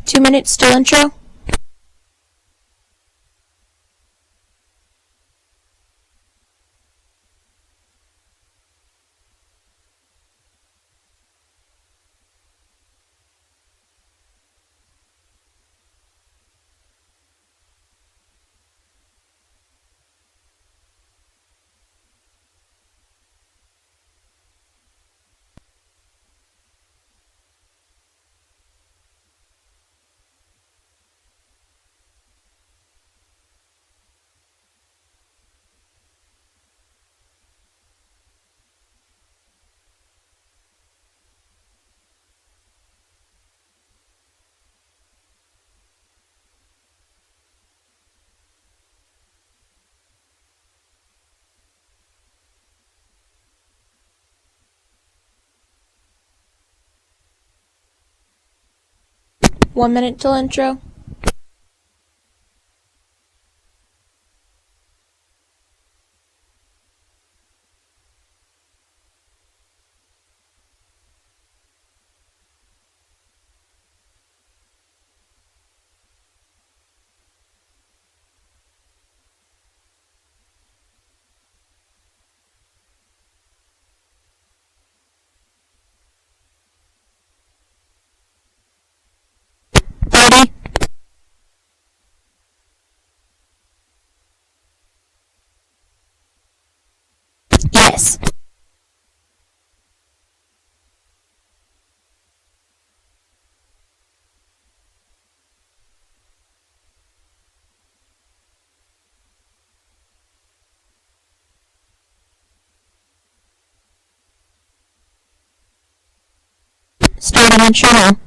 2 minutes till intro. One minute till intro. Yes. Starting intro now.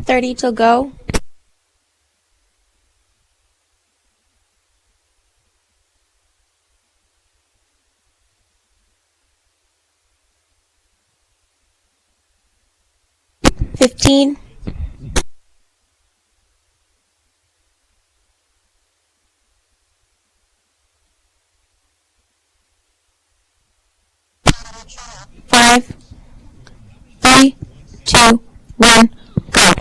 Thirty till go. $15. 5, 3, 2, 1, go.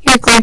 You're clear.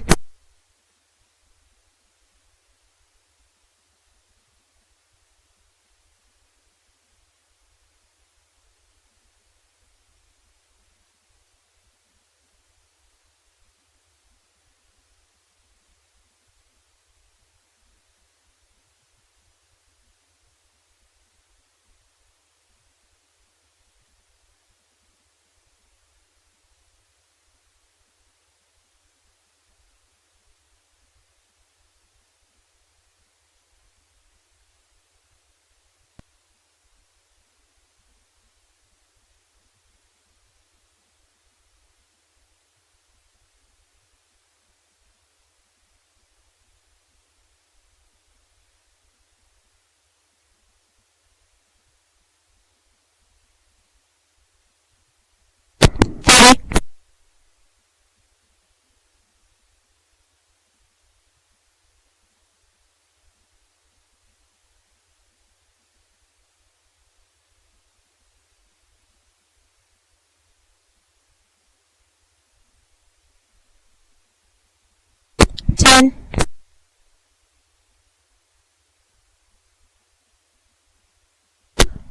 Ten.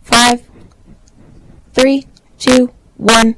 5, 3, 2, 1.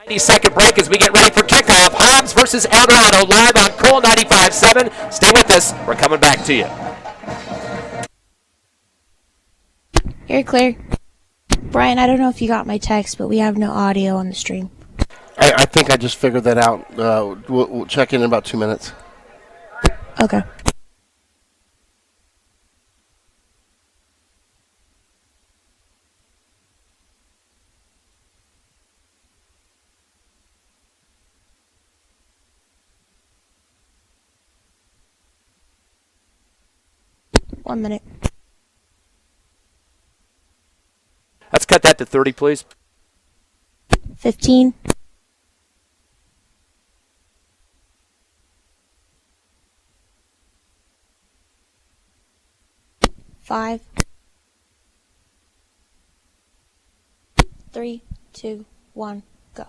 90-second break as we get ready for kickoff. Hobbs versus Eldorado live on Cool 95.7. Stay with us. We're coming back to you. You're clear. Brian, I don't know if you got my text, but we have no audio on the stream. I think I just figured that out. We'll check in about 2 minutes. Okay. One minute. Let's cut that to 30, please. 15. Five. 3, 2, 1, go.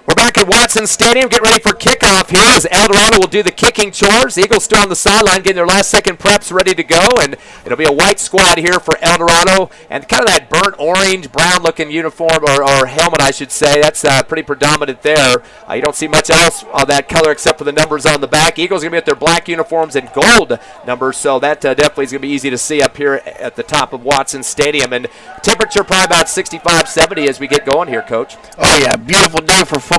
We're back at Watson Stadium. Get ready for kickoff here as Eldorado will do the kicking chores. The Eagles still on the sideline getting their last-second preps ready to go, and it'll be a white squad here for Eldorado, and kind of that burnt orange, brown-looking uniform, or helmet, I should say. That's pretty predominant there. You don't see much else on that color except for the numbers on the back. Eagles are going to be at their black uniforms and gold numbers, so that definitely is going to be easy to see up here at the top of Watson Stadium. And temperature probably about 65, 70 as we get going here, Coach. Oh, yeah, beautiful day for football.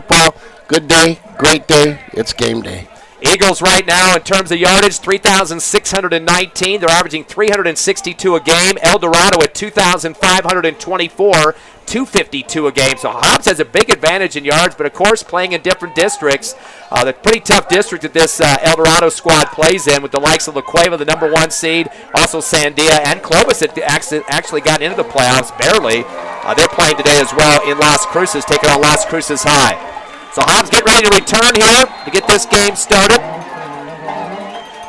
Good day, great day. It's game day. Eagles right now in terms of yardage, 3,619. They're averaging 362 a game. Eldorado at 2,524, 252 a game. So Hobbs has a big advantage in yards, but of course playing in different districts. The pretty tough district that this Eldorado squad plays in with the likes of La Cueva, the number 1 seed, also Sandia and Clovis that actually got into the playoffs barely. They're playing today as well in Las Cruces, taking on Las Cruces High. So Hobbs get ready to return here to get this game started.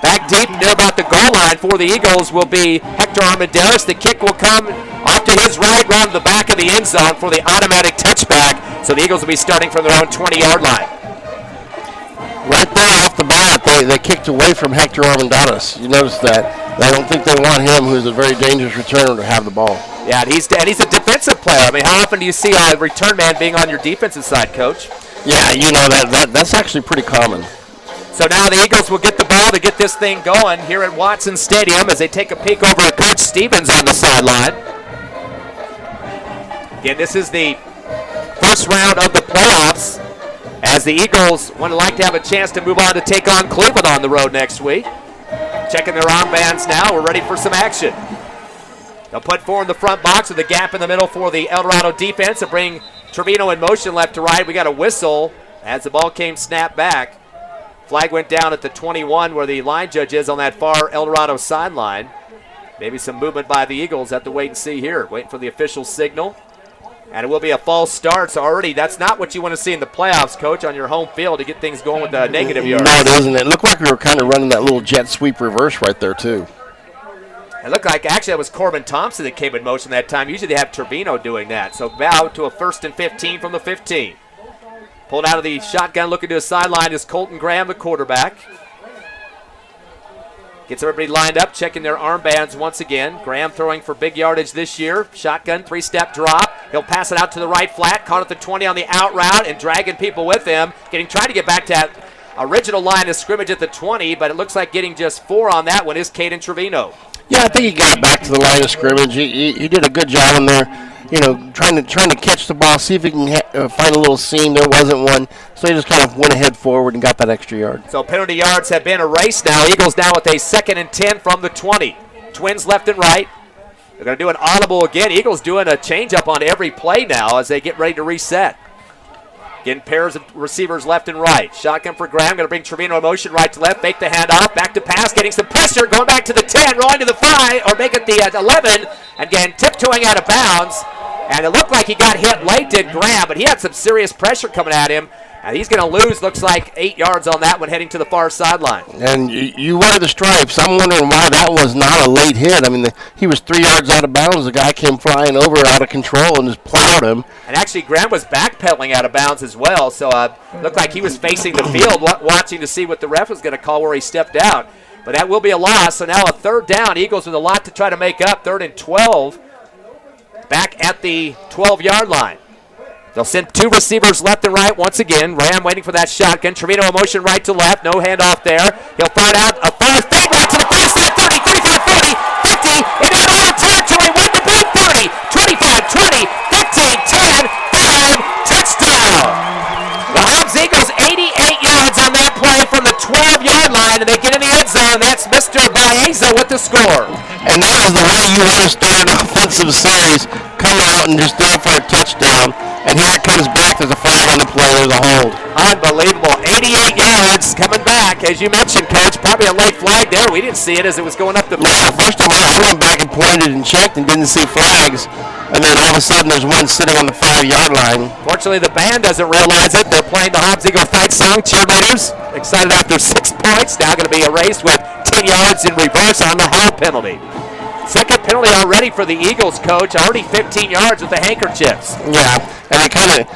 Back deep near about the goal line for the Eagles will be Hector Armendariz. The kick will come off to his right, round the back of the end zone for the automatic touchback. So the Eagles will be starting from their own 20-yard line. Right there off the bat, they kicked away from Hector Armendariz. You notice that. I don't think they want him, who's a very dangerous returner, to have the ball. Yeah, and he's a defensive player. I mean, how often do you see a return man being on your defensive side, Coach? Yeah, you know, that's actually pretty common. So now the Eagles will get the ball to get this thing going here at Watson Stadium as they take a peek over at Coach Stevens on the sideline. Again, this is the first round of the playoffs as the Eagles would like to have a chance to move on to take on Cleveland on the road next week. Checking their armbands now. We're ready for some action. They'll put 4 in the front box with a gap in the middle for the Eldorado defense to bring Trevino in motion left to right. We got a whistle as the ball came snapped back. Flag went down at the 21 where the line judge is on that far Eldorado sideline. Maybe some movement by the Eagles. Have to wait and see here. Waiting for the official signal. And it will be a false start. So already that's not what you want to see in the playoffs, Coach, on your home field to get things going with the negative yards. No, it isn't. It looked like we were kind of running that little jet sweep reverse right there, too. It looked like actually it was Corbin Thompson that came in motion that time. Usually they have Trevino doing that. So now to a 1st and 15 from the 15. Pulled out of the shotgun, looking to his sideline is Colton Graham, the quarterback. Gets everybody lined up, checking their armbands once again. Graham throwing for big yardage this year. Shotgun, 3-step drop. He'll pass it out to the right flat. Caught at the 20 on the out route and dragging people with him. Trying to get back to that original line of scrimmage at the 20, but it looks like getting just 4 on that one is Caden Trevino. Yeah, I think he got back to the line of scrimmage. He did a good job in there, you know, trying to catch the ball, see if he can find a little seam. There wasn't one, so he just kind of went ahead forward and got that extra yard. So penalty yards have been erased now. Eagles now with a 2nd and 10 from the 20. Twins left and right. They're going to do an audible again. Eagles doing a change-up on every play now as they get ready to reset. Again, pairs of receivers left and right. Shotgun for Graham. Going to bring Trevino in motion right to left. Fake the handoff. Back to pass. Getting some pressure. Going back to the 10. Rolling to the 5. Or make it the 11. Again, tiptoeing out of bounds. And it looked like he got hit late, did Graham. But he had some serious pressure coming at him. And he's going to lose, looks like, 8 yards on that one heading to the far sideline. And you wear the stripes. I'm wondering why that was not a late hit. I mean, he was 3 yards out of bounds. The guy came flying over out of control and just plowed him. And actually, Graham was backpedaling out of bounds as well. So looked like he was facing the field, watching to see what the ref was going to call where he stepped out. But that will be a loss. So now a 3rd down. Eagles with a lot to try to make up. 3rd and 12. Back at the 12-yard line. They'll send two receivers left and right once again. Ram waiting for that shotgun. Trevino in motion right to left. No handoff there. He'll find out a far fade right to the far side. 30, 35, 40, 50. In Eldorado territory. 1 to beat 30, 25, 20, 15, 10, 5. Touchdown. The Hobbs Eagles 88 yards on that play from the 12-yard line, and they get in the end zone. That's Mr. Baeza with the score. And that is the way you want to start an offensive series. Come out and just throw for a touchdown. And here it comes back. There's a flag on the play. There's a hold. Unbelievable. 88 yards coming back. As you mentioned, Coach, probably a late flag there. We didn't see it as it was going up the field. Yeah, first time I went back and pointed and checked and didn't see flags. And then all of a sudden there's one sitting on the 5-yard line. Fortunately, the band doesn't realize it. They're playing the Hobbs Eagle fight song. Cheerleaders excited after 6 points. Now going to be erased with 10 yards in reverse on the hold penalty. Second penalty already for the Eagles, Coach. Already 15 yards with the handkerchiefs. Yeah, and I kind of,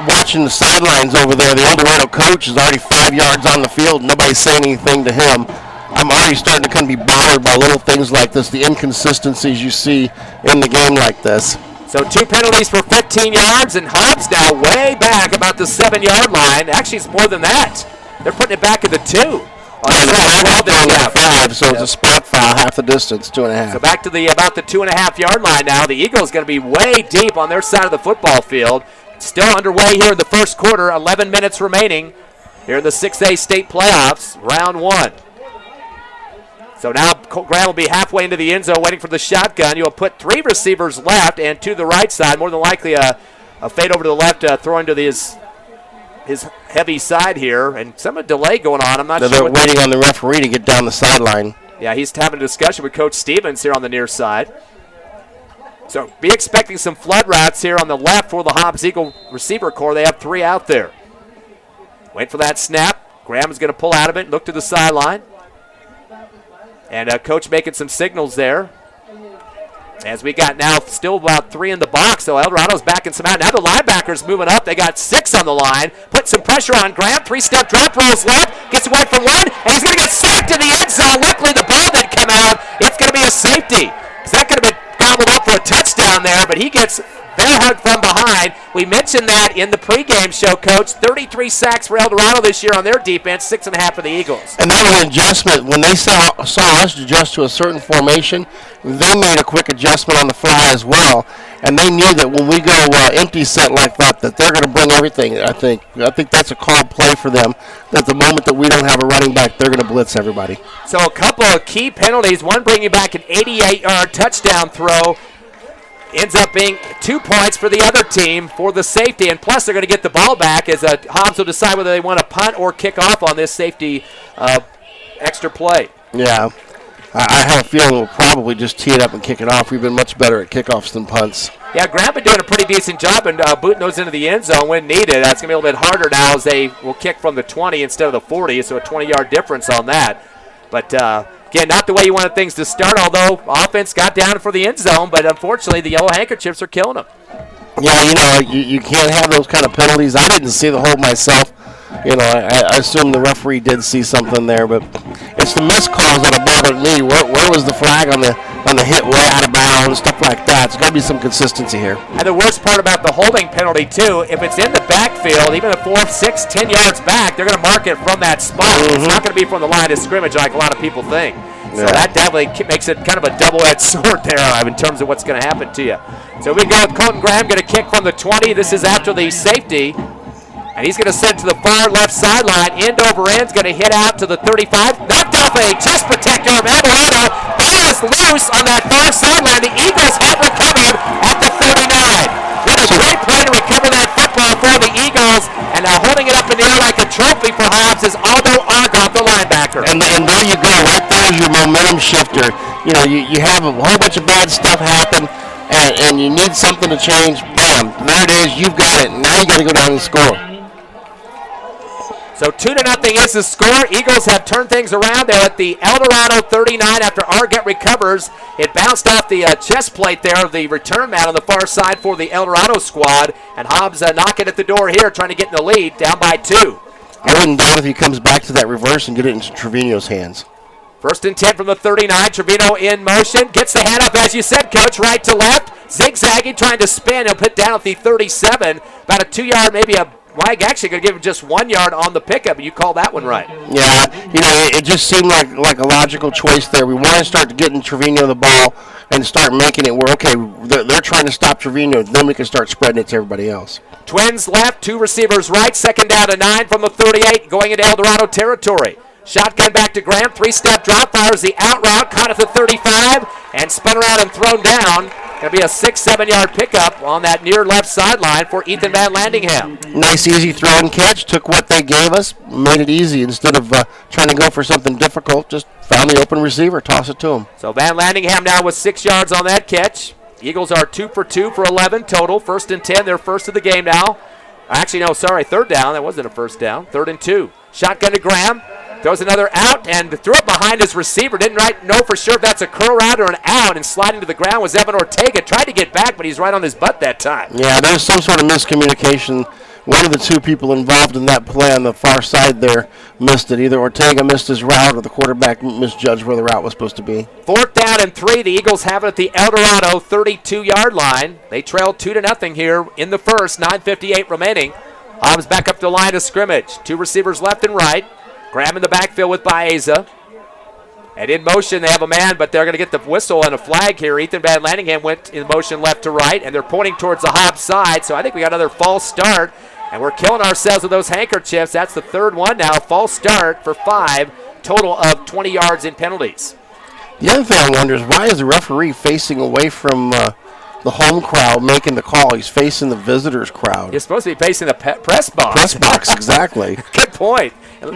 watching the sidelines over there, the Eldorado coach is already 5 yards on the field. Nobody's saying anything to him. I'm already starting to kind of be bothered by little things like this, the inconsistencies you see in the game like this. So 2 penalties for 15 yards, and Hobbs now way back about the 7-yard line. Actually, it's more than that. They're putting it back at the 2. So it's a spot foul, half the distance, 2.5. So back to the about the 2.5-yard line now. The Eagles going to be way deep on their side of the football field. Still underway here in the first quarter. 11 minutes remaining here in the 6A state playoffs, round 1. So now Graham will be halfway into the end zone waiting for the shotgun. You'll put 3 receivers left and to the right side. More than likely a fade over to the left, throwing to his heavy side here, and some delay going on. I'm not sure. They're waiting on the referee to get down the sideline. Yeah, he's having a discussion with Coach Stevens here on the near side. So be expecting some flood routes here on the left for the Hobbs Eagle receiver core. They have 3 out there. Wait for that snap. Graham is going to pull out of it and look to the sideline. And Coach making some signals there. As we got now still about 3 in the box, so Eldorado's backing some out. Now the linebackers moving up. They got 6 on the line. Put some pressure on Graham. 3-step drop, rolls left, gets away from 1, and he's going to get sacked in the end zone. Luckily the ball didn't come out. It's going to be a safety. Because that could have been gobbled up for a touchdown there, but he gets bear hug from behind. We mentioned that in the pregame show, Coach. 33 sacks for Eldorado this year on their defense, 6.5 for the Eagles. And that was an adjustment. When they saw us adjust to a certain formation, they made a quick adjustment on the fly as well. And they knew that when we go empty set like that they're going to bring everything, I think. I think that's a called play for them, that the moment that we don't have a running back, they're going to blitz everybody. So a couple of key penalties, one bringing back an 88-yard touchdown throw. Ends up being 2 points for the other team for the safety, and plus they're going to get the ball back as Hobbs will decide whether they want to punt or kick off on this safety extra play. Yeah, I have a feeling we'll probably just tee it up and kick it off. We've been much better at kickoffs than punts. Yeah, Graham been doing a pretty decent job and booting those into the end zone when needed. That's going to be a little bit harder now as they will kick from the 20 instead of the 40, so a 20-yard difference on that. But again, not the way you wanted things to start, although offense got down for the end zone, but unfortunately the yellow handkerchiefs are killing them. Yeah, you can't have those kind of penalties. I didn't see the hold myself. I assume the referee did see something there, but it's the missed calls that have bothered me. Where was the flag on the hit way out of bounds, stuff like that? There's got to be some consistency here. And the worst part about the holding penalty, too, if it's in the backfield, even if 4, 6, 10 yards back, they're going to mark it from that spot. It's not going to be from the line of scrimmage like a lot of people think. So that definitely makes it kind of a double-edged sword there in terms of what's going to happen to you. So we go with Colton Graham, going to kick from the 20. This is after the safety. And he's going to send to the far left sideline. End over end, going to hit out to the 35. Knocked off a chest protector of Eldorado. Ball is loose on that far sideline. The Eagles have recovered at the 39. What a great play to recover that football for the Eagles. And now holding it up in the air like a trophy for Hobbs is Aldo Argoff, the linebacker. And there you go. Right there is your momentum shifter. You have a whole bunch of bad stuff happen, and you need something to change. Bam, there it is. You've got it. Now you got to go down and score. So 2-0 is the score. Eagles have turned things around. They're at the Eldorado 39 after Argett recovers. It bounced off the chest plate there of the return man on the far side for the Eldorado squad. And Hobbs knocking at the door here, trying to get in the lead, down by 2. I wouldn't doubt if he comes back to that reverse and get it into Trevino's hands. 1st and 10 from the 39. Trevino in motion. Gets the handoff, as you said, Coach, right to left. Zigzagging, trying to spin. He'll put down at the 37. About a 2-yard, maybe a flag. Actually going to give him just 1 yard on the pickup. You call that one right. Yeah, it just seemed like a logical choice there. We want to start getting Trevino the ball and start making it where, okay, they're trying to stop Trevino, then we can start spreading it to everybody else. Twins left, 2 receivers right, 2nd down and 9 from the 38, going into Eldorado territory. Shotgun back to Graham, 3-step drop, fires the out route, caught at the 35, and spun around and thrown down. Going to be a 6-7 yard pickup on that near left sideline for Ethan Van Landingham. Nice, easy throw and catch. Took what they gave us, made it easy. Instead of trying to go for something difficult, just found the open receiver, toss it to him. So Van Landingham now with 6 yards on that catch. Eagles are 2 for 2 for 11 total. 1st and 10, they're first of the game now. Actually, no, sorry, 3rd down. That wasn't a 1st down. 3rd and 2. Shotgun to Graham. Throws another out and threw it behind his receiver. Didn't know for sure if that's a curl route or an out, and sliding to the ground was Evan Ortega. Tried to get back, but he's right on his butt that time. Yeah, there was some sort of miscommunication. One of the 2 people involved in that play on the far side there missed it. Either Ortega missed his route or the quarterback misjudged where the route was supposed to be. 4th down and 3. The Eagles have it at the Eldorado 32-yard line. They trail 2-0 here in the first. 9:58 remaining. Hobbs back up to the line of scrimmage. 2 receivers left and right. Graham in the backfield with Baeza. And in motion, they have a man, but they're going to get the whistle and a flag here. Ethan Van Landingham went in motion left to right, and they're pointing towards the Hobbs side. So I think we got another false start, and we're killing ourselves with those handkerchiefs. That's the 3rd one now. False start for 5, total of 20 yards in penalties. The other thing I wonder is why is the referee facing away from the home crowd making the call? He's facing the visitors' crowd. You're supposed to be facing the press box. Press box, exactly. Good point.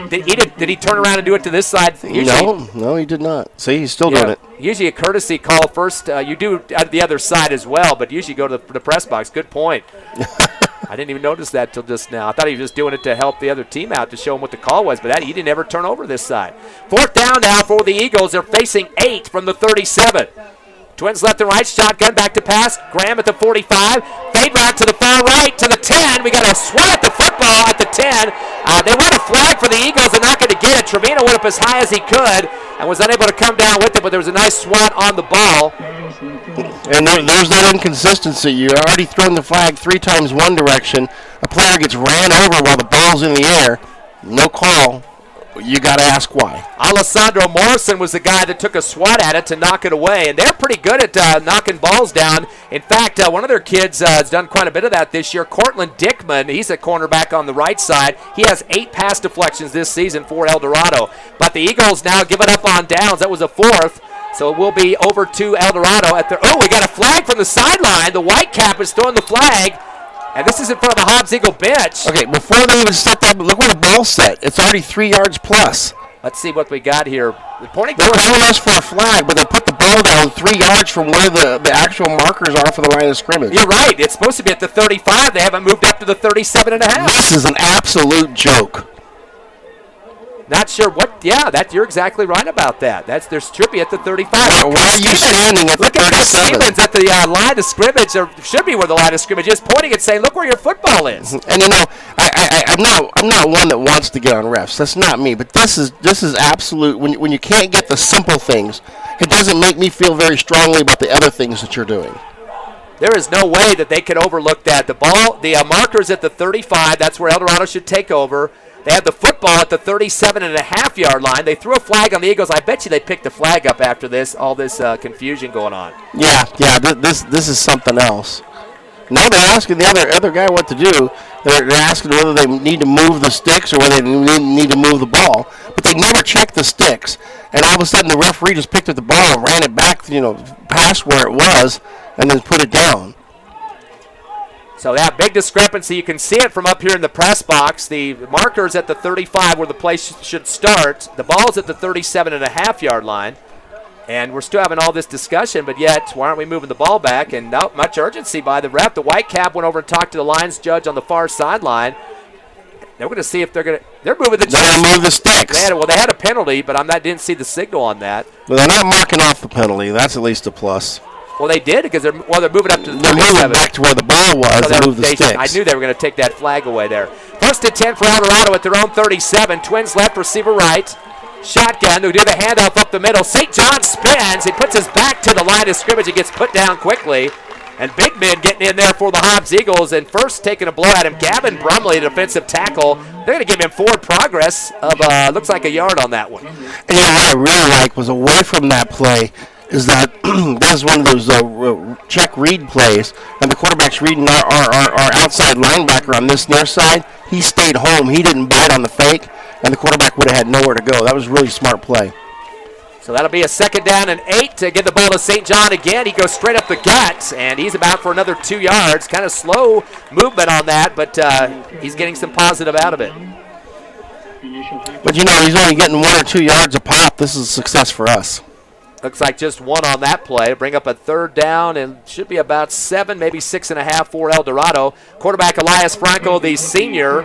Did he turn around and do it to this side? Usually, no, he did not. See, he's still doing it. Usually a courtesy call first. You do at the other side as well, but usually go to the press box. Good point. I didn't even notice that till just now. I thought he was just doing it to help the other team out, to show him what the call was, but he didn't ever turn over this side. 4th down now for the Eagles. They're facing 8 from the 37. Twins left and right, shotgun back to pass. Graham at the 45. Fade route to the far right to the 10. We got a swat at the football at the 10. They run a flag for the Eagles. They're not going to get it. Trevino went up as high as he could and was unable to come down with it, but there was a nice swat on the ball. And there's that inconsistency. You're already thrown the flag 3 times one direction. A player gets ran over while the ball's in the air. No call. You got to ask why. Alessandro Morrison was the guy that took a swat at it to knock it away, and they're pretty good at knocking balls down. In fact, one of their kids has done quite a bit of that this year. Cortland Dickman, he's a cornerback on the right side. He has 8 pass deflections this season for Eldorado. But the Eagles now give it up on downs. That was a 4th. So it will be over to Eldorado. We got a flag from the sideline. The Whitecap is throwing the flag. And this is in front of the Hobbs Eagle bench. Okay, before they even set that, look where the ball's set. It's already 3 yards plus. Let's see what we got here. They're calling us for a flag, but they put the ball down 3 yards from where the actual markers are for the line of scrimmage. You're right. It's supposed to be at the 35. They haven't moved up to the 37.5. This is an absolute joke. Not sure what. Yeah, you're exactly right about that. There should be at the 35. Why are you standing at the 37? Look at Stevens at the line of scrimmage, or should be where the line of scrimmage is, pointing and saying, "Look where your football is." And I'm not one that wants to get on refs. That's not me. But this is absolute. When you can't get the simple things, it doesn't make me feel very strongly about the other things that you're doing. There is no way that they could overlook that. The ball, the markers at the 35. That's where Eldorado should take over. They have the football at the 37.5-yard line. They threw a flag on the Eagles. I bet you they picked the flag up after this, all this confusion going on. Yeah. This is something else. Now they're asking the other guy what to do. They're asking whether they need to move the sticks or whether they need to move the ball. But they never check the sticks. And all of a sudden the referee just picked up the ball and ran it back, past where it was, and then put it down. So that big discrepancy, you can see it from up here in the press box. The markers at the 35 where the play should start. The ball's at the 37.5-yard line. And we're still having all this discussion, but yet, why aren't we moving the ball back? And not much urgency by the ref. The Whitecap went over and talked to the lines judge on the far sideline. They're going to see if they're moving the chains. They're going to move the sticks. They had a penalty, but didn't see the signal on that. Well, they're not marking off the penalty. That's at least a plus. Well, they did because they're moving up to the 37. They're moving back to where the ball was and move the sticks. I knew they were going to take that flag away there. 1st and 10 for Eldorado at their own 37. Twins left, receiver right. Shotgun, who do the handoff up the middle. St. John spins. He puts his back to the line of scrimmage. He gets put down quickly. And big men getting in there for the Hobbs Eagles, and first taking a blow at him, Gavin Brumley, defensive tackle. They're going to give him forward progress of, looks like a yard on that one. And what I really like was away from that play is that that's one of those check read plays, and the quarterback's reading our outside linebacker on this near side. He stayed home. He didn't bite on the fake, and the quarterback would have had nowhere to go. That was a really smart play. So that'll be a 2nd down and 8 to get the ball to St. John again. He goes straight up the gut, and he's about for another 2 yards. Kind of slow movement on that, but he's getting some positive out of it. But, he's only getting 1 or 2 yards a pop. This is a success for us. Looks like just 1 on that play. Bring up a 3rd down, and should be about 7, maybe 6.5 for Eldorado. Quarterback Elias Franco, the senior.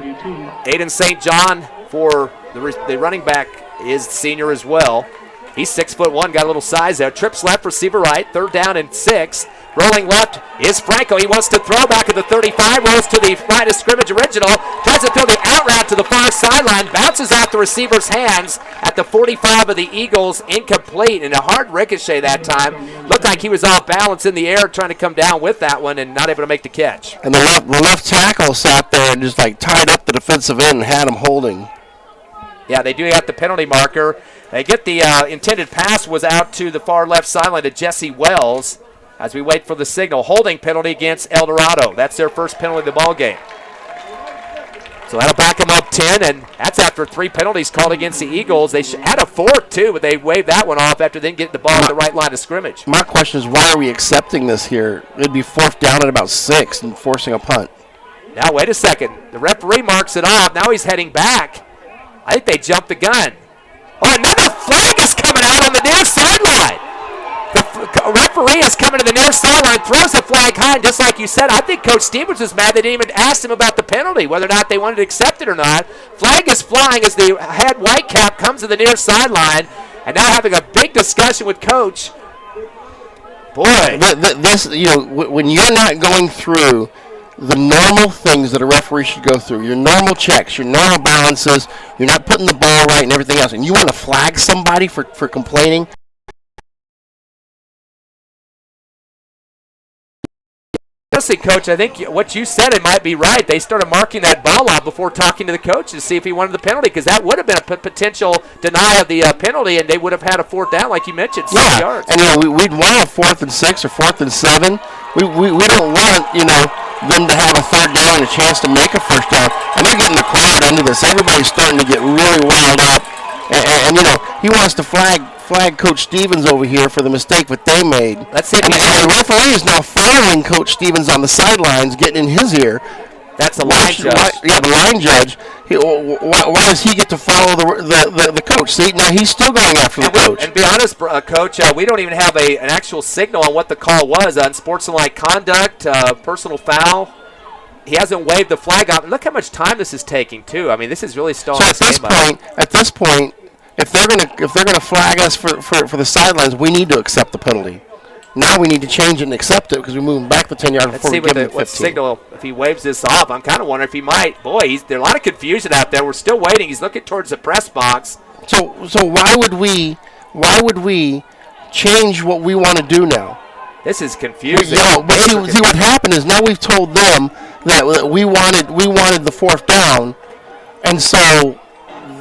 Aiden St. John for the running back is senior as well. He's 6'1", got a little size there. Trips left, receiver right, 3rd down and 6. Rolling left is Franco. He wants to throw back at the 35, rolls to the line of scrimmage original, tries to throw the out route to the far sideline, bounces out the receiver's hands at the 45 of the Eagles, incomplete, and a hard ricochet that time. Looked like he was off balance in the air trying to come down with that one and not able to make the catch. And the left tackle sat there and just tied up the defensive end and had him holding. Yeah, they do have the penalty marker. They get the intended pass was out to the far left sideline to Jesse Wells as we wait for the signal. Holding penalty against Eldorado. That's their first penalty of the ball game. So that'll back them up 10, and that's after 3 penalties called against the Eagles. They had a 4th, too, but they waved that one off after then getting the ball at the right line of scrimmage. My question is, why are we accepting this here? It'd be 4th down at about 6 and forcing a punt. Now, wait a second. The referee marks it off. Now he's heading back. I think they jumped the gun. Oh, another flag is coming out on the near sideline. The referee is coming to the near sideline, throws the flag high, and just like you said, I think Coach Stevens was mad they didn't even ask him about the penalty, whether or not they wanted to accept it or not. Flag is flying as the head Whitecap comes to the near sideline, and now having a big discussion with Coach. Boy. This, when you're not going through the normal things that a referee should go through, your normal checks, your normal balances, you're not putting the ball right and everything else, and you want to flag somebody for complaining. Honestly, Coach, I think what you said, it might be right. They started marking that ball out before talking to the coach to see if he wanted the penalty, because that would have been a potential deny of the penalty, and they would have had a 4th down, like you mentioned, 6 yards. And we'd want a 4th and 6 or 4th and 7. We don't want them to have a 3rd down and a chance to make a 1st down. And they're getting the crowd into this. Everybody's starting to get really riled up, and he wants to flag Coach Stevens over here for the mistake that they made. Let's see. And the referee is now following Coach Stevens on the sidelines, getting in his ear. That's the line judge. The line judge. Why does he get to follow the coach? See, now he's still going after the coach. And be honest, Coach, we don't even have an actual signal on what the call was. Unsportsmanlike conduct, personal foul. He hasn't waved the flag out. Look how much time this is taking, too. I mean, this is really stalling this game out. At this point, if they're gonna flag us for the sidelines, we need to accept the penalty. Now we need to change it and accept it because we're moving back the 10 yards before we give him the 15. What signal, if he waves this off, I'm kind of wondering if he might. Boy, there's a lot of confusion out there. We're still waiting. He's looking towards the press box. So why would we change what we want to do now? This is confusing. But see what happened is now we've told them that we wanted the 4th down, and so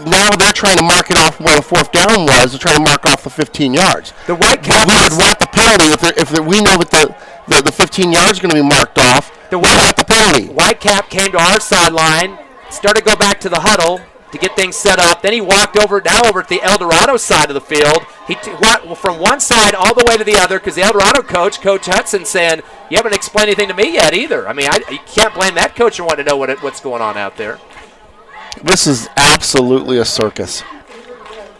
now they're trying to mark it off where the 4th down was. They're trying to mark off the 15 yards. The Whitecap we would want the penalty if we know that the 15 yards is going to be marked off. We want the penalty. Whitecap came to our sideline, started to go back to the huddle to get things set up. Then he walked over to the Eldorado side of the field. He went from one side all the way to the other because the Eldorado coach, Coach Hudson, saying, "You haven't explained anything to me yet either." I mean, you can't blame that coach for wanting to know what's going on out there. This is absolutely a circus.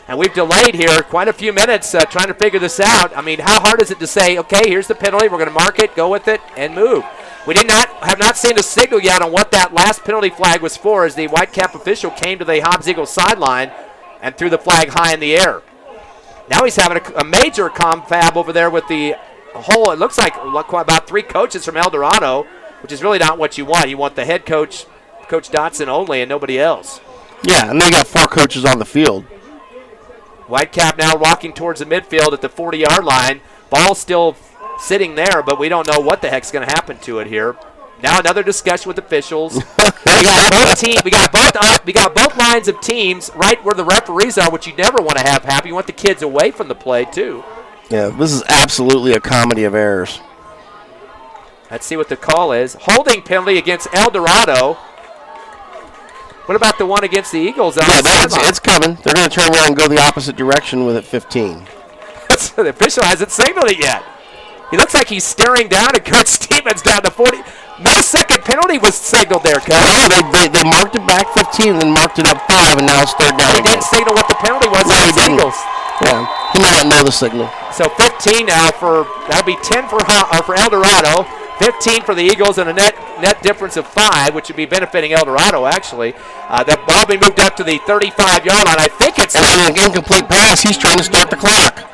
And we've delayed here quite a few minutes trying to figure this out. I mean, how hard is it to say, okay, here's the penalty, we're going to mark it, go with it, and move? We have not seen a signal yet on what that last penalty flag was for as the Whitecap official came to the Hobbs Eagles sideline and threw the flag high in the air. Now he's having a major confab over there with the whole, it looks like about 3 coaches from Eldorado, which is really not what you want. You want the head coach, Coach Dotson only, and nobody else. Yeah, and they got 4 coaches on the field. Whitecap now walking towards the midfield at the 40-yard line. Ball still sitting there, but we don't know what the heck's going to happen to it here. Now another discussion with officials. We got both lines of teams right where the referees are, which you never want to have happen. You want the kids away from the play too. Yeah, this is absolutely a comedy of errors. Let's see what the call is. Holding penalty against Eldorado. What about the one against the Eagles? It's coming. They're going to turn around and go the opposite direction with it 15. The official hasn't signaled it yet. He looks like he's staring down at Kurt Stevens down the 40. No second penalty was signaled there, Coach. No, they marked it back 15 and then marked it up 5, and now it's third down. He didn't signal what the penalty was against the Eagles. Yeah, he might not know the signal. So 15 now that'll be 10 for Eldorado, 15 for the Eagles, and a net difference of 5, which would be benefiting Eldorado, actually. That ball be moved up to the 35-yard line. I think it's an incomplete pass. He's trying to start the clock.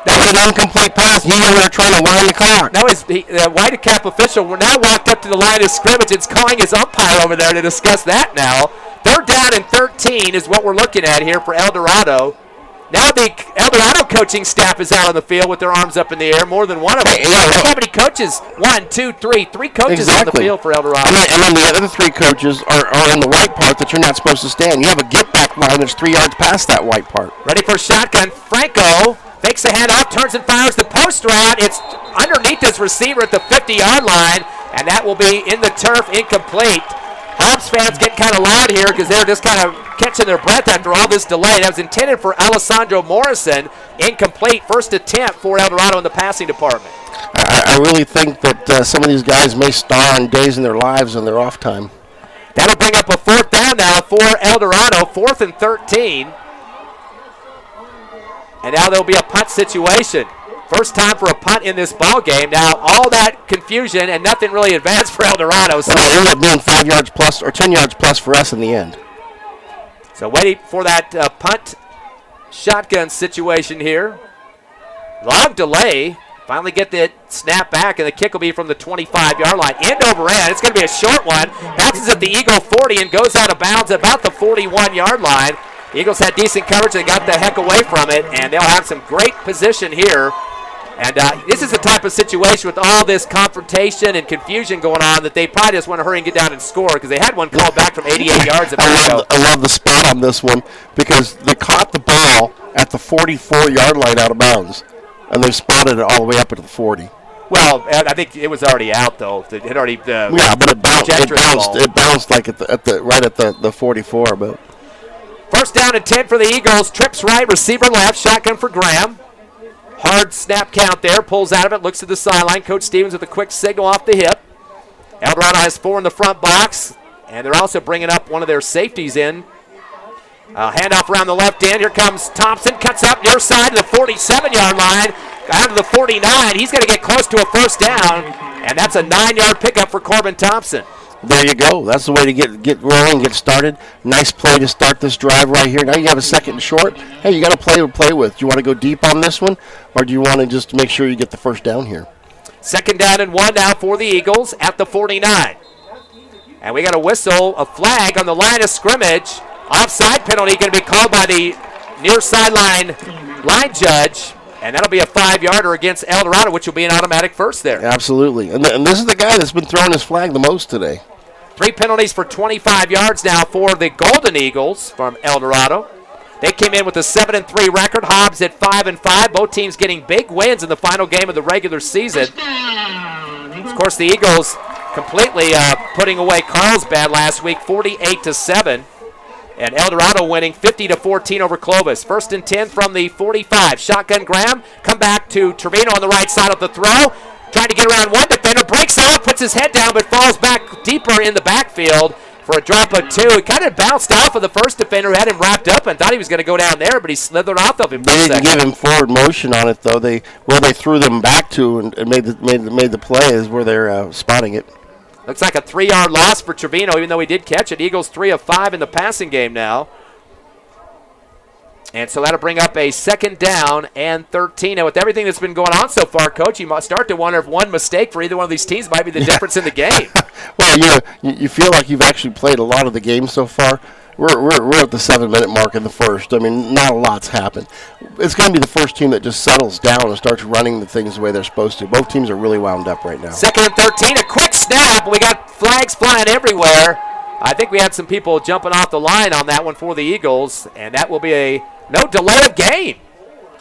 That was an incomplete pass. He's over there trying to wind the clock. Now the White-Cap official now walked up to the line of scrimmage. It's calling his umpire over there to discuss that now. Third down and 13 is what we're looking at here for Eldorado. Now the Eldorado coaching staff is out on the field with their arms up in the air, more than one of them. Look how many coaches? 1, 2, 3. 3 coaches on the field for Eldorado. And then the other 3 coaches are in the white part that you're not supposed to stand. You have a get-back line that's 3 yards past that white part. Ready for shotgun. Franco fakes the handoff, turns and fires the post route. It's underneath his receiver at the 50-yard line, and that will be in the turf, incomplete. Hobbs fans getting kind of loud here because they're just kind of catching their breath after all this delay. That was intended for Alessandro Morrison. Incomplete. First attempt for Eldorado in the passing department. I really think that some of these guys may star on days in their lives in their off time. That'll bring up a fourth down now for Eldorado. 4th and 13. And now there'll be a punt situation. First time for a punt in this ball game. Now all that confusion and nothing really advanced for Eldorado. So it ended up being 5 yards plus or 10 yards plus for us in the end. So waiting for that punt shotgun situation here. Long delay. Finally get the snap back, and the kick will be from the 25-yard line. End over end. It's going to be a short one. Bounces at the Eagle 40 and goes out of bounds at about the 41-yard line. The Eagles had decent coverage. They got the heck away from it, and they'll have some great position here. And this is the type of situation with all this confrontation and confusion going on that they probably just want to hurry and get down and score because they had one called back from 88 yards a minute ago. I love the spot on this one because they caught the ball at the 44-yard line out of bounds, and they spotted it all the way up at the 40. Well, I think it was already out though. It had already yeah, but it bounced like at the 44. But first down and 10 for the Eagles. Trips right, receiver left, shotgun for Graham. Hard snap count there, pulls out of it, looks to the sideline. Coach Stevens with a quick signal off the hip. Eldorado has 4 in the front box, and they're also bringing up one of their safeties in. Handoff around the left end. Here comes Thompson, cuts up near side to the 47-yard line, out to the 49. He's going to get close to a first down, and that's a 9-yard pickup for Corbin Thompson. There you go. That's the way to get rolling, get started. Nice play to start this drive right here. Now you have a second and short. Hey, you got to play with. Do you want to go deep on this one, or do you want to just make sure you get the first down here? Second down and 1 now for the Eagles at the 49. And we got a whistle, a flag on the line of scrimmage. Offside penalty going to be called by the near sideline line judge. And that'll be a 5-yarder against Eldorado, which will be an automatic first there. Absolutely. And this is the guy that's been throwing his flag the most today. 3 penalties for 25 yards now for the Golden Eagles from Eldorado. They came in with a 7-3 record. Hobbs at 5-5. Both teams getting big wins in the final game of the regular season. Of course, the Eagles completely putting away Carlsbad last week, 48-7. And Eldorado winning 50-14 over Clovis. First and 10 from the 45. Shotgun Graham. Come back to Trevino on the right side of the throw. Trying to get around one defender. Breaks out, puts his head down, but falls back deeper in the backfield for a drop of 2. He kind of bounced off of the first defender who had him wrapped up and thought he was going to go down there, but he slithered off of him. They didn't give him forward motion on it, though. Where they threw them back to and made the play is where they're spotting it. Looks like a 3-yard loss for Trevino, even though he did catch it. Eagles 3 of 5 in the passing game now. And so that'll bring up a 2nd down and 13. Now, with everything that's been going on so far, Coach, you must start to wonder if one mistake for either one of these teams might be the difference in the game. Well, you feel like you've actually played a lot of the game so far. We're at the 7-minute mark in the first. I mean, not a lot's happened. It's going to be the first team that just settles down and starts running the things the way they're supposed to. Both teams are really wound up right now. 2nd and 13, a quick snap. We got flags flying everywhere. I think we had some people jumping off the line on that one for the Eagles, and that will be no delay of game.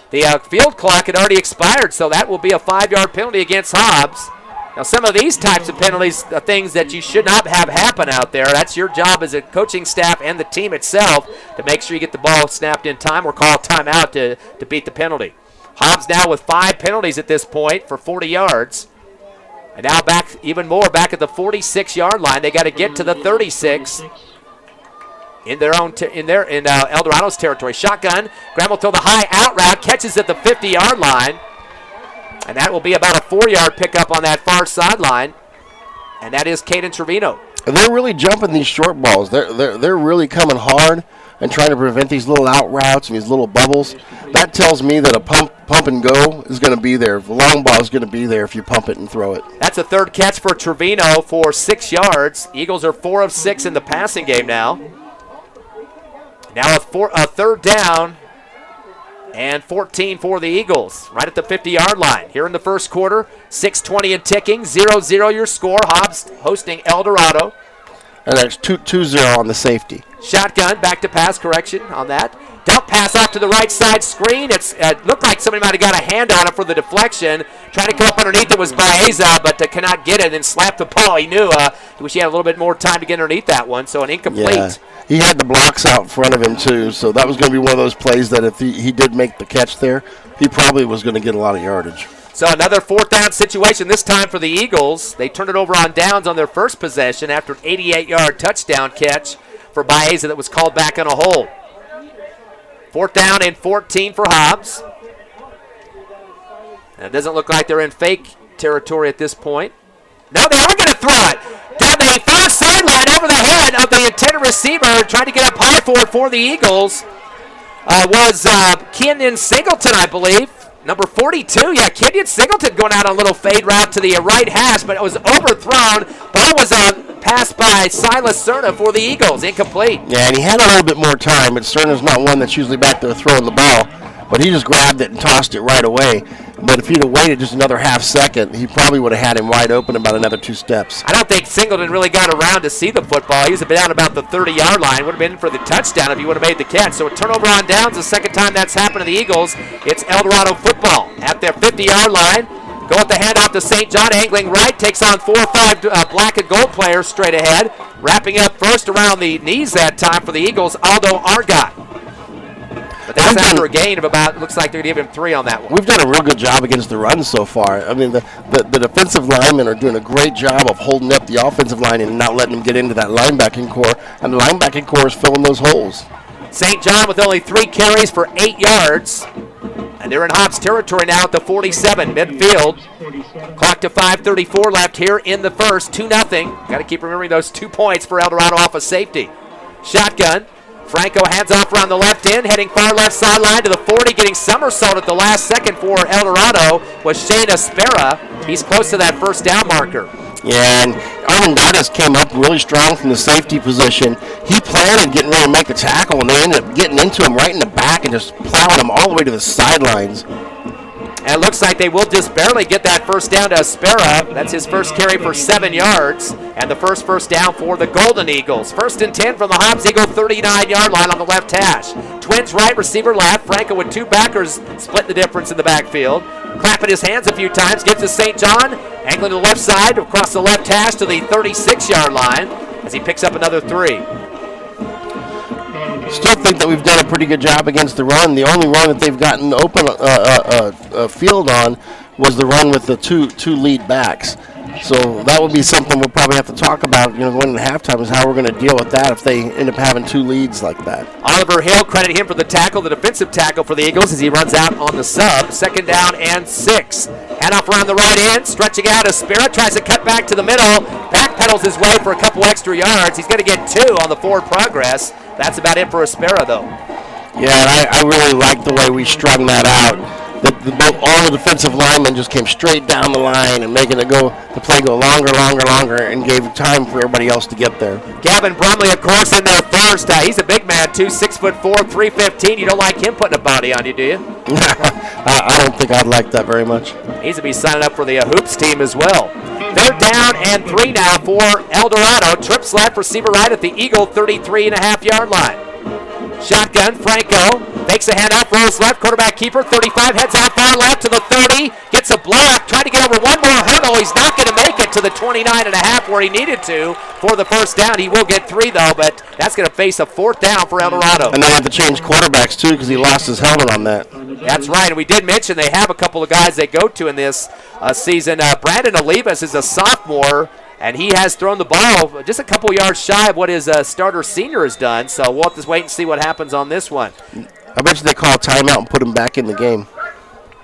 The field clock had already expired, so that will be a 5-yard penalty against Hobbs. Now, some of these types of penalties are things that you should not have happen out there. That's your job as a coaching staff and the team itself to make sure you get the ball snapped in time or call a timeout to beat the penalty. Hobbs now with 5 penalties at this point for 40 yards. And now back even more, back at the 46-yard line. They got to get to the 36 in their own in Eldorado's territory. Shotgun. Graham will throw the high out route, catches at the 50-yard line. And that will be about a 4-yard pickup on that far sideline. And that is Caden Trevino. They're really jumping these short balls. They're really coming hard and trying to prevent these little out routes and these little bubbles. That tells me that a pump and go is going to be there. The long ball is going to be there if you pump it and throw it. That's a 3rd catch for Trevino for 6 yards. Eagles are 4 of 6 in the passing game now. Now a 3rd down and 14 for the Eagles, right at the 50-yard line. Here in the first quarter, 6:20 and ticking, 0-0 your score. Hobbs hosting Eldorado. And there's 2-0 on the safety. Shotgun, back to pass correction on that. Dump pass off to the right side screen. It looked like somebody might have got a hand on it for the deflection. Trying to come up underneath it was Baeza, but cannot get it and slapped the ball. He knew he wish he had a little bit more time to get underneath that one, so an incomplete. Yeah. He had the blocks out in front of him, too, so that was going to be one of those plays that if he did make the catch there, he probably was going to get a lot of yardage. So another 4th down situation, this time for the Eagles. They turned it over on downs on their first possession after an 88-yard touchdown catch for Baeza that was called back on a hold. 4th down and 14 for Hobbs. And it doesn't look like they're in fake territory at this point. No, they are going to throw it. Down the far sideline over the head of the intended receiver, trying to get up high for it for the Eagles, was Kenyon Singleton, I believe. Number 42, Kenyon Singleton going out on a little fade route to the right hash, but it was overthrown. Ball was passed by Silas Cerna for the Eagles, incomplete. Yeah, and he had a little bit more time, but Cerna's not one that's usually back there throwing the ball. But he just grabbed it and tossed it right away. But if he'd have waited just another half second, he probably would have had him wide open about another 2 steps. I don't think Singleton really got around to see the football. He was down about the 30-yard line. Would have been in for the touchdown if he would have made the catch. So a turnover on downs, the second time that's happened to the Eagles. It's Eldorado football at their 50-yard line. Go with the handoff to St. John, angling right, takes on 4 or 5 black and gold players straight ahead. Wrapping up first around the knees that time for the Eagles, Aldo Argot. But that's after a gain of about, looks like they're going to give him 3 on that one. We've done a real good job against the run so far. I mean, the defensive linemen are doing a great job of holding up the offensive line and not letting them get into that linebacking core. And the linebacking core is filling those holes. St. John with only 3 carries for 8 yards. And they're in Hobbs territory now at the 47, midfield. Clock to 5:34 left here in the first, 2-0. Got to keep remembering those 2 points for Eldorado off of safety. Shotgun. Franco hands off around the left end, heading far left sideline to the 40, getting somersault at the last second for Eldorado was Shane Aspera. He's close to that first down marker. Yeah, and Arlen Gaddis came up really strong from the safety position. He planted getting ready to make the tackle, and they ended up getting into him right in the back and just plowing him all the way to the sidelines. And it looks like they will just barely get that first down to Aspera. That's his first carry for 7 yards. And the first down for the Golden Eagles. 1st and 10 from the Hobbs Eagle 39-yard line on the left hash. Twins right, receiver left. Franco with 2 backers split the difference in the backfield. Clapping his hands a few times. Gets to St. John. Angling to the left side across the left hash to the 36-yard line as he picks up another 3. Still think that we've done a pretty good job against the run. The only run that they've gotten open field on was the run with the two lead backs. So that would be something we'll probably have to talk about, going into halftime, is how we're going to deal with that if they end up having 2 leads like that. Oliver Hill, credit him for the tackle, the defensive tackle for the Eagles as he runs out on the sub. 2nd down and 6. Handoff around the right end, stretching out. Aspera tries to cut back to the middle. Backpedals his way for a couple extra yards. He's going to get 2 on the forward progress. That's about it for Aspera, though. Yeah, and I really like the way we strung that out. All the defensive linemen just came straight down the line and making the play go longer, and gave time for everybody else to get there. Gavin Brumley, of course, in there first. He's a big man, too, 6'4", 315. You don't like him putting a body on you, do you? I don't think I'd like that very much. He's to be signing up for the Hoops team as well. 3rd down and 3 now for Eldorado. Trips left, receiver right at the Eagle 33.5-yard line. Shotgun, Franco takes a handoff, rolls left, quarterback keeper, 35, heads out far left to the 30, gets a block, trying to get over one more hurdle. He's not going to make it to the 29.5 where he needed to for the first down. He will get 3, though, but that's going to face a 4th down for Eldorado. And they have to change quarterbacks, too, because he lost his helmet on that. That's right, and we did mention they have a couple of guys they go to in this season. Brandon Olivas is a sophomore, and he has thrown the ball just a couple yards shy of what his starter senior has done. So we'll have to wait and see what happens on this one. I bet you they call a timeout and put him back in the game.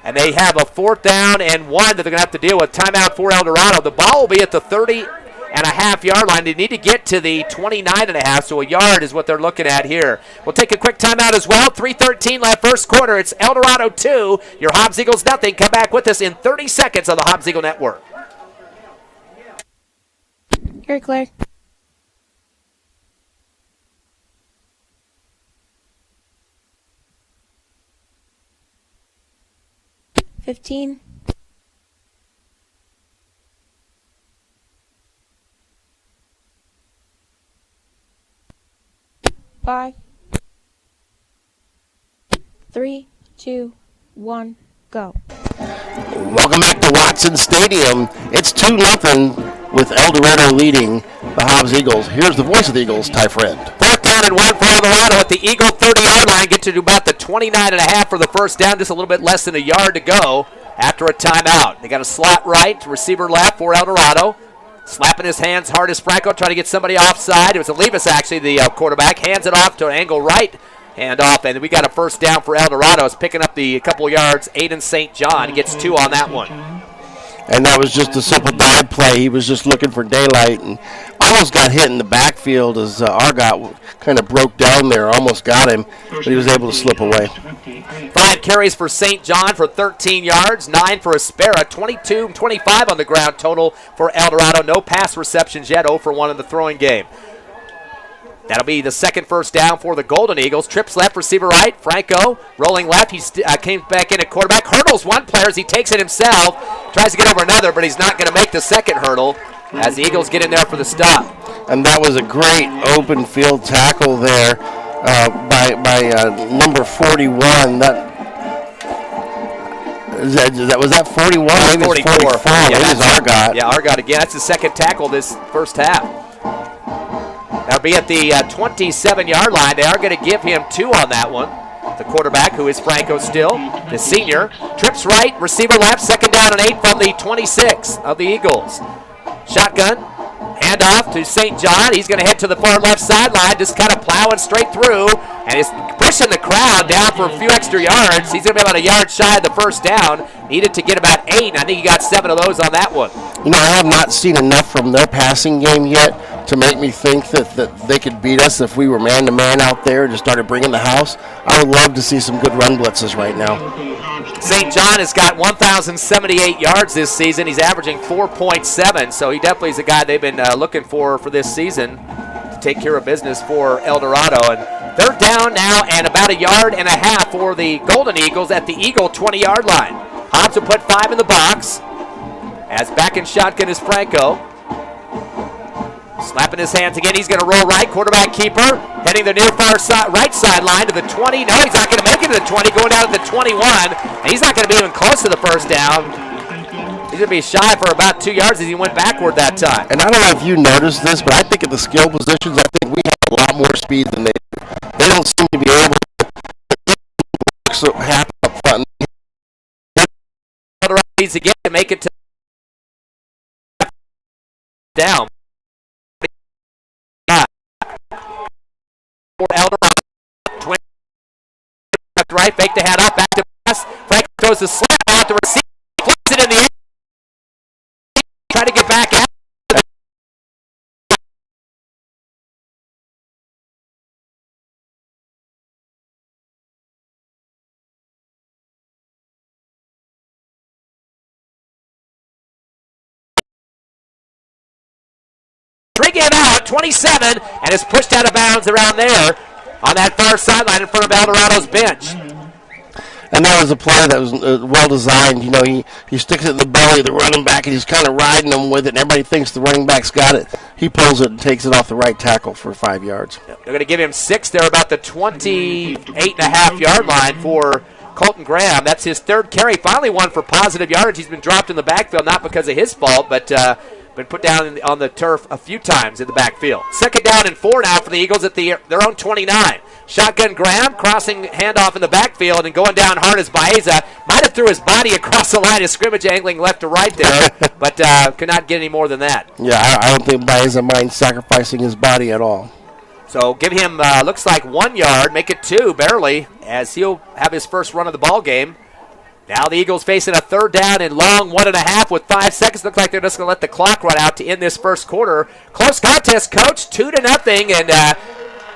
And they have a 4th down and 1 that they're going to have to deal with. Timeout for Eldorado. The ball will be at the 30.5-yard line. They need to get to the 29.5, so a yard is what they're looking at here. We'll take a quick timeout as well. 3:13 left first quarter. It's Eldorado 2. Your Hobbs Eagles nothing. Come back with us in 30 seconds on the Hobbs Eagle Network. You're clear. $15. 5, 3, 2, 1, go. Welcome back to Watson Stadium. It's 2-0 with Eldorado leading the Hobbs Eagles. Here's the voice of the Eagles, Ty Friend. 4th down and 1 for Eldorado at the Eagle 30-yard line. Get to about the 29.5 for the first down. Just a little bit less than a yard to go after a timeout. They got a slot right, receiver left for Eldorado. Slapping his hands hard as Franco, trying to get somebody offside. It was Olivas, actually, the quarterback. Hands it off to an angle right. Hand off, and we got a first down for Eldorado. It's picking up the couple yards. Aiden St. John gets 2 on that one. And that was just a simple dive play. He was just looking for daylight and almost got hit in the backfield as Argot kind of broke down there, almost got him, but he was able to slip away. 5 carries for St. John for 13 yards, 9 for Aspera, 22-25 on the ground total for Eldorado. No pass receptions yet, 0 for 1 in the throwing game. That'll be the second first down for the Golden Eagles. Trips left, receiver right. Franco rolling left. He came back in at quarterback. Hurdles one player as he takes it himself. Tries to get over another, but he's not going to make the second hurdle as the Eagles get in there for the stop. And that was a great open field tackle there by number 41. Was that 41? Maybe 44. 44. It was Argot. Yeah, Argot again. That's the second tackle this first half. That'll be at the 27-yard line. They are going to give him 2 on that one. The quarterback, who is Franco still, the senior. Trips right, receiver left, second down and 8 from the 26 of the Eagles. Shotgun, handoff to St. John. He's going to head to the far left sideline, just kind of plowing straight through, and is pushing the crowd down for a few extra yards. He's going to be about a yard shy of the first down. Needed to get about 8, and I think he got 7 of those on that one. You know, I have not seen enough from their passing game yet to make me think that they could beat us if we were man-to-man out there and just started bringing the house. I would love to see some good run blitzes right now. St. John has got 1,078 yards this season. He's averaging 4.7, so he definitely is a guy they've been looking for this season to take care of business for Eldorado. And third down now and about a yard and a half for the Golden Eagles at the Eagle 20-yard line. Hobbs will put 5 in the box as back in shotgun is Franco. Slapping his hands again. He's going to roll right. Quarterback keeper heading the near far right sideline to the 20. No, he's not going to make it to the 20. Going down to the 21. And he's not going to be even close to the first down. He's going to be shy for about 2 yards as he went backward that time. And I don't know if you noticed this, but I think at the skill positions, I think we have a lot more speed than they do. They don't seem to be able to happen up front. Needs to get to make it to down. Eldorado, left right, fake the hand up, back to pass. Frank throws the slap out the receiver, flips it in the air, try to get back out. Pregame out, 27, and is pushed out of bounds around there on that far sideline in front of Eldorado's bench. And that was a play that was well designed. You know, he sticks it in the belly of the running back, and he's kind of riding them with it, and everybody thinks the running back's got it. He pulls it and takes it off the right tackle for 5 yards. They're going to give him 6 there, about the 28.5-yard line for Colton Graham. That's his third carry. Finally one for positive yardage. He's been dropped in the backfield, not because of his fault, but been put down on the turf a few times in the backfield. 2nd down and 4 now for the Eagles at their own 29. Shotgun Graham, crossing handoff in the backfield and going down hard as Baeza. Might have threw his body across the line of scrimmage, angling left to right there, but could not get any more than that. Yeah, I don't think Baeza minds sacrificing his body at all. So give him, looks like 1 yard, make it 2, barely, as he'll have his first run of the ball game. Now the Eagles facing a 3rd down and long, 1.5 with 5 seconds. Looks like they're just going to let the clock run out to end this first quarter. Close contest, Coach, 2-0, and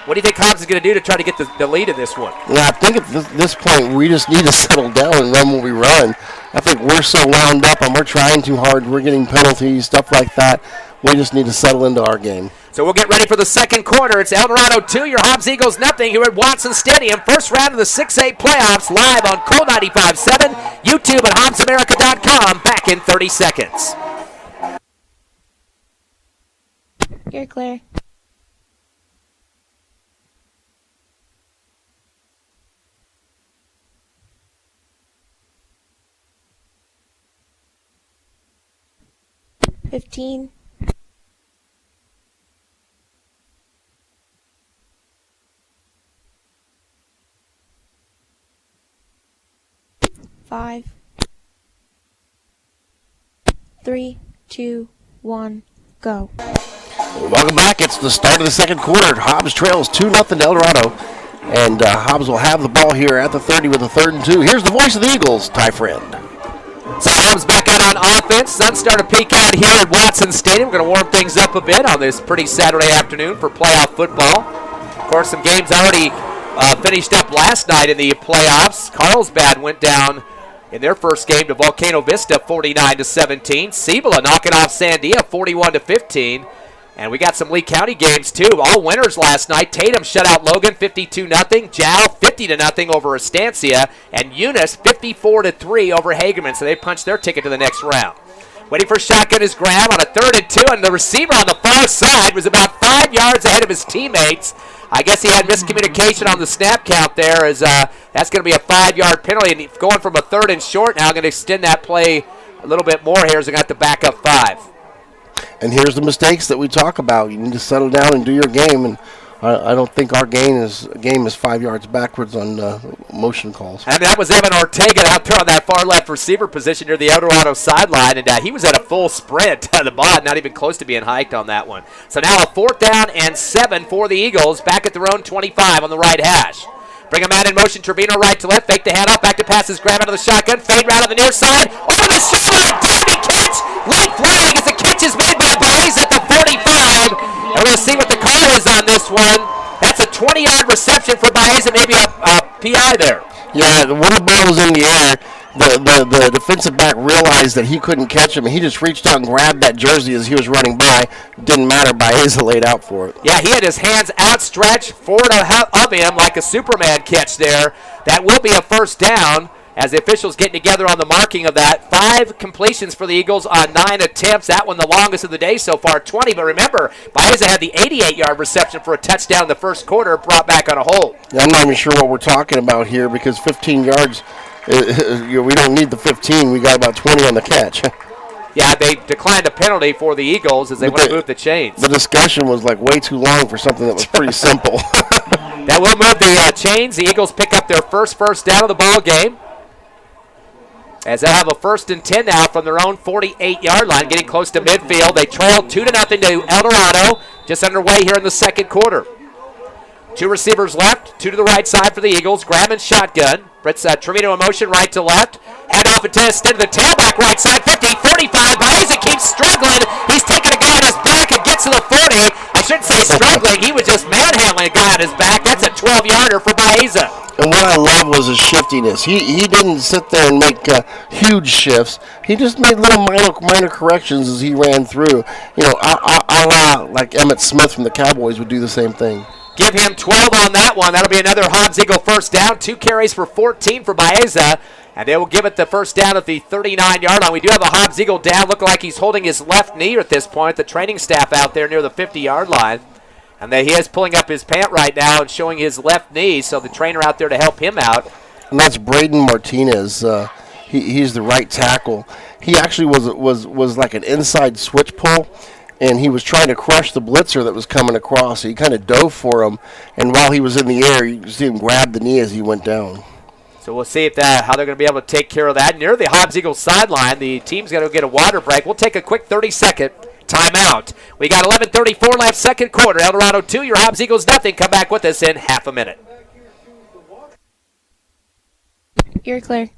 what do you think Hobbs is going to do to try to get the lead in this one? Yeah, I think at this point we just need to settle down and run what we run. I think we're so wound up and we're trying too hard. We're getting penalties, stuff like that. We just need to settle into our game. So we'll get ready for the second quarter. It's Eldorado 2, your Hobbs Eagles nothing here at Watson Stadium. First round of the 6A playoffs live on Cool 95.7, YouTube at HobbsAmerica.com. Back in 30 seconds. You're clear. $15. $5. 3, 2, 1, go. Welcome back. It's the start of the second quarter. Hobbs trails 2-0 Eldorado. And Hobbs will have the ball here at the 30 with a 3rd and 2. Here's the voice of the Eagles, Ty Friend. So Hobbs back out on offense. Sun started to peek out here at Watson Stadium. We're going to warm things up a bit on this pretty Saturday afternoon for playoff football. Of course, some games already finished up last night in the playoffs. Carlsbad went down in their first game to Volcano Vista 49-17. Cibola knocking off Sandia 41-15. And we got some Lee County games, too. All winners last night. Tatum shut out Logan 52-0. Jow 50-0 over Estancia. And Eunice 54-3 over Hagerman. So they punched their ticket to the next round. Waiting for shotgun is Graham on a 3rd and 2. And the receiver on the far side was about 5 yards ahead of his teammates. I guess he had miscommunication on the snap count there. As that's going to be a 5-yard penalty. And going from a 3rd and short now, going to extend that play a little bit more here as they got to back up 5. And here's the mistakes that we talk about. You need to settle down and do your game. And I don't think our game is 5 yards backwards on motion calls. And that was Evan Ortega out there on that far left receiver position near the Eldorado sideline. And he was at a full sprint to the ball, not even close to being hiked on that one. So now a 4th down and 7 for the Eagles back at their own 25 on the right hash. Bring him out in motion. Trevino right to left. Fake the handoff. Back to passes. Grab out of the shotgun. Fade route on the near side. Over the shoulder. Diving catch. Late flag as the catch is made by Baez at the 45. And we're going to see what the call is on this one. That's a 20-yard reception for Baez and maybe a PI there. Yeah, when the ball was in the air, the defensive back realized that he couldn't catch him, and he just reached out and grabbed that jersey as he was running by. Didn't matter, Baeza laid out for it. Yeah, he had his hands outstretched forward of him like a Superman catch there. That will be a 1st down as the officials getting together on the marking of that. 5 completions for the Eagles on 9 attempts. That one the longest of the day so far, 20. But remember, Baeza had the 88-yard reception for a touchdown in the first quarter, brought back on a hold. Yeah, I'm not even sure what we're talking about here because 15 yards, we don't need the 15. We got about 20 on the catch. Yeah, they declined a penalty for the Eagles as they want to move the chains. The discussion was like way too long for something that was pretty simple. That will move the chains. The Eagles pick up their first down of the ball game. As they'll have a 1st and 10 now from their own 48-yard line, getting close to midfield. They trail 2-0 to Eldorado, just underway here in the second quarter. 2 receivers left, 2 to the right side for the Eagles. Graham and shotgun. Brits Trevino in motion right to left. Hand off instead to the tailback right side, 50, 45. Baeza keeps struggling. He's taking a guy on his back and gets to the 40. I shouldn't say struggling. He was just manhandling a guy on his back. That's a 12-yarder for Baeza. And what I love was his shiftiness. He didn't sit there and make huge shifts. He just made little minor corrections as he ran through. Like Emmitt Smith from the Cowboys would do the same thing. Give him 12 on that one. That'll be another Hobbs Eagle first down. 2 carries for 14 for Baeza. And they will give it the first down at the 39-yard line. We do have a Hobbs Eagle down. Looking like he's holding his left knee at this point. The training staff out there near the 50-yard line. And he is pulling up his pant right now and showing his left knee. So the trainer out there to help him out. And that's Braden Martinez. He's the right tackle. He actually was like an inside switch pull. And he was trying to crush the blitzer that was coming across. So he kind of dove for him. And while he was in the air, you could see him grab the knee as he went down. So we'll see how they're going to be able to take care of that. Near the Hobbs Eagles sideline, the team's going to get a water break. We'll take a quick 30-second timeout. We got 11:34 left, second quarter. Eldorado 2, your Hobbs Eagles nothing. Come back with us in half a minute. You're clear.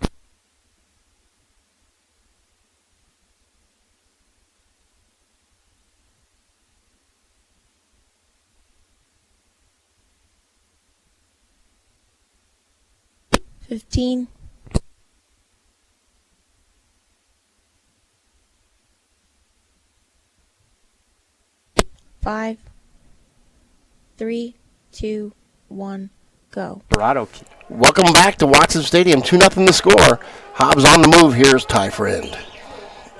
$15. 5, 3, 2, 1, go. Eldorado. Welcome back to Watson Stadium. 2-0 the score. Hobbs on the move. Here's Ty Friend.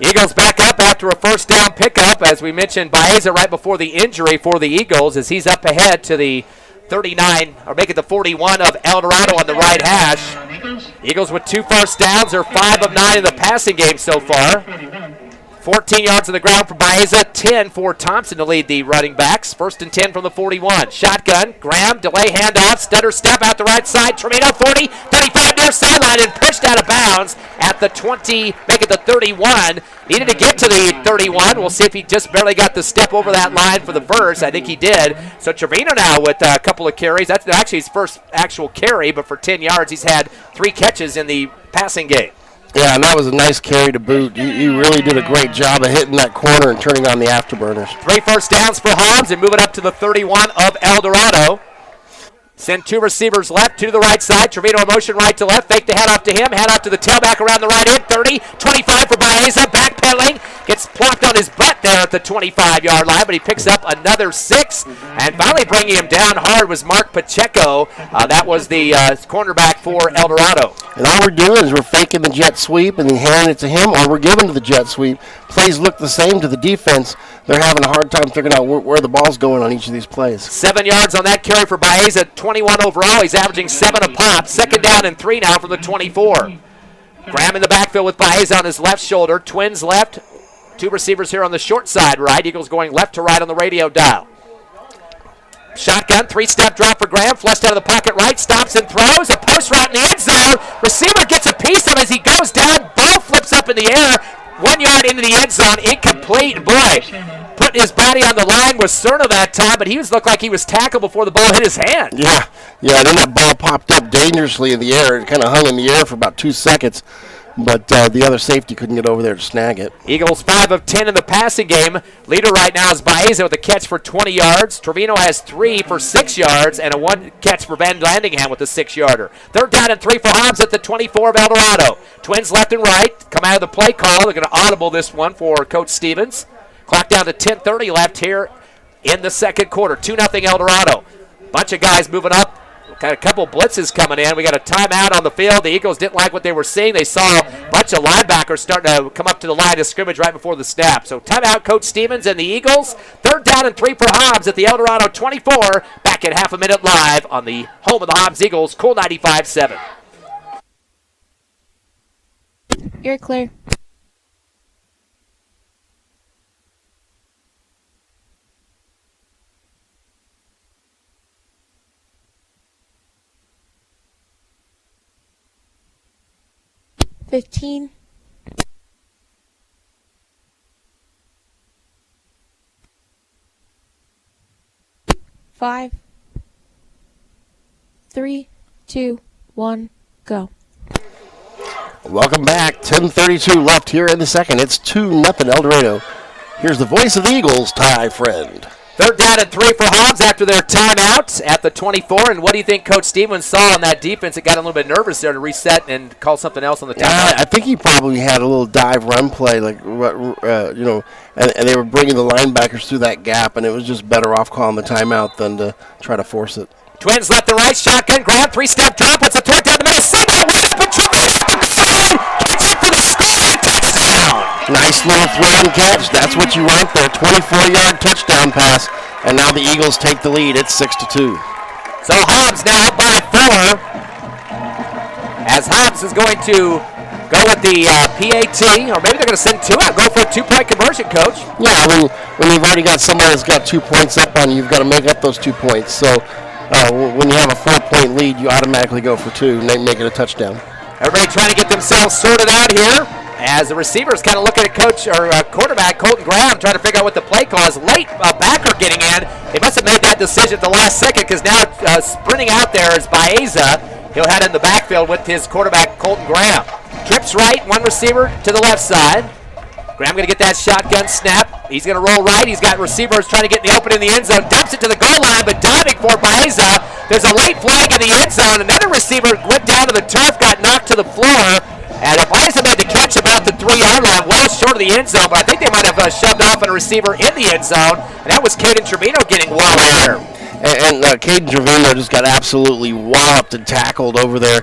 Eagles back up after a first down pickup. As we mentioned, Baeza right before the injury for the Eagles as he's up ahead to the 39, or make it the 41 of Eldorado on the right hash. Eagles with 2 first downs. They're 5 of 9 in the passing game so far. 14 yards on the ground for Baeza, 10 for Thompson to lead the running backs. 1st and 10 from the 41. Shotgun, Graham, delay handoff, stutter step out the right side. Tremino 40, 35 near sideline and pushed out of bounds at the 20, make it the 31. Needed to get to the 31. We'll see if he just barely got the step over that line for the verse. I think he did. So Trevino now with a couple of carries. That's actually his first actual carry, but for 10 yards, he's had 3 catches in the passing game. Yeah, and that was a nice carry to boot. He really did a great job of hitting that corner and turning on the afterburners. 3 first downs for Hobbs and moving up to the 31 of Eldorado. Send 2 receivers left, 2 to the right side. Trevino in motion right to left. Fake the hand off to him. Hand off to the tailback around the right end. 30, 25 for Baeza. Backpedaling. Gets plopped on his butt there at the 25-yard line, but he picks up another 6. And finally bringing him down hard was Mark Pacheco. That was the cornerback for Eldorado. And all we're doing is we're faking the jet sweep and then handing it to him, or we're giving to the jet sweep. Plays look the same to the defense. They're having a hard time figuring out where the ball's going on each of these plays. 7 yards on that carry for Baeza, 21 overall. He's averaging 7 a pop. 2nd down and 3 now from the 24. Graham in the backfield with Baeza on his left shoulder. Twins left. 2 receivers here on the short side right. Eagles going left to right on the radio dial. Shotgun, 3-step drop for Graham. Flushed out of the pocket right. Stops and throws. A post route in the end zone. Receiver gets a piece of it as he goes down. Ball flips up in the air. 1 yard into the end zone. Incomplete. Boy, putting his body on the line was Cerna that time, but he looked like he was tackled before the ball hit his hand. Yeah, then that ball popped up dangerously in the air. It kind of hung in the air for about 2 seconds. But the other safety couldn't get over there to snag it. Eagles 5 of 10 in the passing game. Leader right now is Baeza with a catch for 20 yards. Trevino has 3 for 6 yards and a 1 catch for Van Landingham with a 6-yarder. 3rd down and 3 for Hobbs at the 24 of Eldorado. Twins left and right. Come out of the play call. They're going to audible this one for Coach Stevens. Clock down to 10:30 left here in the second quarter. 2-0 Eldorado. Bunch of guys moving up. Got a couple blitzes coming in. We got a timeout on the field. The Eagles didn't like what they were seeing. They saw a bunch of linebackers starting to come up to the line of scrimmage right before the snap. So timeout, Coach Stevens and the Eagles. 3rd down and 3 for Hobbs at the Eldorado 24. Back at half a minute live on the home of the Hobbs Eagles, Cool 95.7. You're clear. $15. 5, 3, 2, 1, go. Welcome back. 10:32 left here in the second. It's 2-0 Eldorado. Here's the voice of the Eagles, Ty Friend. Third down and 3 for Hobbs after their timeout at the 24. And what do you think Coach Stevens saw on that defense? It got a little bit nervous there to reset and call something else on the timeout. I think he probably had a little dive run play, like and they were bringing the linebackers through that gap, and it was just better off calling the timeout than to try to force it. Twins left and right, shotgun grab, 3-step drop, puts a throw down the middle, single, right up and Trevino, catch it for the score, touchdown! Nice little throw and catch. That's what you want there. 24-yard touchdown pass, and now the Eagles take the lead. It's 6-2. So Hobbs now up by 4, as Hobbs is going to go with the PAT, or maybe they're going to send 2 out, go for a 2-point conversion, Coach. Yeah, when you've already got somebody that's got 2 points up on you, you've got to make up those 2 points. So when you have a 4-point lead, you automatically go for 2 and make it a touchdown. Everybody trying to get themselves sorted out here as the receivers kind of looking at quarterback Colton Graham trying to figure out what the play call is. Late backer getting in. They must have made that decision at the last second because now sprinting out there is Baeza. He'll head in the backfield with his quarterback Colton Graham. Trips right, one receiver to the left side. Graham going to get that shotgun snap. He's going to roll right. He's got receivers trying to get in the open in the end zone. Dumps it to the goal line, but diving for Baeza. There's a late flag in the end zone. Another receiver went down to the turf, got knocked to the floor. And Baeza made the catch about the 3-yard line, well short of the end zone, but I think they might have shoved off on a receiver in the end zone. And that was Caden Trevino getting well there. And Caden Trevino just got absolutely walloped and tackled over there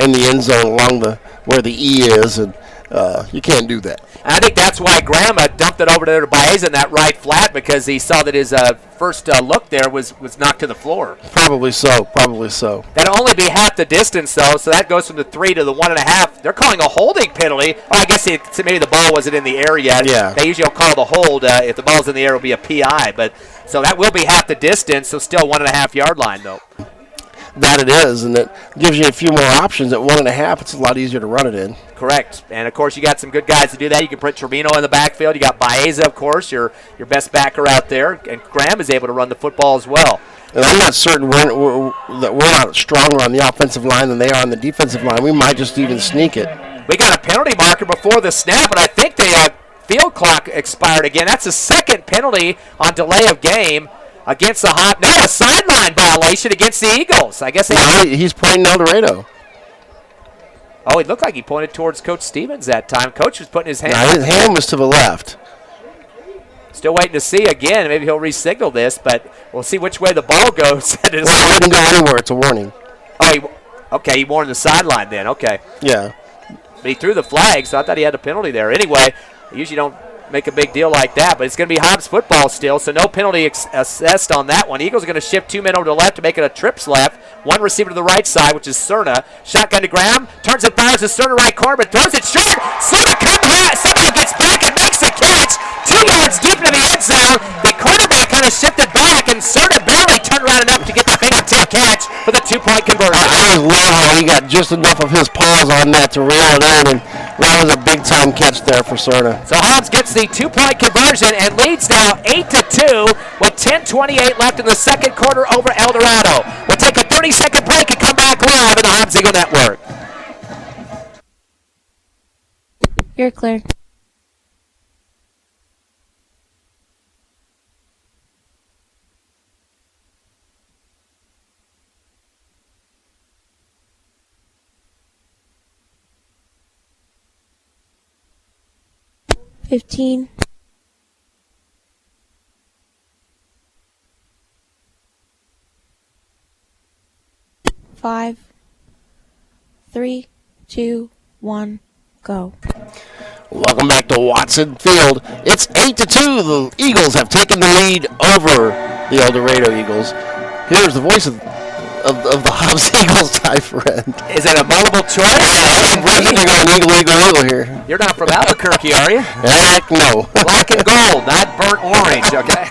in the end zone along where the E is, and you can't do that. And I think that's why Graham dumped it over there to Baeza in that right flat, because he saw that his first look there was knocked to the floor. Probably so. That'll only be half the distance, though, so that goes from the 3 to the 1.5. They're calling a holding penalty. Well, I guess maybe the ball wasn't in the air yet. Yeah. They usually will call the hold. If the ball's in the air, it'll be a PI. But so that will be half the distance, so still 1.5 yard line, though. That it is, and it gives you a few more options. At 1.5, it's a lot easier to run it in. Correct. And, of course, you got some good guys to do that. You can put Trevino in the backfield. You got Baeza, of course, your best backer out there. And Graham is able to run the football as well. And I'm not certain that we're not stronger on the offensive line than they are on the defensive line. We might just even sneak it. We got a penalty marker before the snap, but I think the field clock expired again. That's the second penalty on delay of game against the Hobbs. No, a sideline violation against the Eagles. I guess he's pointing Eldorado. Oh, it looked like he pointed towards Coach Stevens that time. Coach was putting his hand. No, his hand was to the left. Still waiting to see again. Maybe he'll re-signal this, but we'll see which way the ball goes. It wouldn't go anywhere. It's a warning. Oh, okay. He warned the sideline then. Okay. Yeah. But he threw the flag, so I thought he had a penalty there. Anyway, I usually don't make a big deal like that, but it's going to be Hobbs football still, so no penalty assessed on that one. Eagles are going to shift 2 men over to the left to make it a trips left. One receiver to the right side, which is Cerna. Shotgun to Graham, turns and fires to Cerna right corner, but throws it short. Cerna somehow gets back and makes the catch. 2 yards deep into the end zone. The quarterback kind of shifted back, and Cerna barely turned around enough to get the fingertip catch for the 2-point conversion. I just love how he got just enough of his paws on that to reel it in, and that was a big-time catch there for Cerna. So Hobbs gets the 2-point conversion and leads now 8-2 with 10:28 left in the second quarter over Eldorado. We'll take a 30-second break and come back live on the Hobbs Eagle Network. You're clear. $15. 5, 3, 2, 1, go. Welcome back to Watson Field. It's 8-2. The Eagles have taken the lead over the Eldorado Eagles. Here's the voice of the Hobbs Eagles, Ty Friend. Is it a multiple choice? We're going to go an eagle here. You're not from Albuquerque, are you? Heck no. Black and gold, not burnt orange, okay?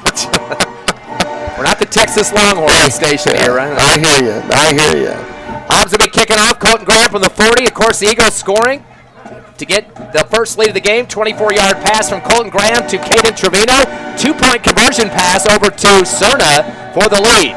We're not the Texas Longhorn station here, right? I hear you. Hobbs will be kicking off. Colton Graham from the 40. Of course, the Eagles scoring to get the first lead of the game. 24-yard pass from Colton Graham to Caden Trevino. 2-point conversion pass over to Cerna for the lead.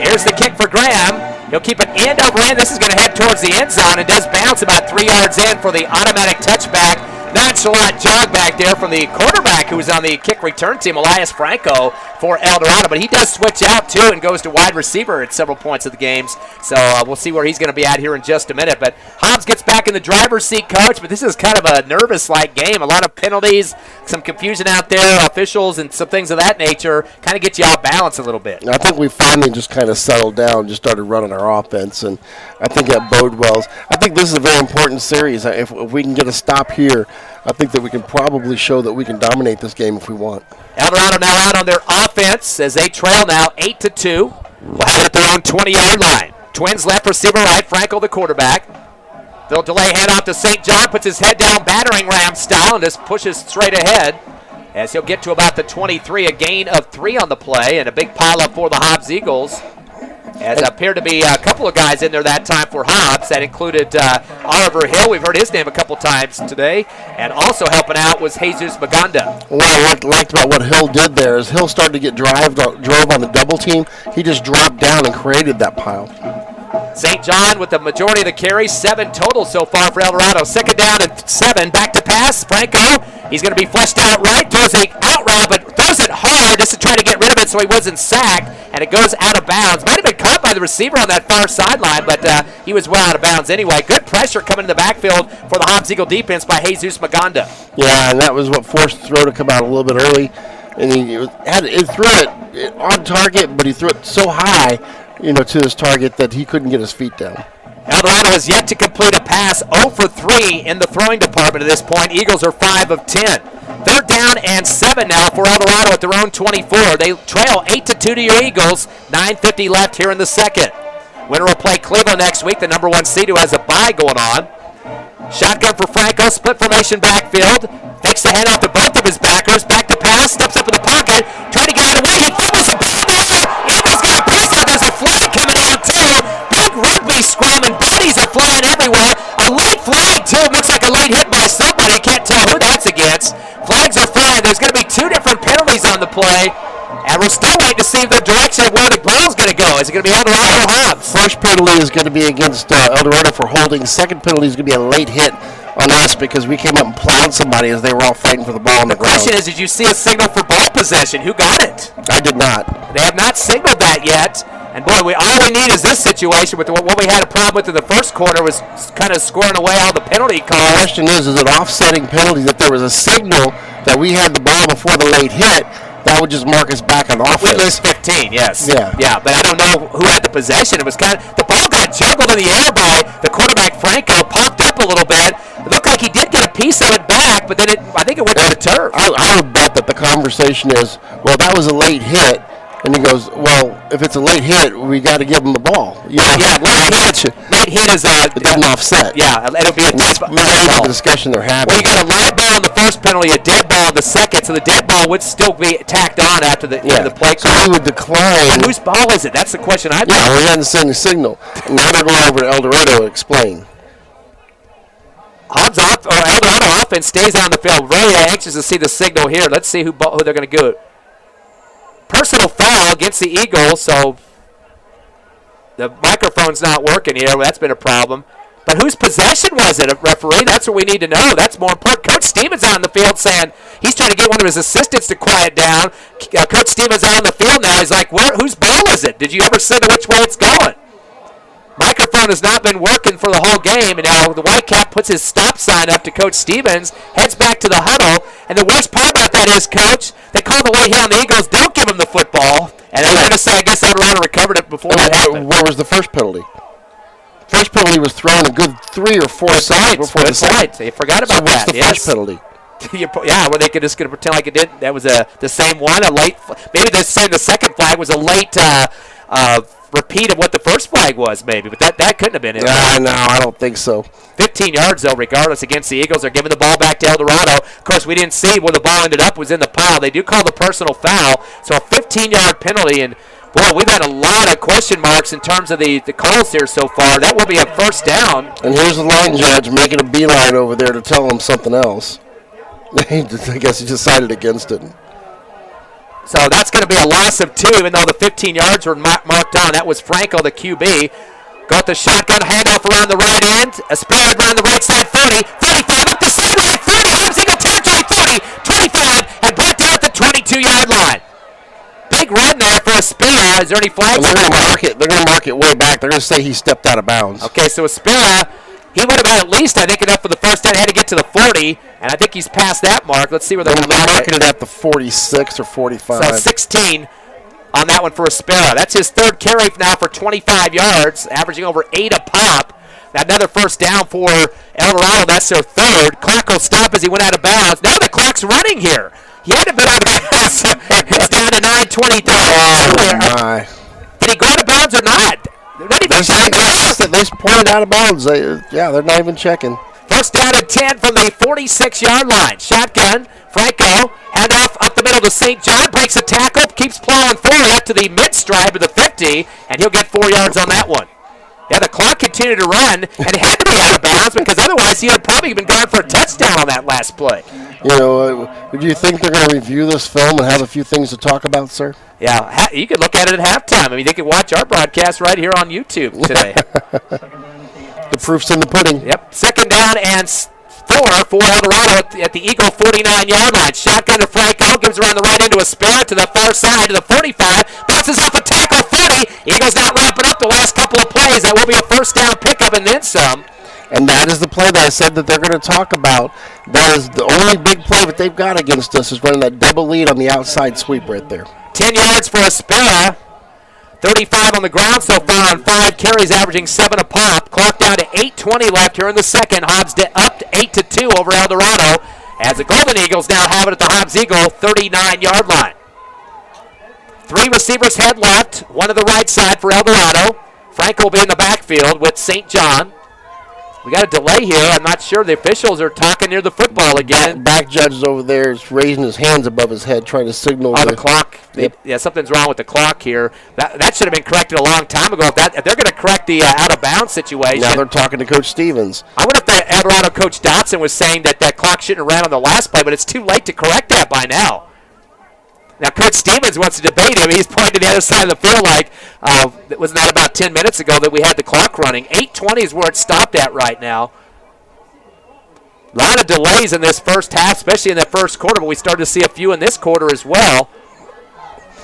Here's the kick for Graham. He'll keep it end over end. This is going to head towards the end zone and does bounce about 3 yards in for the automatic touchback nonchalant jog back there from the quarterback who was on the kick return team, Elias Franco, for Eldorado. But he does switch out, too, and goes to wide receiver at several points of the games. So we'll see where he's going to be at here in just a minute. But Hobbs gets back in the driver's seat, Coach. But this is kind of a nervous-like game. A lot of penalties, some confusion out there, officials, and some things of that nature kind of get you off balance a little bit. I think we finally just kind of settled down, just started running our offense, and I think that bode well. I think this is a very important series. If we can get a stop here, I think that we can probably show that we can dominate this game if we want. Eldorado now out on their offense as they trail now 8-2. We'll have it at their own 20-yard line. Twins left, receiver right, Franco the quarterback. They'll delay handoff to St. John, puts his head down battering ram style and just pushes straight ahead as he'll get to about the 23, a gain of 3 on the play, and a big pile-up for the Hobbs Eagles. As appeared to be a couple of guys in there that time for Hobbs. That included Oliver Hill. We've heard his name a couple times today. And also helping out was Jesus Maganda. What I liked about what Hill did there is Hill started to get drove on the double team. He just dropped down and created that pile. St. John with the majority of the carries, 7 total so far for Eldorado. Second down and 7, back to pass. Franco, he's going to be fleshed out right, throws it out route, but throws it hard just to try to get rid of it so he wasn't sacked, and it goes out of bounds. Might have been caught by the receiver on that far sideline, but he was well out of bounds anyway. Good pressure coming in the backfield for the Hobbs Eagle defense by Jesus Maganda. Yeah, and that was what forced the throw to come out a little bit early. And he threw it on target, but he threw it so high, to his target that he couldn't get his feet down. Eldorado has yet to complete a pass, 0 for 3 in the throwing department at this point. Eagles are 5 of 10. Third down and 7 now for Eldorado at their own 24. They trail 8-2 to your Eagles. 9:50 left here in the second. Winner will play Cleveland next week, the number 1 seed who has a bye going on. Shotgun for Franco, split formation backfield. Fakes the handoff to both of his backers. Back to pass, steps up in the pocket, trying to get out of the way. He fumbles the ball. Eagles got a piece of it. There's a flag coming out too. Big rugby scrum and bodies are flying everywhere. A late flag too. Looks like a late hit by somebody. Can't tell who that's against. Flags are flying. There's going to be 2 different penalties on the play. And we're still waiting to see the direction of where the ball's going to go. Is it going to be Eldorado or Hobbs? First penalty is going to be against Eldorado for holding. Second penalty is going to be a late hit on us because we came up and plowed somebody as they were all fighting for the ball on the ground. The question is, did you see a signal for ball possession? Who got it? I did not. They have not signaled that yet. And, boy, all we need is this situation with what we had a problem with in the first quarter was kind of scoring away all the penalty calls. The question is it offsetting penalty that there was a signal that we had the ball before the late hit? That would just mark us back on offense. We lose 15, yes. Yeah, but I don't know who had the possession. It was the ball got juggled in the air by the quarterback Franco, popped up a little bit. It looked like he did get a piece of it back, but then I think it went to the turf. I would bet that the conversation is, well, that was a late hit. And he goes, well, if it's a late hit, we got to give him the ball. Late hit is it doesn't offset. Yeah, it'll be a that's the discussion they're having. Well, you got a live ball on the first penalty, a dead ball on the second, so the dead ball would still be tacked on after the play. So he would decline. And whose ball is it? That's the question I've got. Yeah, we hadn't sent a signal. Now they're going over to Eldorado to explain. Eldorado offense stays on the field. Very anxious to see the signal here. Let's see who they're going to do it. Personal foul against the Eagles, so the microphone's not working here. Well, that's been a problem. But whose possession was it, referee? That's what we need to know. That's more important. Coach Stevens on the field saying he's trying to get one of his assistants to quiet down. Coach Stevens on the field now. He's like, whose ball is it? Did you ever signal which way it's going? Microphone has not been working for the whole game, and now the Whitecap puts his stop sign up to Coach Stevens, heads back to the huddle, and the worst part about that is, Coach, they call the late hit on the Eagles, don't give him the football, and they're going to say, I guess Eldorado recovered it before that happened. Where was the first penalty? First penalty was thrown a good 3 or 4 seconds before the second. So you forgot about that. So what's the first penalty? Yeah, where they could just pretend like it didn't. That was the same one, a late. Maybe they're saying the second flag was a late repeat of what the first flag was, maybe, but that couldn't have been it. No, I don't think so. 15 yards, though, regardless, against the Eagles. They're giving the ball back to Eldorado. Of course, we didn't see where the ball ended up. It was in the pile. They do call the personal foul, so a 15-yard penalty, and, boy, we've had a lot of question marks in terms of the calls here so far. That will be a first down. And here's the line judge making a beeline over there to tell him something else. I guess he decided against it. So that's going to be a loss of 2, even though the 15 yards were marked on. That was Franco, the QB. Got the shotgun handoff around the right end. Aspired around the right side, 30, 35, up the sideline, 30, is there any flags? They're going to mark it way back. They're going to say he stepped out of bounds. Okay, so Aspera, he would have had at least, I think, enough for the first down. He had to get to the 40, and I think he's past that mark. Let's see where they're marking it at the 46 or 45. So 16 on that one for Aspera. That's his third carry now for 25 yards, averaging over 8 a pop. Another first down for Eldorado. That's their third. Clock will stop as he went out of bounds. Now the clock's running here. He had to be out of bounds. It's down to 9:23. Oh, my. Did he go out of bounds or not? They just pointed out of bounds. They're not even checking. First down and 10 from the 46-yard line. Shotgun. Franco. Handoff up the middle to St. John. Breaks a tackle. Keeps plowing forward up to the mid-stride of the 50. And he'll get 4 yards on that one. Yeah, the clock continued to run, and it had to be out of bounds because otherwise he would probably been gone for a touchdown on that last play. Do you think they're going to review this film and have a few things to talk about, sir? Yeah, you could look at it at halftime. I mean, they could watch our broadcast right here on YouTube today. The proof's in the pudding. Yep. Second down and 4 for Eldorado at the Eagle 49-yard line. Shotgun to Franco, gives around the right end to Aspera to the far side to the 45, bounces off a tackle 40. Eagles not wrapping up the last couple of plays. That will be a first down pickup and then some. And that is the play that I said that they're going to talk about. That is the only big play that they've got against us is running that double lead on the outside sweep right there. 10 yards for Aspera. 35 on the ground so far on 5 carries, averaging 7 a pop. Clock down to 8:20 left here in the second. Hobbs up 8-2 over Eldorado as the Golden Eagles now have it at the Hobbs Eagle 39-yard line. 3 receivers head left, one to the right side for Eldorado. Franco will be in the backfield with St. John. We got a delay here. I'm not sure. The officials are talking near the football again. Back judge is over there is raising his hands above his head trying to signal. The clock. Yep. Yeah, something's wrong with the clock here. That should have been corrected a long time ago. If they're going to correct the out-of-bounds situation. Now they're talking to Coach Stevens. I wonder if the Eldorado coach Dotson was saying that clock shouldn't have ran on the last play, but it's too late to correct that by now. Now, Coach Stevens wants to debate him. He's pointing to the other side of the field like, wasn't that about 10 minutes ago that we had the clock running? 8:20 is where it stopped at right now. A lot of delays in this first half, especially in that first quarter, but we started to see a few in this quarter as well.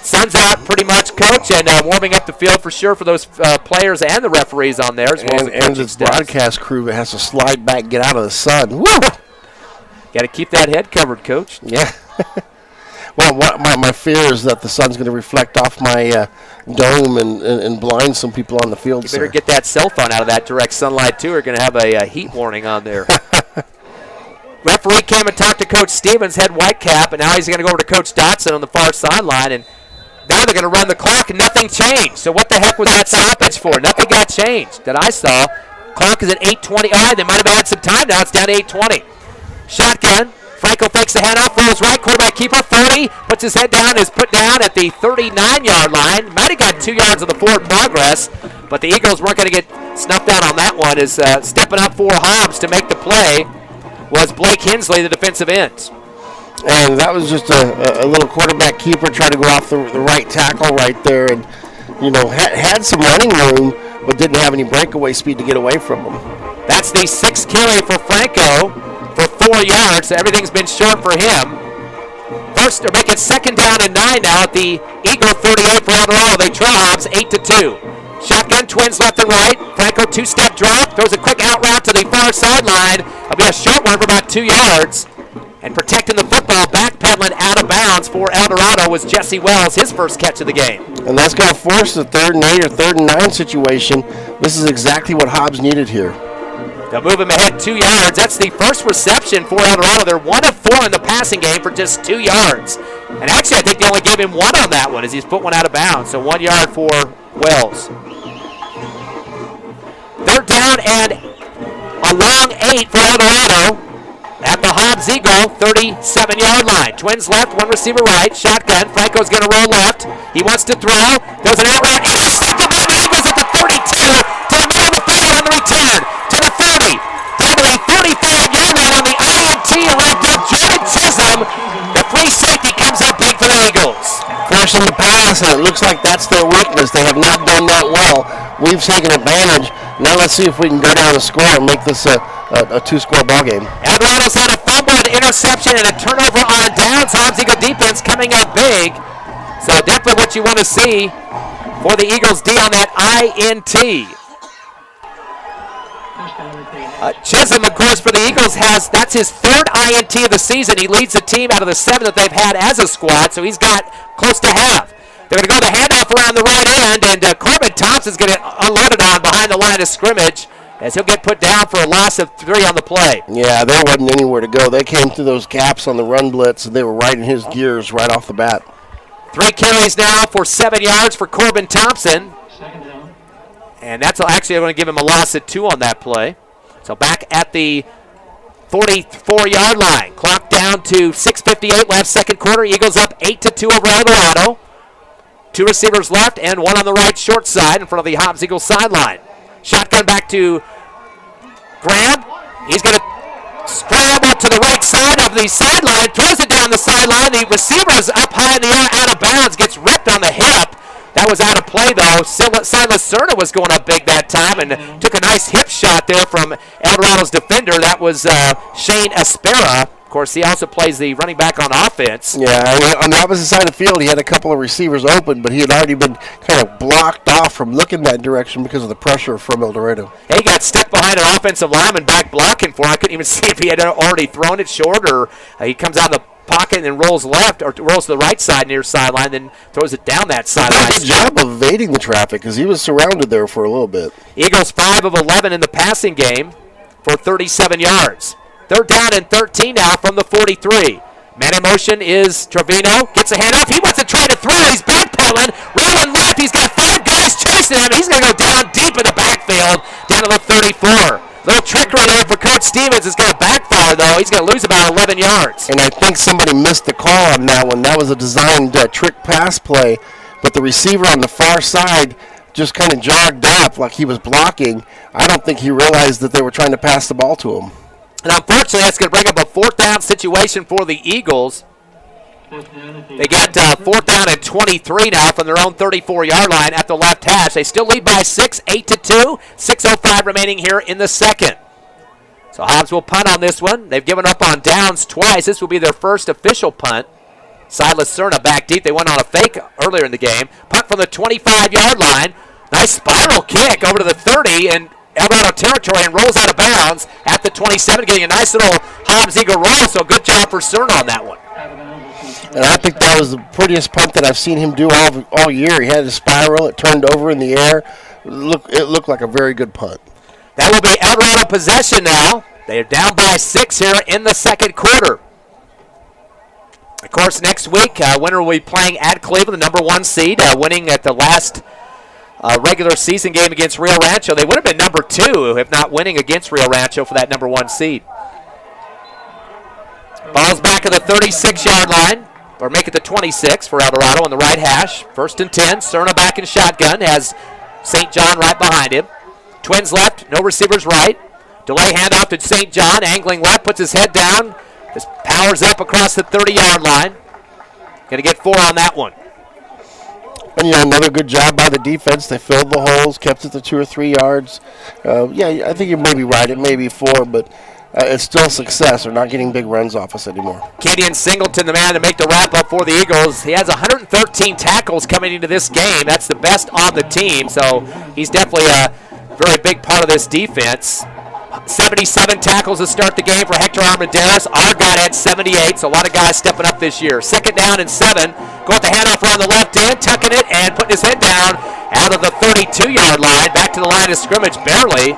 Sun's out pretty much, Coach, and warming up the field for sure for those players and the referees on there as well. And the broadcast crew has to slide back, get out of the sun. Woo! Got to keep that head covered, Coach. Yeah. Well, my fear is that the sun's going to reflect off my dome and blind some people on the field. You better get that cell phone out of that direct sunlight, too. We're going to have a heat warning on there. Referee came and talked to Coach Stevens, head Whitecap, and now he's going to go over to Coach Dotson on the far sideline. And now they're going to run the clock, and nothing changed. So what the heck was that stoppage for? Nothing got changed that I saw. Clock is at 8:20. All right, they might have had some time now. It's down to 8:20. Shotgun. Franco fakes the handoff, throws right, quarterback keeper, 40, puts his head down, is put down at the 39-yard line. Might have got 2 yards of the forward progress, but the Eagles weren't going to get snuffed out on that one. Is stepping up for Hobbs to make the play was Blake Hensley, the defensive end. And that was just a little quarterback keeper trying to go off the right tackle right there, and had some running room, but didn't have any breakaway speed to get away from him. That's the 6th carry for Franco for 4 yards. So everything's been short for him. First, they're making second down and 9 now at the Eagle 38 for Eldorado. They trail Hobbs 8-2. Shotgun, twins left and right. Franco two-step drop, throws a quick out route to the far sideline. It'll be a short one for about 2 yards. And protecting the football, backpedaling out of bounds for Eldorado was Jesse Wells, his first catch of the game. And that's going to force the 3rd and 8 or 3rd and 9 situation. This is exactly what Hobbs needed here. They'll move him ahead 2 yards. That's the first reception for Eldorado. They're 1 of 4 in the passing game for just 2 yards. And actually, I think they only gave him 1 on that one as he's put one out of bounds. So 1 yard for Wells. 3rd down and a long 8 for Eldorado at the Hobbs Eagle 37-yard line. Twins left, 1 receiver right. Shotgun. Franco's going to roll left. He wants to throw. There's an out route. Intercepted by the Eagles at the 32 to the middle of the field on the return. To the 30. Down to the 35-yard line on the INT wrapped up Jordan Chisholm. The free safety comes up big for the Eagles. Forcing the pass, and it looks like that's their weakness. They have not done that well. We've taken advantage. Now let's see if we can go down and score and make this a 2-score ball game. Eldorado's had a fumble, an interception, and a turnover on downs. Hobbs Eagle defense coming up big. So definitely what you want to see for the Eagles D on that INT. Chisholm, of course, for the Eagles, that's his third INT of the season. He leads the team out of the 7 that they've had as a squad, so he's got close to half. They're going to go the handoff around the right end, and Corbin Thompson's going to unload it on behind the line of scrimmage as he'll get put down for a loss of 3 on the play. Yeah, there wasn't anywhere to go. They came through those gaps on the run blitz, and they were right in his gears right off the bat. 3 carries now for 7 yards for Corbin Thompson. And that's actually going to give him a loss of 2 on that play. So back at the 44-yard line. Clock down to 6:58 left, second quarter. Eagles up 8-2 over Eldorado. 2 receivers left and 1 on the right short side in front of the Hobbs Eagles sideline. Shotgun back to Graham. He's going to scramble to the right side of the sideline, throws it down the sideline. The receiver is up high in the air, out of bounds, gets ripped on the hip. That was out of play, though. Silas Cerna was going up big that time and took a nice hip shot there from Eldorado's defender. That was Shane Espera. Of course, he also plays the running back on offense. Yeah, on the opposite side of the field, he had a couple of receivers open, but he had already been kind of blocked off from looking that direction because of the pressure from Eldorado. He got stuck behind an offensive lineman back blocking for him. I couldn't even see if he had already thrown it short or he comes out of the pocket and then rolls left or rolls to the right side near sideline, then throws it down that sideline. Good job of evading the traffic because he was surrounded there for a little bit. Eagles 5 of 11 in the passing game for 37 yards. 3rd down and 13 now from the 43. Man in motion is Trevino. Gets a handoff. He wants to try to throw. He's backpedaling. Rolling left. He's got 5 guys chasing him. He's going to go down deep in the backfield, down to the 34. Little trickery there for Coach Stevens. It's going to backfire, though. He's going to lose about 11 yards. And I think somebody missed the call on that one. That was a designed trick pass play, but the receiver on the far side just kind of jogged up like he was blocking. I don't think he realized that they were trying to pass the ball to him. And unfortunately, that's going to bring up a 4th down situation for the Eagles. They got 4th down and 23 now from their own 34-yard line at the left hash. They still lead by 6, 8-2. 6:05 remaining here in the second. So Hobbs will punt on this one. They've given up on downs twice. This will be their first official punt. Silas Cerna back deep. They went on a fake earlier in the game. Punt from the 25-yard line. Nice spiral kick over to the 30 and Eldorado territory and rolls out of bounds at the 27, getting a nice little Hobbs Eagle roll. So good job for Cerna on that one. And I think that was the prettiest punt that I've seen him do all year. He had a spiral. It turned over in the air. It looked like a very good punt. That will be Eldorado possession now. They are down by 6 here in the second quarter. Of course, next week, winner will be playing at Cleveland, the number 1 seed, winning at the last regular season game against Rio Rancho. They would have been number 2 if not winning against Rio Rancho for that number 1 seed. Ball's back at the 36-yard line, or make it the 26 for Eldorado on the right hash. 1st and 10. Cerna back in shotgun, has St. John right behind him. Twins left, no receivers right. Delay handoff to St. John, angling left, puts his head down. Just powers up across the 30-yard line. Going to get 4 on that one. And, another good job by the defense. They filled the holes, kept it to 2 or 3 yards. I think you may be right. It may be 4, but it's still a success. They're not getting big runs off us anymore. Kenyon Singleton, the man to make the wrap-up for the Eagles. He has 113 tackles coming into this game. That's the best on the team, so he's definitely a very big part of this defense. 77 tackles to start the game for Hector Armendariz. Our guy had 78, so a lot of guys stepping up this year. 2nd down and 7. Going the handoff around the left end, tucking it and putting his head down out of the 32-yard line. Back to the line of scrimmage, barely.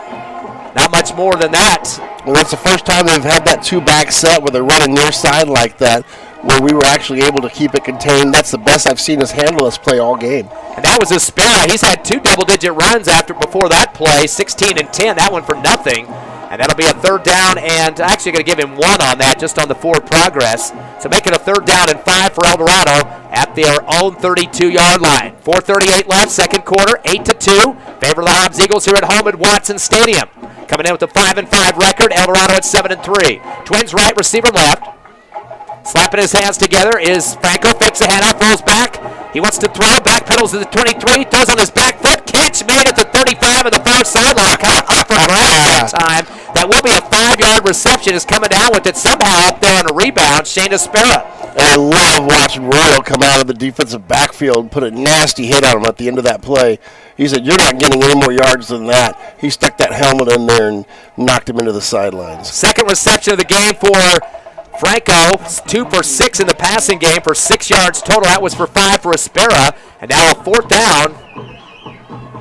Not much more than that. Well, that's the first time they've had that 2-back set where they're running near side like that, where we were actually able to keep it contained. That's the best I've seen us handle us play all game. And that was Espera. He's had 2 double-digit runs before that play, 16 and 10. That one for nothing. And that'll be a 3rd down, and actually going to give him 1 on that just on the forward progress. So make it a 3rd down and 5 for Eldorado at their own 32-yard line. 4:38 left, second quarter, 8-2. Favor the Hobbs Eagles here at home at Watson Stadium. Coming in with a 5-5 record, Eldorado at 7-3. Twins right, receiver left. Slapping his hands together is Franco. Fakes a handoff, rolls back. He wants to throw, back pedals to the 23, throws on his back foot, catch made at the 35 on the far sideline. Kind of off for grabs. that time. That will be a 5-yard reception. Is coming down with it somehow up there on a rebound. Shane Aspera. And I love watching Royal come out of the defensive backfield and put a nasty hit on him at the end of that play. He said, "You're not getting any more yards than that." He stuck that helmet in there and knocked him into the sidelines. Second reception of the game for Franco. 2 for 6 in the passing game for 6 yards total. That was for 5 for Aspera. And now a 4th down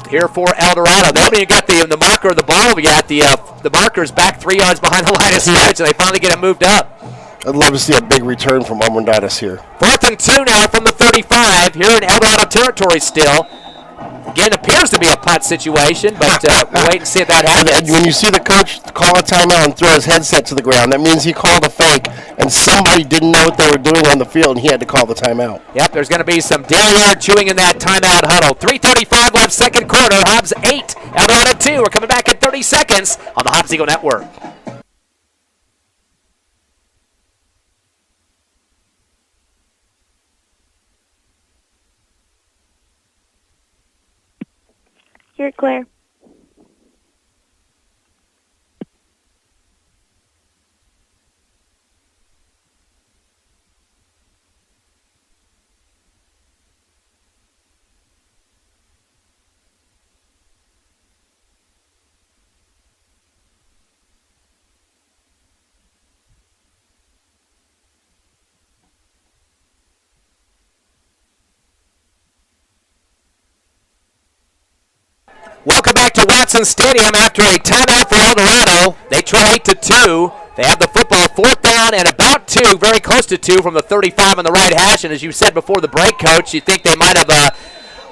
here for Eldorado. They haven't even got the marker of the ball yet. The marker's back 3 yards behind the line of scrimmage, and they finally get it moved up. I'd love to see a big return from Armendariz here. 4th and 2 now from the 35 here in Eldorado territory still. Again, appears to be a punt situation, but we'll wait and see if that happens. And when you see the coach call a timeout and throw his headset to the ground, that means he called a fake, and somebody didn't know what they were doing on the field, and he had to call the timeout. Yep, there's going to be some dairy chewing in that timeout huddle. 3:35 left, second quarter. Hobbs 8, Eldorado 2. We're coming back in 30 seconds on the Hobbs Eagle Network. You're clear. Welcome back to Watson Stadium after a timeout for Eldorado. They trail 8-2. They have the football 4th down and about 2, very close to 2 from the 35 on the right hash. And as you said before the break, Coach, you think they might have,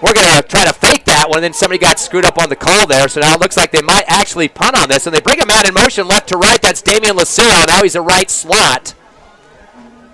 we're going to try to fake that one, and then somebody got screwed up on the call there. So now it looks like they might actually punt on this. And they bring a man in motion left to right. That's Damian Lucero. Now he's a right slot.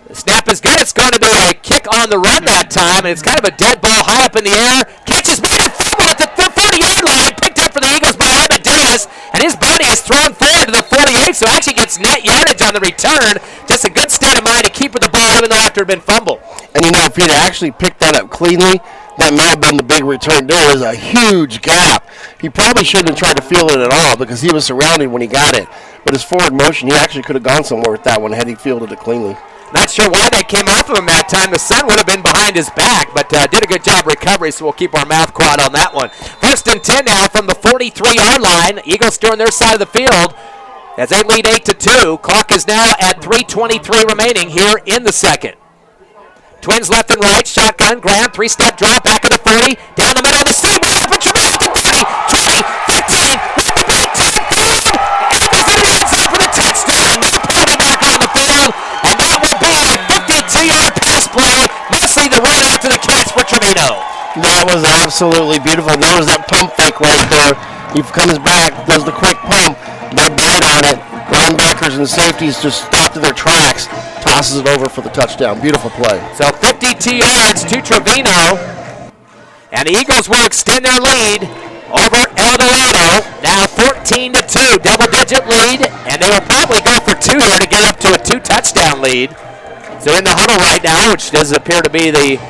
The snap is good. It's going to be a kick on the run that time, and it's kind of a dead ball high up in the air. Catch is made and fumble at the 40-yard line. Picked up for the Eagles by Armendariz, and his body is thrown forward to the 48, so actually gets net yardage on the return. Just a good state of mind to keep with the ball even though after it had been fumbled. And you know, if he'd actually picked that up cleanly, that may have been the big return. There was a huge gap. He probably shouldn't have tried to field it at all because he was surrounded when he got it. But his forward motion, he actually could have gone somewhere with that one had he fielded it cleanly. Not sure why that came off of him that time. The sun would have been behind his back, but did a good job recovery, so we'll keep our mouth quiet on that one. 1st and 10 now from the 43-yard line. Eagles still on their side of the field as they lead 8-2. Clock is now at 3:23 remaining here in the second. Twins left and right, shotgun, Graham, 3-step drop, back of the 30, down the middle of the seam, for Trevino to 30, 20, 15, left the back, 10, forward, Evans in the end zone for the touchdown. No penalty back on the field, and that will be a 52-yard pass play, mostly the run after the catch for Trevino. That was absolutely beautiful. There was that pump fake right there. He comes back, does the quick pump, they bite on it. Linebackers and safeties just stop to their tracks, tosses it over for the touchdown. Beautiful play. So 52 yards to Trevino, and the Eagles will extend their lead over Eldorado. Now 14-2, double-digit lead, and they will probably go for 2 here to get up to a 2-touchdown lead. So in the huddle right now, which does appear to be the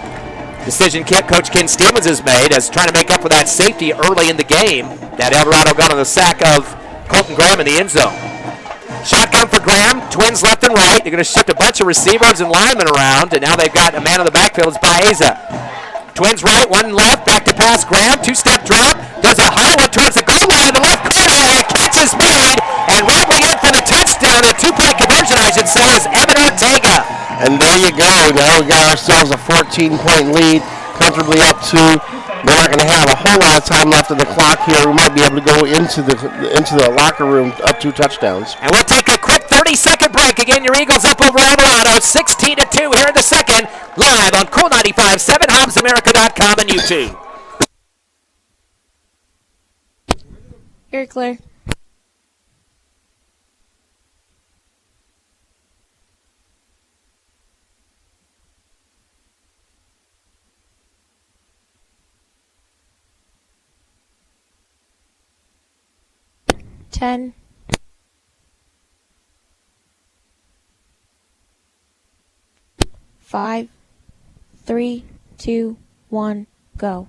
decision Coach Ken Stevens has made as trying to make up for that safety early in the game that Eldorado got on the sack of Colton Graham in the end zone. Shotgun for Graham, Twins left and right. They're going to shift a bunch of receivers and linemen around, and now they've got a man on the backfield. It's Baeza. Twins right, one left, back to pass. Graham, 2-step drop. There's a high one towards the goal line, the left corner, and a catch is made. And rattling in for the touchdown, a 2-point conversion, I should say, is Evan Ortega. And there you go. Now we got ourselves a 14-point lead, comfortably up 2. We're not going to have a whole lot of time left on the clock here. We might be able to go into the locker room up 2 touchdowns. And we'll take a quick 30-second break. Again, your Eagles up over Eldorado, 16-2 here in the second, live on Cool 95.7, HobbsAmerica.com, and YouTube. You're clear. Ten. 5, 3, 2, 1, go.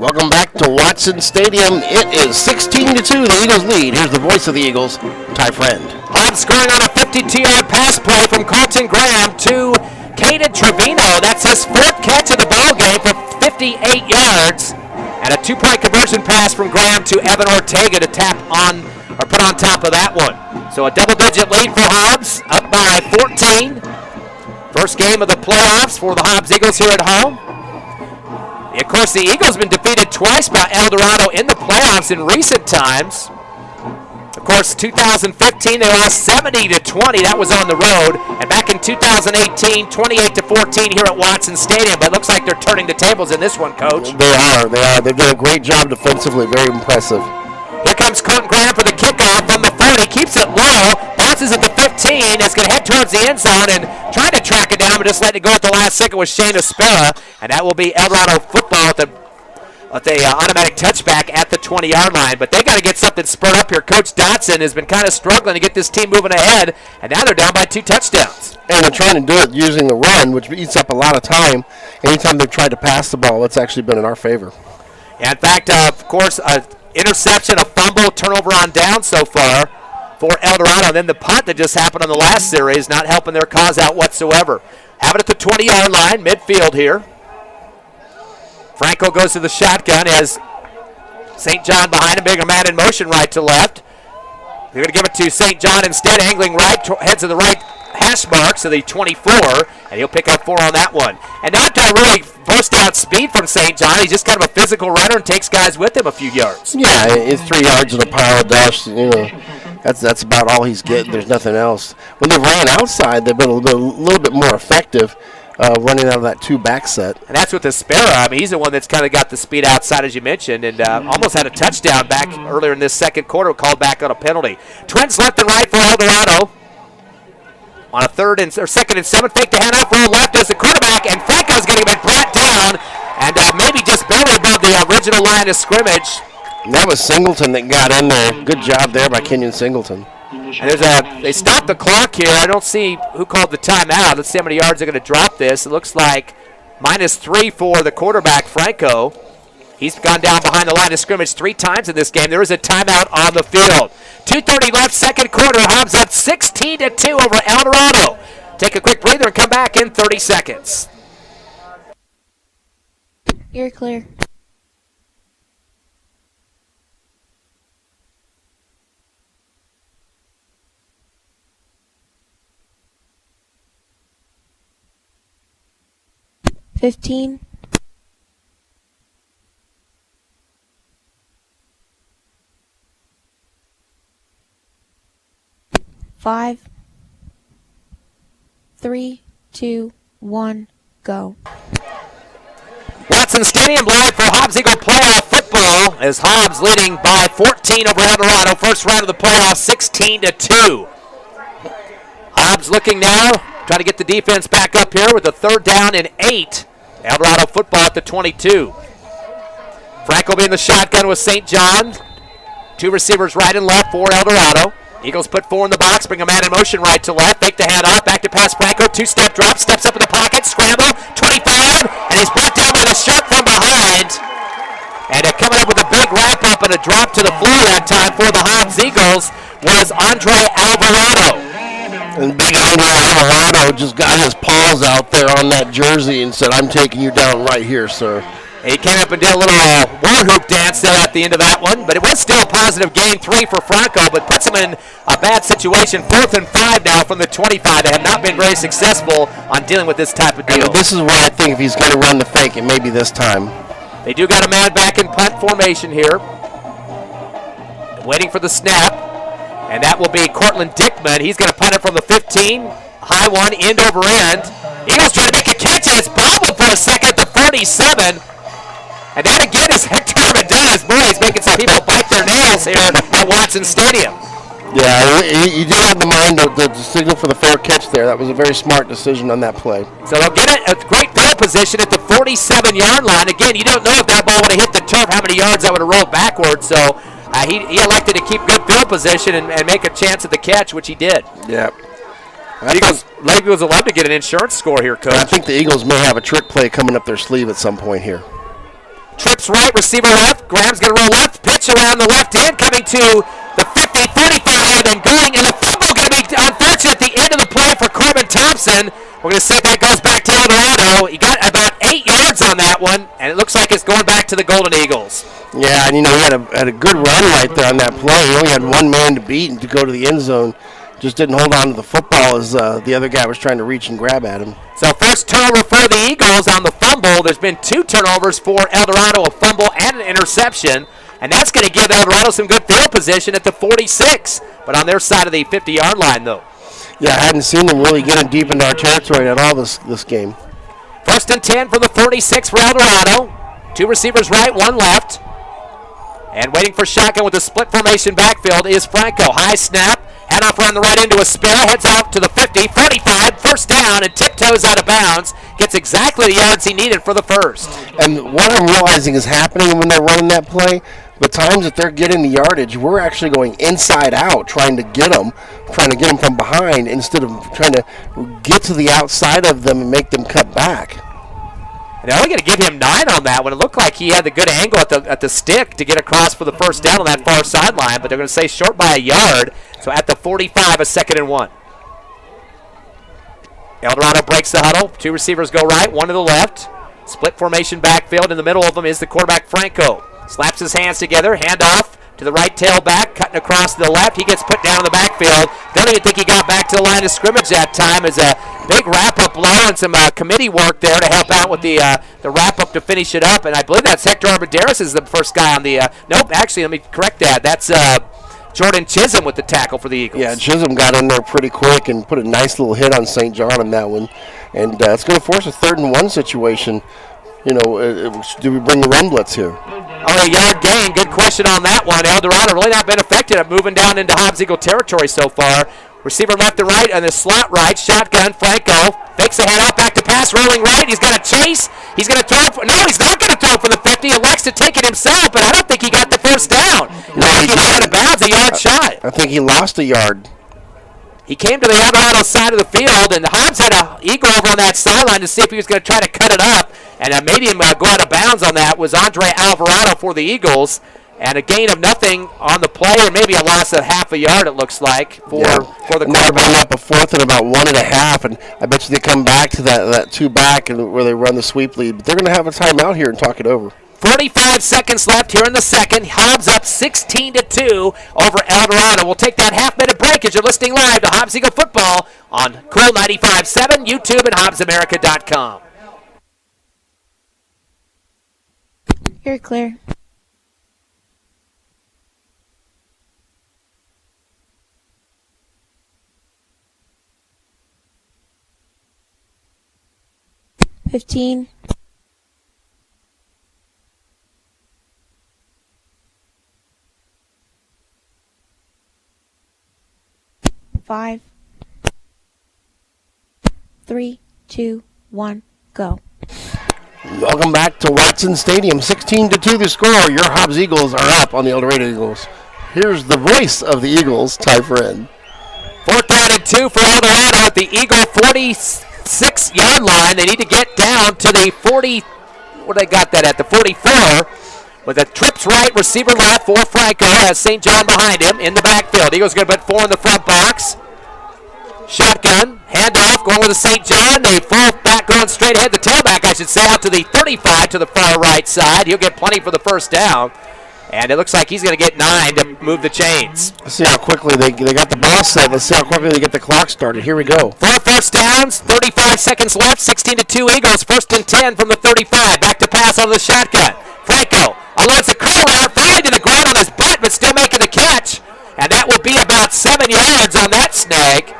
Welcome back to Watson Stadium. It is 16-2. The Eagles lead. Here's the voice of the Eagles, Ty Friend. Hobbs scoring on a 52-yard pass play from Colton Graham to Caden Trevino. That's his fourth catch of the ball game for 58 yards. And a two-point conversion pass from Graham to Evan Ortega to put on top of that one. So a double-digit lead for Hobbs, up by 14. First game of the playoffs for the Hobbs Eagles here at home. Of course, the Eagles have been defeated twice by Eldorado in the playoffs in recent times. Of course, 2015, they lost 70-20. That was on the road. And back in 2018, 28-14 here at Watson Stadium. But it looks like they're turning the tables in this one, Coach. They are. They've done a great job defensively. Very impressive. Here comes Colton Graham for the kickoff from the 30. Keeps it low. Bounces at the 15. Is going to head towards the end zone and trying to track it down, but just letting it go at the last second with Shane Aspera. And that will be Eldorado football at the automatic touchback at the 20-yard line. But they got to get something spurred up here. Coach Dotson has been kind of struggling to get this team moving ahead, and now they're down by 2 touchdowns. And they're trying to do it using the run, which eats up a lot of time. Anytime they've tried to pass the ball, it's actually been in our favor. Yeah, in fact, of course, an interception, a fumble, turnover on down so far for Eldorado. And then the punt that just happened on the last series, not helping their cause out whatsoever. Have it at the 20-yard line, midfield here. Franco goes to the shotgun as St. John behind him, big man in motion right to left. They're going to give it to St. John instead, angling right, heads to the right hash mark, so the 24, and he'll pick up 4 on that one. And not really burst out speed from St. John. He's just kind of a physical runner and takes guys with him a few yards. Yeah, it's 3 yards and a power dash. That's about all he's getting. There's nothing else. When they ran outside, they've been a little bit more effective. Running out of that 2-back set. And that's with Aspera. I mean, he's the one that's kind of got the speed outside, as you mentioned, and almost had a touchdown back earlier in this second quarter, called back on a penalty. Twins left and right for Eldorado. On a second and 7, fake the handoff, roll left as the quarterback, and Franco's going to get brought down, and maybe just barely above the original line of scrimmage. And that was Singleton that got in there. Good job there by Kenyon Singleton. And they stopped the clock here. I don't see who called the timeout. Let's see how many yards they're going to drop this. It looks like -3 for the quarterback, Franco. He's gone down behind the line of scrimmage 3 times in this game. There is a timeout on the field. 2:30 left, second quarter. Hobbs up 16-2 over Eldorado. Take a quick breather and come back in 30 seconds. You're clear. $15. $5, 3, 2, 1, go. Watson Stadium live for Hobbs Eagle playoff football as Hobbs leading by 14 over Eldorado. First round of the playoffs, 16-2. Hobbs looking now, trying to get the defense back up here with a 3rd down and 8. Eldorado football at the 22. Frank will be in the shotgun with St. John. 2 receivers right and left for Eldorado. Eagles put 4 in the box, bring a man in motion right to left. Fake the handoff, back to pass Franco. 2-step drop, steps up in the pocket, scramble, 25, and he's brought down by the shirt from behind. And coming up with a big wrap-up and a drop to the floor that time for the Hobbs Eagles was Andre Alvarado. And big Andre Alvarado just got his paws out there on that jersey and said, "I'm taking you down right here, sir." He came up and did a little war hoop dance there at the end of that one, but it was still a positive gain 3 for Franco, but puts him in a bad situation. 4th and 5 now from the 25. They have not been very successful on dealing with this type of deal. And this is where I think if he's going to run the fake, it may be this time. They do got a man back in punt formation here. Waiting for the snap, and that will be Cortland Dickman. He's going to punt it from the 15. High one, end over end. Eagles trying to make a catch, and it's bobbled for a second at the 47. And that again is Hector Medina's boy. He's making some people bite their nails here at Watson Stadium. Yeah, he did have the mind to signal for the fair catch there. That was a very smart decision on that play. So they'll get it a great field position at the 47-yard line. Again, you don't know if that ball would have hit the turf, how many yards that would have rolled backwards. So he elected to keep good field position and make a chance at the catch, which he did. Yep. Eagles will love to get an insurance score here, Coach. I think the Eagles may have a trick play coming up their sleeve at some point here. Trips right, receiver left. Graham's going to roll left. Pitch around the left end, coming to the 50, 35, and going. And the fumble going to be unfortunate at the end of the play for Corbin Thompson. We're going to see if that goes back to Eldorado. He got about 8 yards on that one, and it looks like it's going back to the Golden Eagles. Yeah, and he had a good run right there on that play. He only had one man to beat and to go to the end zone. Just didn't hold on to the football as the other guy was trying to reach and grab at him. So first turnover for the Eagles on the fumble. There's been 2 turnovers for Eldorado, a fumble and an interception. And that's going to give Eldorado some good field position at the 46. But on their side of the 50-yard line, though. Yeah, I hadn't seen them really getting deep into our territory at all this game. First and 10 from the 46 for Eldorado. 2 receivers right, 1 left. And waiting for shotgun with the split formation backfield is Franco. High snap. Head off around the right into a spare. Heads out to the 50, 45. First down and tiptoes out of bounds. Gets exactly the yards he needed for the first. And what I'm realizing is happening when they're running that play, the times that they're getting the yardage, we're actually going inside out trying to get them from behind instead of trying to get to the outside of them and make them cut back. And they're only going to give him 9 on that one. It looked like he had the good angle at the stick to get across for the first down on that far sideline, but they're going to say short by a yard. So at the 45, a 2nd and 1. Eldorado breaks the huddle. 2 receivers go right, 1 to the left. Split formation backfield. In the middle of them is the quarterback, Franco. Slaps his hands together, handoff to the right tailback, cutting across to the left. He gets put down in the backfield. Don't even think he got back to the line of scrimmage that time. As a big wrap-up blow and some committee work there to help out with the wrap-up to finish it up. And I believe that's Hector Armendaris is the first guy on the nope, actually, let me correct that. That's Jordan Chisholm with the tackle for the Eagles. Yeah, Chisholm got in there pretty quick and put a nice little hit on St. John on that one. And it's going to force a 3rd and 1 situation. You know, do we bring the run blitz here? Oh, a yard gain. Good question on that one. Eldorado really not been affected at moving down into Hobbs Eagle territory so far. Receiver left to right and the slot right. Shotgun, Franco. Fakes a handoff back to pass, rolling right. He's got a chase. He's going to throw it. No, he's not going to throw it for the 50. He elects to take it himself, but I don't think he got the first down. No, he was out of bounds, a yard shy. I think he lost a yard. He came to the Eldorado side of the field, and Hobbs had an eagle over on that sideline to see if he was going to try to cut it up, and made him go out of bounds on that was Andre Alvarado for the Eagles, and a gain of nothing on the play, or maybe a loss of half a yard, it looks like, for the quarterback. Bring up a 4th and about 1.5, and I bet you they come back to that 2-back and where they run the sweep lead, but they're going to have a timeout here and talk it over. 45 seconds left here in the second. Hobbs up 16-2 over Eldorado. We'll take that half-minute break as you're listening live to Hobbs Eagle Football on Cool 95.7, YouTube, and HobbsAmerica.com. You're clear. $15. 5, 3, 2, 1, go. Welcome back to Watson Stadium. 16-2 the score. Your Hobbs Eagles are up on the Eldorado Eagles. Here's the voice of the Eagles, Ty Friend. 4th down and 2 for Eldorado at the Eagle 46-yard line. They need to get down to the 40. What they got that at? The 44. With a trips right, receiver left for Franco. Has St. John behind him in the backfield. Eagles going to put 4 in the front box. Shotgun, handoff, going with the St. John. They fall back, going straight ahead. The tailback, I should say, out to the 35 to the far right side. He'll get plenty for the first down. And it looks like he's going to get 9 to move the chains. Let's see how quickly they got the ball set. Let's see how quickly they get the clock started. Here we go. 4 first downs, 35 seconds left, 16-2 Eagles. 1st and 10 from the 35. Back to pass on the shotgun. Franco unloads the curl out, falling to the ground on his butt, but still making the catch. And that would be about 7 yards on that snag.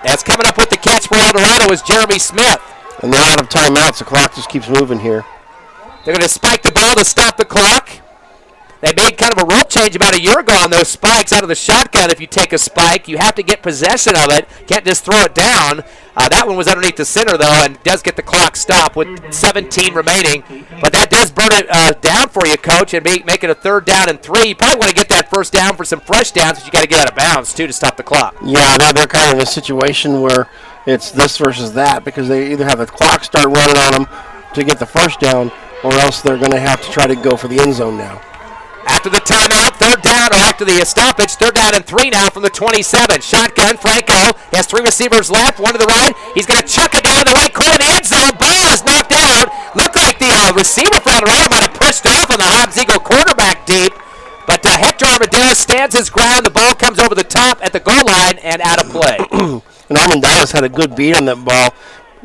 That's coming up with the catch for Eldorado is Jeremy Smith. And they're out of timeouts. The clock just keeps moving here. They're going to spike the ball to stop the clock. They made kind of a rule change about a year ago on those spikes out of the shotgun. If you take a spike, you have to get possession of it. Can't just throw it down. That one was underneath the center, though, and does get the clock stopped with 17 remaining. But that does burn it down for you, Coach, and make it a 3rd down and 3. You probably want to get that first down for some fresh downs, but you got to get out of bounds, too, to stop the clock. Yeah, they're kind of in a situation where it's this versus that because they either have the clock start running on them to get the first down, or else they're going to have to try to go for the end zone now. After the timeout, third down, or after the stoppage, third down and 3 now from the 27. Shotgun, Franco. He has 3 receivers left, one to the right. He's going to chuck it down the right corner of the end zone. Ball is knocked out. Looked like the receiver for Eldorado might have pushed off on the Hobbs Eagle quarterback deep. But Hector Armadillo stands his ground. The ball comes over the top at the goal line and out of play. And Armendariz had a good beat on that ball.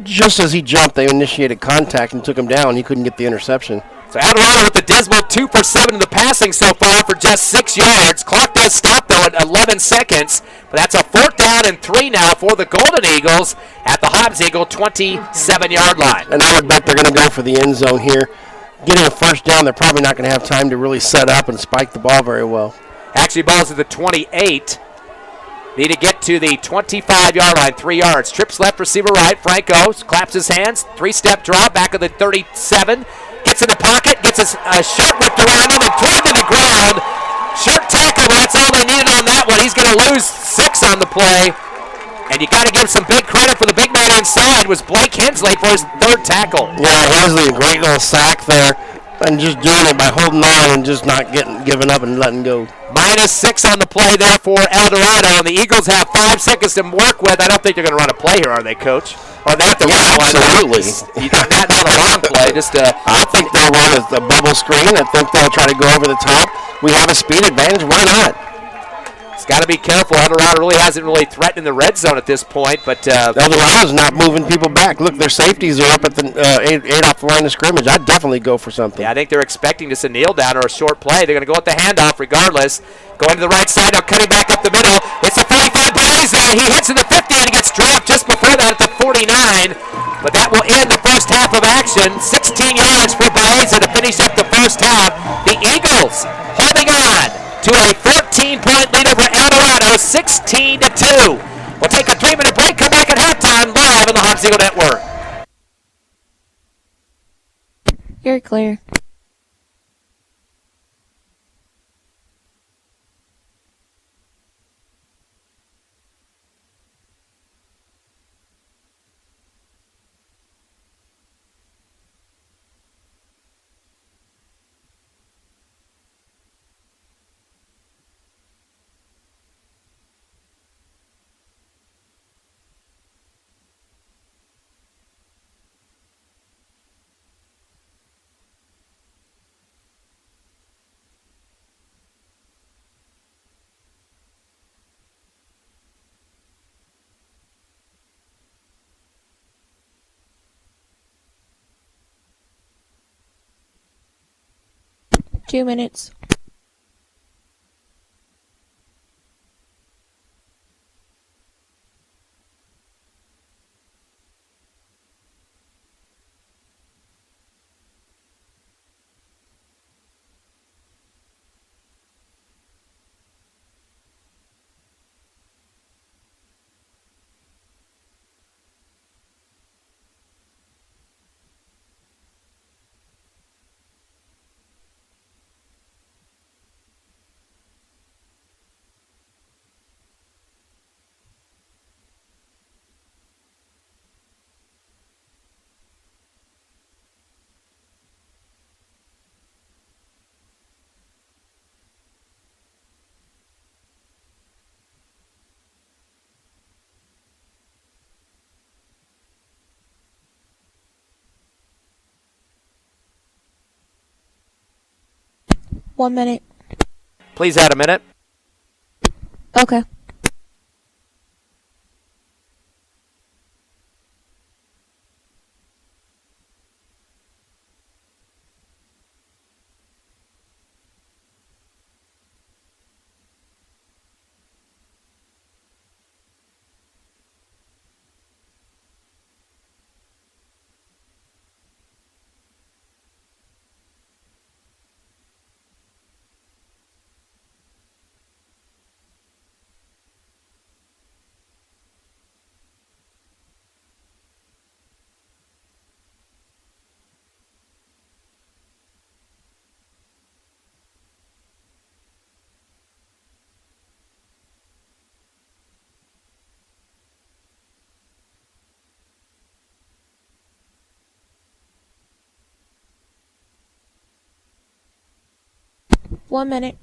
Just as he jumped, they initiated contact and took him down. He couldn't get the interception. So Eldorado with the dismal 2 for 7 in the passing so far for just 6 yards. Clock does stop, though, at 11 seconds. But that's a fourth down and 3 now for the Golden Eagles at the Hobbs Eagle 27-yard line. And I would bet they're going to go for the end zone here. Getting a first down, they're probably not going to have time to really set up and spike the ball very well. Actually, ball's at the 28. Need to get to the 25-yard line, 3 yards. Trips left, receiver right. Franco claps his hands. 3-step drop back of the 37. Gets in the pocket, gets his shirt whipped around him and thrown to the ground. Shirt tackle, but that's all they needed on that one. He's going to lose 6 on the play. And you got to give some big credit for the big man inside was Blake Hensley for his 3rd tackle. Yeah, Hensley, a great little sack there. And just doing it by holding on and just not giving up and letting go. -6 on the play there for Eldorado, and the Eagles have 5 seconds to work with. I don't think they're going to run a play here, are they, Coach? Or they have to run one. Absolutely. Not a long play. I think they'll run a bubble screen. I think they'll try to go over the top. We have a speed advantage. Why not? It's got to be careful. Eldorado really hasn't threatened the red zone at this point, but Eldorado's not moving people back. Look, their safeties are up at the 8 off the line of scrimmage. I'd definitely go for something. yeah, I think they're expecting just a kneel down or a short play. They're going to go with the handoff regardless. Going to the right side now, cutting back up the middle. It's the 45 Blaze. He hits in the 50 and he gets dropped just before that at the 49. But that will end the first half of action. 16 yards for Baeza to finish up the first half. The Eagles holding on to a 14-point lead over Eldorado, 16-2. We'll take a 3-minute break, come back at halftime live on the Hobbs Eagle Network. You're clear. Two minutes. One minute. Please add a minute. Okay. 1 minute.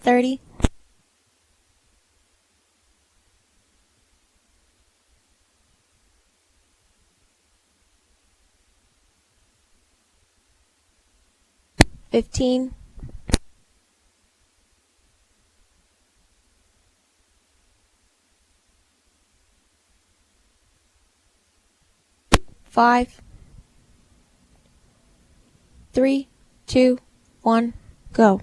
$30. $15. $5. 3, 2, 1, go.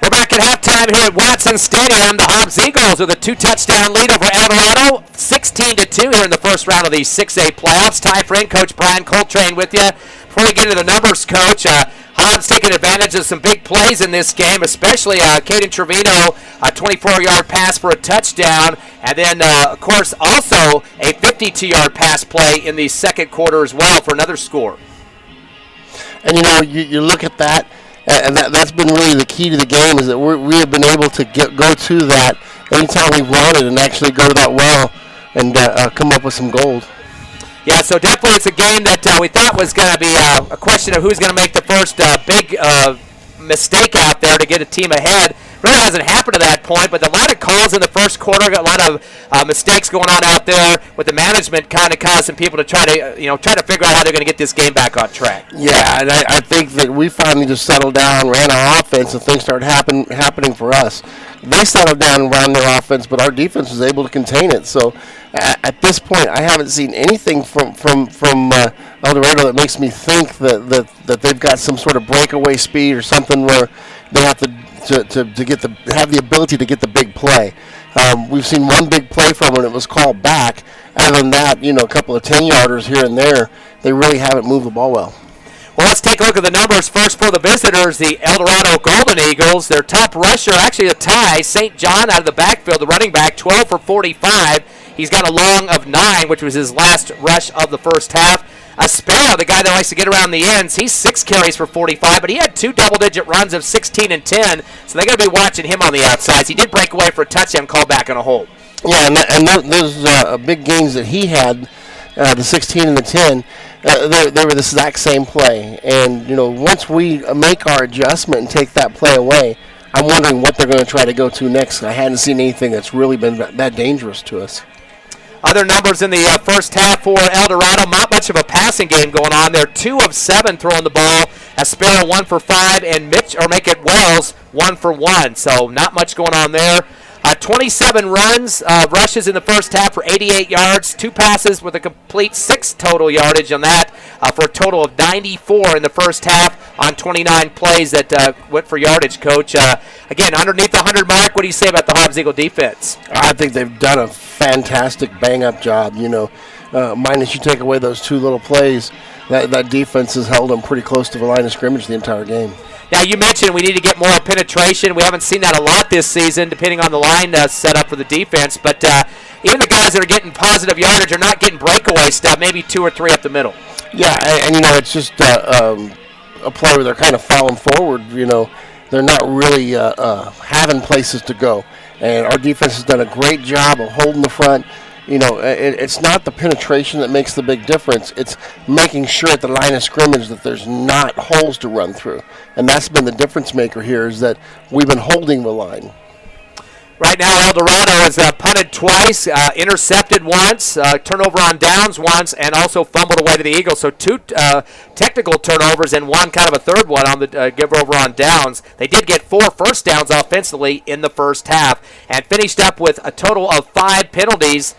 We're back at halftime here at Watson Stadium. The Hobbs Eagles with a 2-touchdown lead over Eldorado, 16-2 here in the first round of the 6A playoffs. Ty Friend, Coach Brian Coltrane with you. Before we get into the numbers, Coach, Hobbs taking advantage of some big plays in this game, especially Caden Trevino, a 24-yard pass for a touchdown, and then, of course, also a 52-yard pass play in the second quarter as well for another score. And, you look at that, and that's been really the key to the game, is that we have been able to go to that anytime we've wanted and actually go to that well and come up with some gold. Yeah, so definitely it's a game that we thought was going to be a question of who's going to make the first big mistake out there to get a team ahead. Really hasn't happened to that point, but a lot of calls in the first quarter, got a lot of mistakes going on out there with the management kind of causing people to try to figure out how they're going to get this game back on track. Yeah, and I think that we finally just settled down, ran our offense, and things started happening for us. They settled down and ran their offense, but our defense was able to contain it. So at this point, I haven't seen anything from Eldorado that makes me think that they've got some sort of breakaway speed or something where they have to have the ability to get the big play. We've seen one big play from when it was called back. Other than that, a couple of 10-yarders here and there. They really haven't moved the ball well. Well, let's take a look at the numbers first for the visitors, the Eldorado Golden Eagles. Their top rusher, actually a tie, St. John out of the backfield, the running back, 12 for 45. He's got a long of 9, which was his last rush of the first half. Sparrow, the guy that likes to get around the ends, he's 6 carries for 45, but he had 2 double-digit runs of 16 and 10, so they're going to be watching him on the outsides. He did break away for a touchdown call back on a hold. Yeah, and those big gains that he had, the 16 and the 10, they were the exact same play. And, once we make our adjustment and take that play away, I'm wondering what they're going to try to go to next. I hadn't seen anything that's really been that dangerous to us. Other numbers in the first half for Eldorado, not much of a passing game going on. They're 2 of 7 throwing the ball. Sparrow 1 for 5, and Wells 1 for 1. So not much going on there. 27 rushes in the first half for 88 yards, 2 passes with a complete 6 total yardage on that for a total of 94 in the first half on 29 plays that went for yardage, Coach. Again, underneath the 100 mark, what do you say about the Hobbs Eagle defense? I think they've done a fantastic bang-up job. Minus you take away those 2 little plays, that defense has held them pretty close to the line of scrimmage the entire game. Now, you mentioned we need to get more penetration. We haven't seen that a lot this season, depending on the line set up for the defense. But even the guys that are getting positive yardage are not getting breakaway stuff, maybe 2 or 3 up the middle. Yeah, and it's just a play where they're kind of falling forward. They're not really having places to go. And our defense has done a great job of holding the front. It's not the penetration that makes the big difference. It's making sure at the line of scrimmage that there's not holes to run through. And that's been the difference maker here, is that we've been holding the line. Right now, Eldorado has punted twice, intercepted once, turnover on downs once, and also fumbled away to the Eagles. So 2 technical turnovers and 1 kind of a third one on the give over on downs. They did get 4 first downs offensively in the first half and finished up with a total of 5 penalties.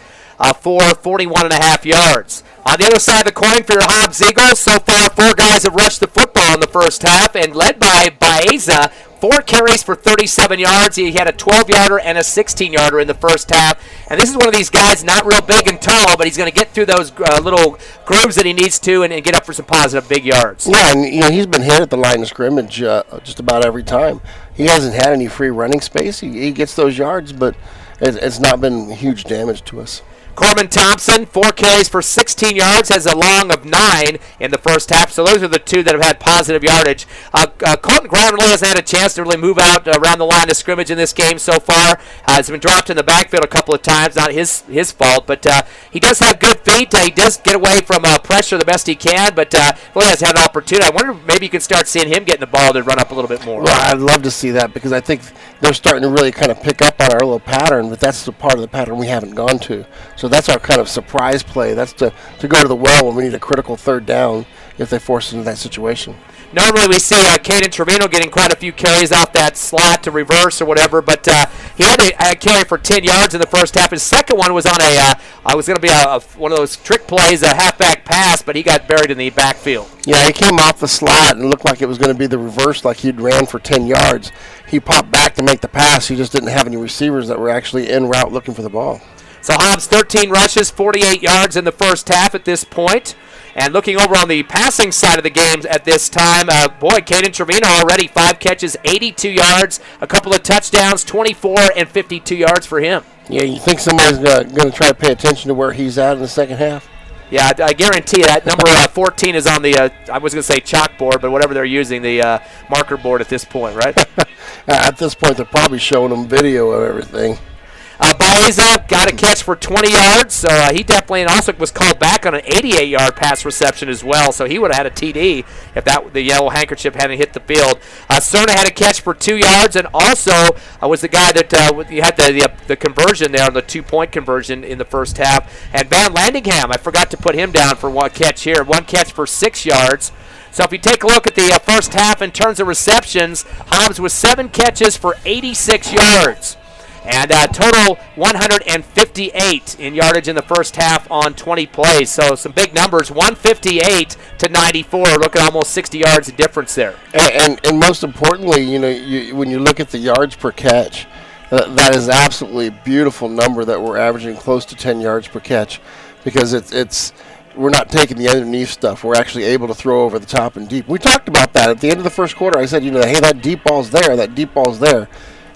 for 41.5 yards. On the other side of the coin for your Hobbs Eagles, so far 4 guys have rushed the football in the first half, and led by Baeza, 4 carries for 37 yards. He had a 12-yarder and a 16-yarder in the first half. And this is one of these guys, not real big and tall, but he's going to get through those little grooves that he needs to and get up for some positive big yards. Yeah, and he's been hit at the line of scrimmage just about every time. He hasn't had any free running space. He gets those yards, but it's not been huge damage to us. Corbin Thompson, 4 carries for 16 yards, has a long of 9 in the first half. So those are the 2 that have had positive yardage. Colton Graham really hasn't had a chance to really move out around the line of scrimmage in this game so far. Has been dropped in the backfield a couple of times, not his fault, but he does have good feet. He does get away from pressure the best he can, but really hasn't had an opportunity. I wonder if maybe you can start seeing him getting the ball to run up a little bit more. Well, I'd love to see that because I think they're starting to really kind of pick up on our little pattern, but that's the part of the pattern we haven't gone to. So that's our kind of surprise play. That's to go to the well when we need a critical third down if they force us into that situation. Normally we see Caden Trevino getting quite a few carries off that slot to reverse or whatever, but he had a carry for 10 yards in the first half. His second one was on was going to be one of those trick plays, a halfback pass, but he got buried in the backfield. Yeah, he came off the slot and looked like it was going to be the reverse, like he'd ran for 10 yards. He popped back to make the pass. He just didn't have any receivers that were actually en route looking for the ball. So Hobbs, 13 rushes, 48 yards in the first half at this point. And looking over on the passing side of the game at this time, Caden Trevino already 5 catches, 82 yards, a couple of touchdowns, 24 and 52 yards for him. Yeah, you think somebody's going to try to pay attention to where he's at in the second half? Yeah, I guarantee that. Number 14 is on the, I was going to say chalkboard, but whatever they're using, the marker board at this point, right? At this point, they're probably showing them video of everything. Baeza got a catch for 20 yards, so he definitely, and also was called back on an 88-yard pass reception as well, so he would have had a TD if the yellow handkerchief hadn't hit the field. Cerna had a catch for 2 yards, and also was the guy that you had the conversion there, the 2-point conversion in the first half. And Van Landingham, I forgot to put him down for one catch here, 1 catch for 6 yards. So if you take a look at the first half in terms of receptions, Hobbs with 7 catches for 86 yards. And total 158 in yardage in the first half on 20 plays. So some big numbers, 158 to 94. Look at almost 60 yards of difference there. And most importantly, when you look at the yards per catch, that is absolutely a beautiful number that we're averaging close to 10 yards per catch, because it's we're not taking the underneath stuff. We're actually able to throw over the top and deep. We talked about that at the end of the first quarter. I said, hey, that deep ball's there. That deep ball's there.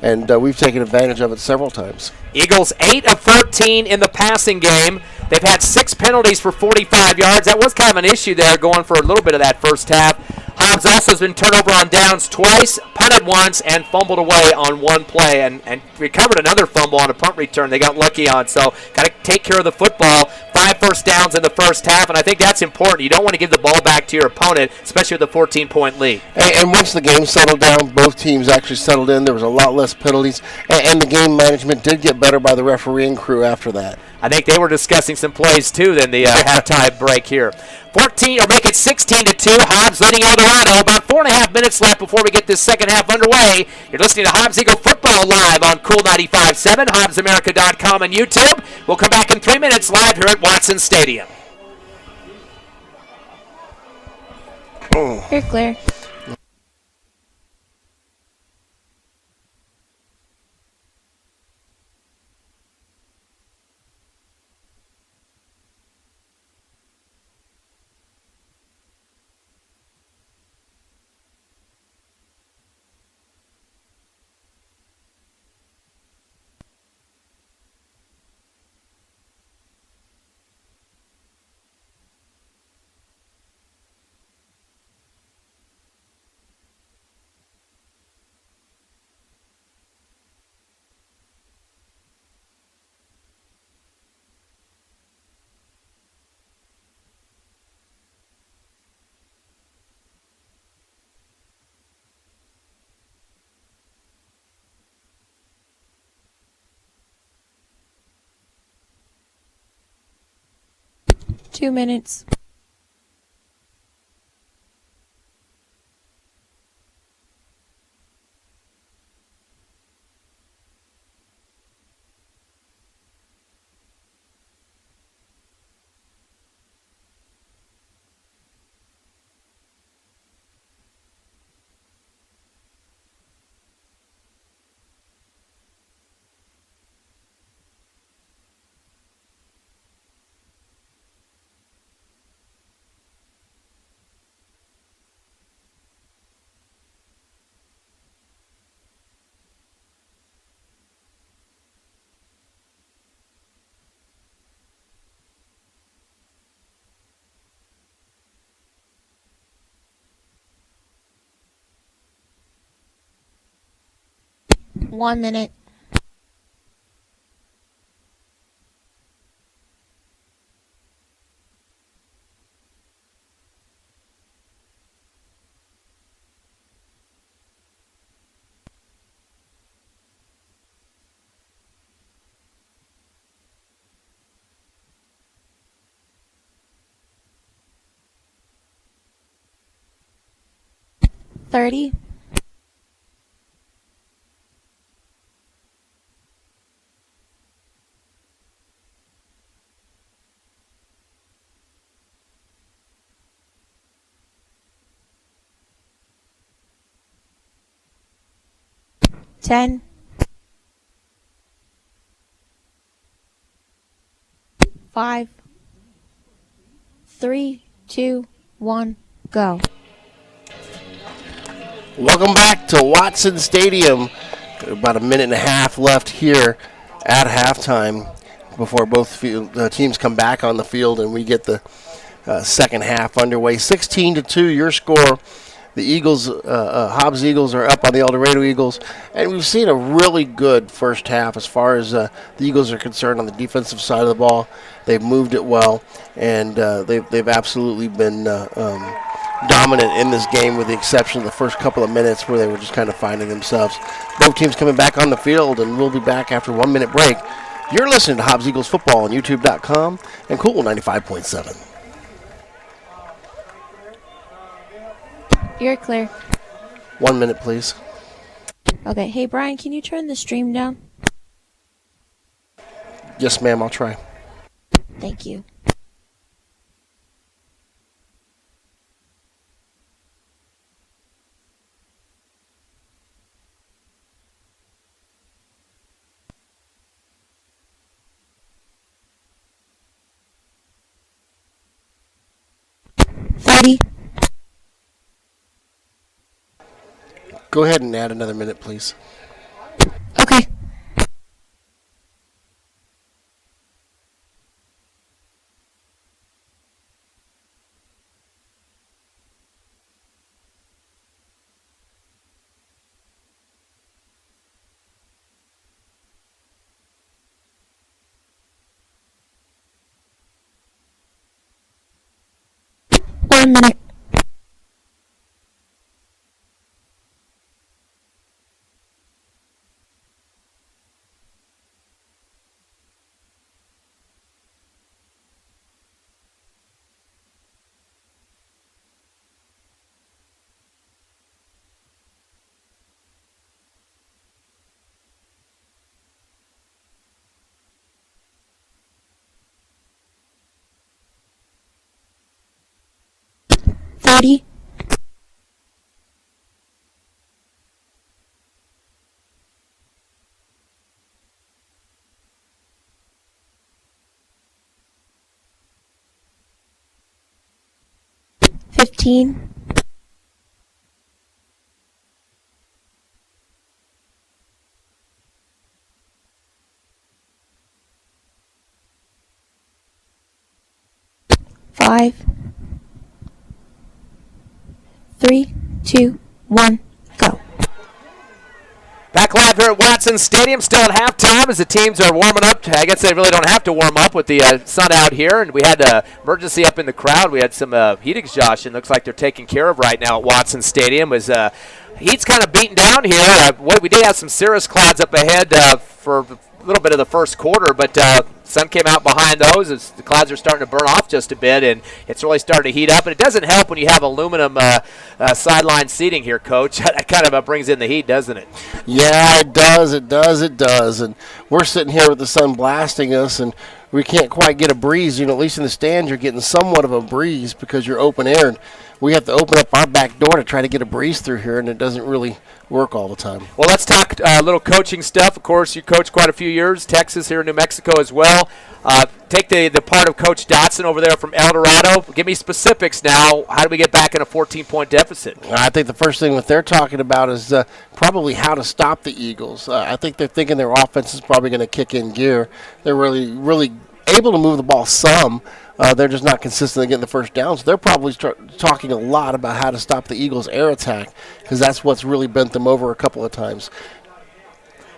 And we've taken advantage of it several times. Eagles 8 of 14 in the passing game. They've had 6 penalties for 45 yards. That was kind of an issue there going for a little bit of that first half. Hobbs also has been turned over on downs twice, punted once, and fumbled away on one play, and recovered another fumble on a punt return they got lucky on. So got to take care of the football. 5 first downs in the first half, and I think that's important. You don't want to give the ball back to your opponent, especially with a 14-point lead. And once the game settled down, both teams actually settled in. There was a lot less penalties, and the game management did get better by the refereeing crew after that. I think they were discussing some plays, too, than the halftime break here. 14, or make it 16-2. Hobbs leading Eldorado. About 4.5 minutes left before we get this second half underway. You're listening to Hobbs Eagle Football live on Cool 95.7, HobbsAmerica.com, and YouTube. We'll come back in 3 minutes live here at Watson Stadium. You're clear. Two minutes. 1 minute. $30. $10. 5. 3, 2, 1, go. Welcome back to Watson Stadium. About a minute and a half left here at halftime before both teams come back on the field and we get the second half underway. 16-2 your score. The Eagles, Hobbs Eagles, are up on the Eldorado Eagles, and we've seen a really good first half as far as the Eagles are concerned on the defensive side of the ball. They've moved it well, and they've absolutely been dominant in this game, with the exception of the first couple of minutes where they were just kind of finding themselves. Both teams coming back on the field, and we'll be back after 1 minute break. You're listening to Hobbs Eagles Football on YouTube.com and Cool 95.7. You're clear. 1 minute, please. Okay. Hey, Brian, can you turn the stream down? Yes, ma'am, I'll try. Thank you. $30. Go ahead and add another minute, please. Okay. One minute. $30. $15. $5. 3, 2, 1, go. Back live here at Watson Stadium, still at halftime as the teams are warming up. I guess they really don't have to warm up with the sun out here. And we had an emergency up in the crowd. We had some heat exhaustion. Looks like they're taken care of right now at Watson Stadium. As heat's kind of beaten down here. We did have some cirrus clouds up ahead for a little bit of the first quarter, but sun came out behind those as the clouds are starting to burn off just a bit, and it's really starting to heat up. And it doesn't help when you have aluminum sideline seating here, Coach. That kind of brings in the heat, doesn't it? Yeah, it does. And we're sitting here with the sun blasting us, and we can't quite get a breeze. At least in the stands, you're getting somewhat of a breeze because you're open air. And we have to open up our back door to try to get a breeze through here, and it doesn't really work all the time. Well, let's talk a little coaching stuff. Of course, you coached quite a few years, Texas, here in New Mexico as well. Take the part of Coach Dotson over there from Eldorado. Give me specifics now. How do we get back in a 14-point deficit? I think the first thing that they're talking about is probably how to stop the Eagles. I think they're thinking their offense is probably going to kick in gear. They're really able to move the ball some. They're just not consistently getting the first down. So they're probably talking a lot about how to stop the Eagles' air attack, because that's what's really bent them over a couple of times.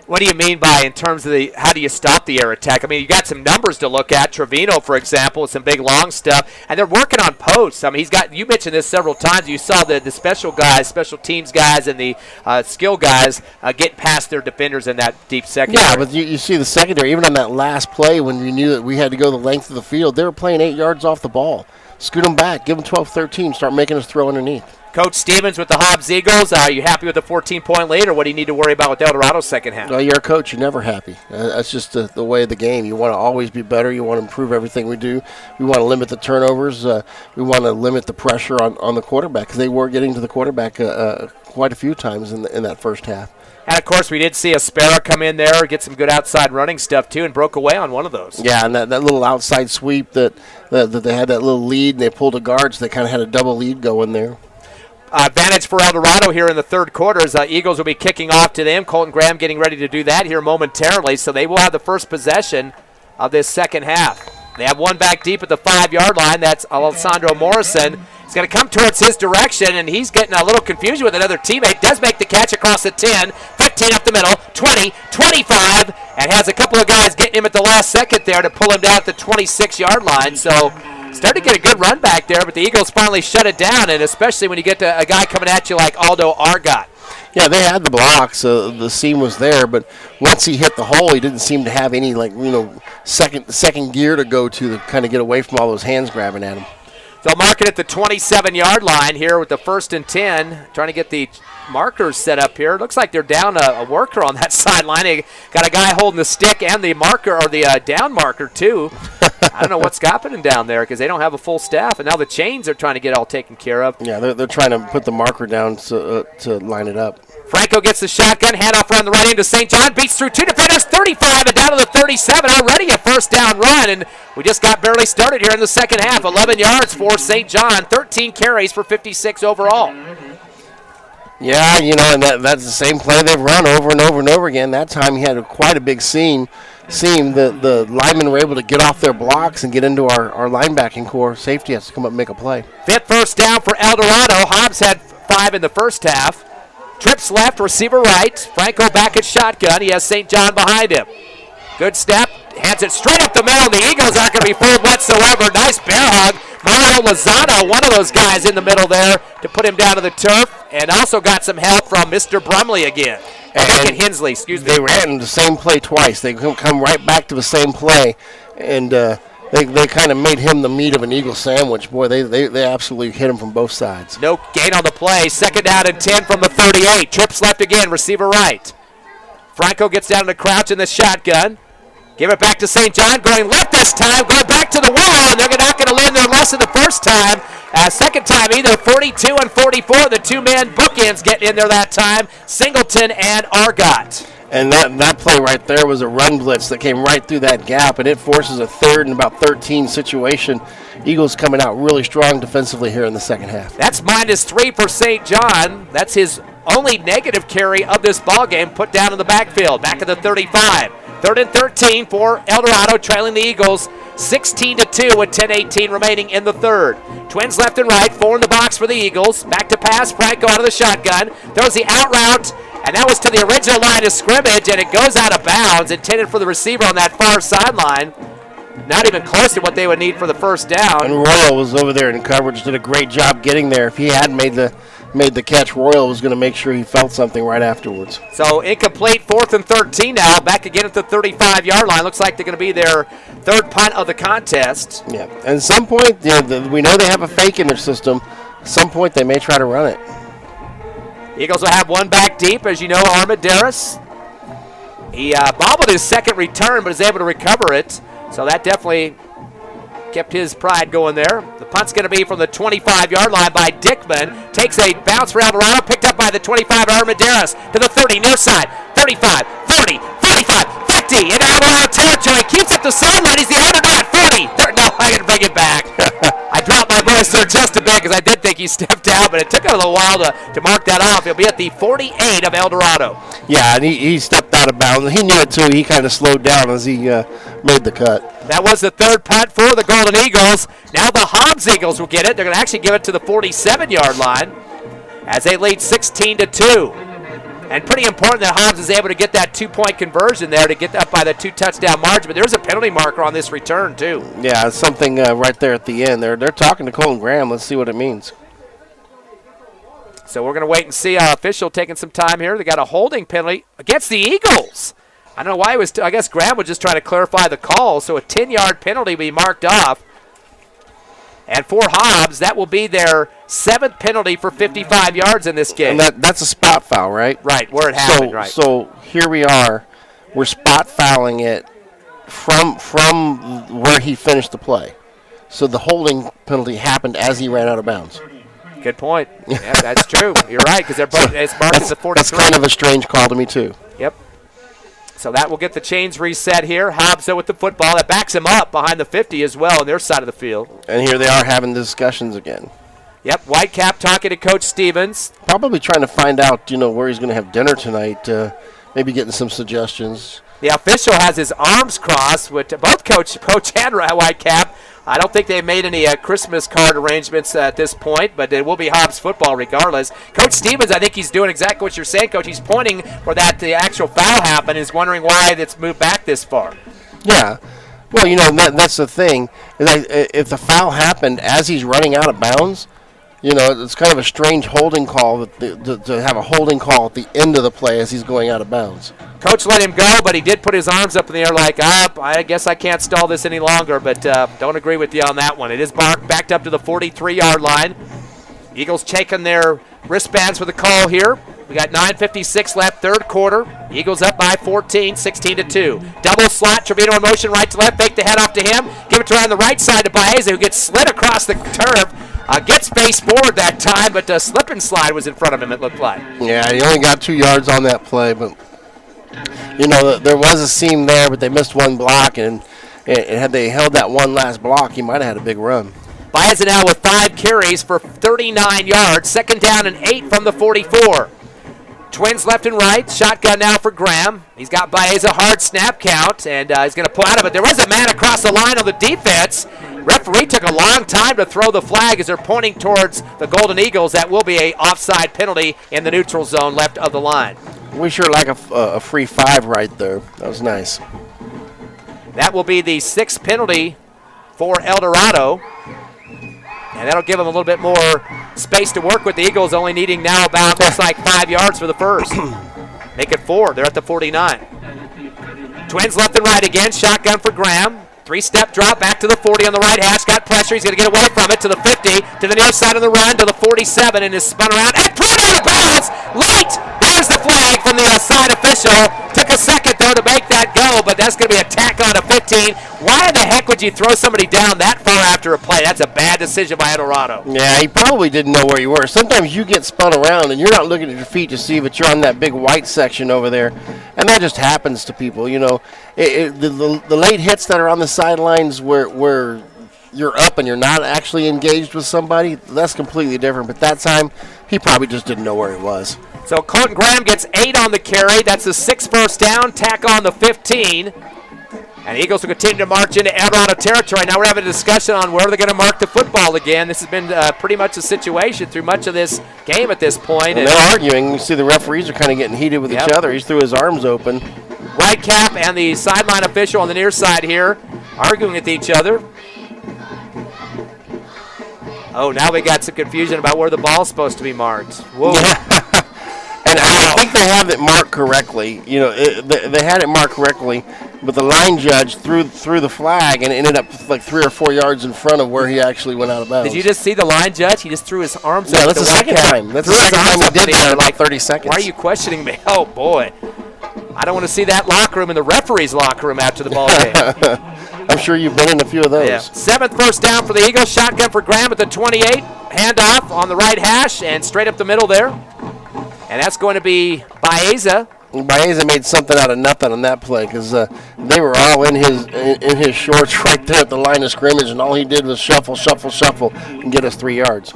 What do you mean by in terms of how do you stop the air attack? I mean, you got some numbers to look at. Trevino, for example, with some big long stuff, and they're working on posts. I mean, you mentioned this several times. You saw the special guys, special teams guys, and the skill guys get past their defenders in that deep secondary. Yeah, but you see the secondary, even on that last play when we knew that we had to go the length of the field, they were playing 8 yards off the ball. Scoot them back, give them 12-13, start making us throw underneath. Coach Stevens with the Hobbs Eagles. Are you happy with the 14-point lead, or what do you need to worry about with Eldorado's second half? Well, you're a coach. You're never happy. That's just the way of the game. You want to always be better. You want to improve everything we do. We want to limit the turnovers. We want to limit the pressure on the quarterback, because they were getting to the quarterback quite a few times in that first half. And, of course, we did see Aspera come in there, get some good outside running stuff, too, and broke away on one of those. Yeah, and that little outside sweep that they had that little lead, and they pulled a guard, so they kind of had a double lead going there. Advantage for Eldorado here in the third quarter as Eagles will be kicking off to them. Colton Graham getting ready to do that here momentarily, so they will have the first possession of this second half. They have one back deep at the 5-yard line. That's Alessandro Morrison. He's going to come towards his direction, and he's getting a little confusion with another teammate. Does make the catch across the 10, 15 up the middle, 20, 25, and has a couple of guys getting him at the last second there to pull him down at the 26-yard line. So started to get a good run back there, but the Eagles finally shut it down, and especially when you get to a guy coming at you like Aldo Argot. Yeah, they had the blocks. The seam was there, but once he hit the hole, he didn't seem to have any second gear to go to kind of get away from all those hands grabbing at him. They'll mark it at the 27-yard line here with the 1st and 10. Trying to get the markers set up here. Looks like they're down a worker on that sideline. They got a guy holding the stick and the marker, or the down marker, too. I don't know what's happening down there because they don't have a full staff, and now the chains are trying to get all taken care of. Yeah, they're trying to put the marker down to line it up. Franco gets the shotgun, handoff around the right end to St. John, beats through 2 defenders, 35 and down to the 37, already a first down run, and we just got barely started here in the second half. 11 yards for St. John, 13 carries for 56 overall. Yeah, and that's the same play they've run over and over and over again. That time he had quite a big seam. The linemen were able to get off their blocks and get into our linebacking core. Safety has to come up and make a play. 5th first down for Eldorado. Hobbs had 5 in the first half. Trips left, receiver right. Franco back at shotgun. He has St. John behind him. Good step. Hands it straight up the middle. The Eagles aren't going to be fooled whatsoever. Nice bear hug. Mario Lozano, one of those guys in the middle there to put him down to the turf. And also got some help from Mr. Brumley again. And Hensley, excuse me. They ran the same play twice. They come right back to the same play. And they kind of made him the meat of an Eagle sandwich. Boy, they absolutely hit him from both sides. No gain on the play. 2nd down and 10 from the 38. Trips left again, receiver right. Franco gets down to crouch in the shotgun. Give it back to St. John, going left this time, going back to the wall, and they're not going to learn their lesson the first time. Second time either, 42 and 44, the two-man bookends getting in there that time, Singleton and Argot. And that play right there was a run blitz that came right through that gap, and it forces a 3rd and about 13 situation. Eagles coming out really strong defensively here in the second half. That's -3 for St. John. That's his only negative carry of this ballgame, put down in the backfield, back at the 35. 3rd and 13 for Eldorado, trailing the Eagles 16-2 with 10:18 remaining in the third. Twins left and right, 4 in the box for the Eagles. Back to pass, Franco out of the shotgun. Throws the out route, and that was to the original line of scrimmage, and it goes out of bounds, intended for the receiver on that far sideline. Not even close to what they would need for the first down. And Royal was over there in coverage, did a great job getting there. If he hadn't made the catch, Royal was going to make sure he felt something right afterwards. So incomplete, 4th and 13 now, back again at the 35-yard line. Looks like they're going to be their 3rd punt of the contest. Yeah, and at some point, we know they have a fake in their system. At some point, they may try to run it. Eagles will have one back deep, as you know, Armendariz. He bobbled his second return, but is able to recover it. So that definitely kept his pride going there. The punt's going to be from the 25-yard line by Dickman. Takes a bounce for Eldorado, picked up by the 25, Armendariz to the 30, near side. 35, 30, 45, 50, in Eldorado territory. Keeps up the sideline. He's the underdog. 40, 30. No, I got to bring it back. I dropped my voice there just a bit because I did think he stepped out, but it took a little while to mark that off. He'll be at the 48 of Eldorado. Yeah, and he stepped out of bounds. He knew it, too. He kind of slowed down as he made the cut. That was the 3rd punt for the Golden Eagles. Now the Hobbs Eagles will get it. They're going to actually give it to the 47-yard line as they lead 16-2. And pretty important that Hobbs is able to get that 2-point conversion there to get up by the 2-touchdown margin. But there's a penalty marker on this return, too. Yeah, it's something right there at the end. They're talking to Colton Graham. Let's see what it means. So we're going to wait and see. Official taking some time here. They got a holding penalty against the Eagles. I don't know why he was. I guess Graham was just trying to clarify the call. So a 10-yard penalty will be marked off. And for Hobbs, that will be their 7th penalty for 55 yards in this game. And that's a spot foul, right? Right, where it happened, right. So here we are. We're spot fouling it from where he finished the play. So the holding penalty happened as he ran out of bounds. Good point. Yeah, that's true. You're right, because they're both. It's marked as a 43. That's kind of a strange call to me too. Yep. So that will get the chains reset here. Hobbs, though, with the football. That backs him up behind the 50 as well on their side of the field. And here they are having discussions again. Yep, Whitecap talking to Coach Stevens. Probably trying to find out, where he's going to have dinner tonight. Maybe getting some suggestions. The official has his arms crossed with both Coach and Whitecap. I don't think they've made any Christmas card arrangements at this point, but it will be Hobbs football regardless. Coach Stevens, I think he's doing exactly what you're saying, Coach. He's pointing where the actual foul happened, is wondering why it's moved back this far. Yeah. Well, that's the thing. If the foul happened as he's running out of bounds, it's kind of a strange holding call to have a holding call at the end of the play as he's going out of bounds. Coach let him go, but he did put his arms up in the air like, I guess I can't stall this any longer, but don't agree with you on that one. It is backed up to the 43-yard line. Eagles taking their wristbands for the call here. We got 9:56 left, third quarter. Eagles up by 14, 16-2. Double slot, Trevino in motion, right to left, fake the head off to him. Give it to around the right side to Baeza, who gets slid across the turf. Gets face forward that time, but slip and slide was in front of him, it looked like. Yeah, he only got 2 yards on that play, but, there was a seam there, but they missed one block, and had they held that one last block, he might have had a big run. Baeza now with 5 carries for 39 yards, second down and 8 from the 44. Twins left and right. Shotgun now for Graham. He's got Baeza, hard snap count, and he's going to pull out of it. There was a man across the line on the defense. Referee took a long time to throw the flag as they're pointing towards the Golden Eagles. That will be a offside penalty in the neutral zone left of the line. We sure like a free 5 right there. That was nice. That will be the 6th penalty for Eldorado. And that'll give them a little bit more space to work with. The Eagles only needing now about, looks like 5 yards for the first. Make it 4. They're at the 49. Twins left and right again. Shotgun for Graham. 3-step drop back to the 40 on the right hash. Got pressure. He's going to get away from it to the 50, to the near side of the run, to the 47, and is spun around and thrown out of bounds. Late. There's the flag from the side official. Took a second, though, to make that go, but that's going to be a tack on to 15. Why in the heck would you throw somebody down that far after a play? That's a bad decision by Eldorado. Yeah, he probably didn't know where you were. Sometimes you get spun around, and you're not looking at your feet to see, but you're on that big white section over there, and that just happens to people. The late hits that are on the sidelines where you're up and you're not actually engaged with somebody, that's completely different. But that time, he probably just didn't know where he was. So Colton Graham gets 8 on the carry. That's the 6th first down. Tack on the 15. And the Eagles will continue to march into Eldorado territory. Now we're having a discussion on where they're going to mark the football again. This has been pretty much a situation through much of this game at this point. And they're arguing. You see the referees are kind of getting heated with each other. He's threw his arms open. Whitecap and the sideline official on the near side here arguing with each other. Oh, now we got some confusion about where the ball's supposed to be marked. Whoa. And I think they have it marked correctly. They had it marked correctly, but the line judge threw the flag and it ended up like 3 or 4 yards in front of where he actually went out of bounds. Did you just see the line judge? He just threw his arms up. Yeah, that's the second time. That's the second time he did that in like 30 seconds. Why are you questioning me? Oh, boy. I don't want to see that locker room in the referee's locker room after the ball game. I'm sure you've been in a few of those. Yeah. 7th first down for the Eagles. Shotgun for Graham at the 28. Handoff on the right hash and straight up the middle there. And that's going to be Baeza. Baeza made something out of nothing on that play because they were all in his shorts right there at the line of scrimmage, and all he did was shuffle, and get us 3 yards.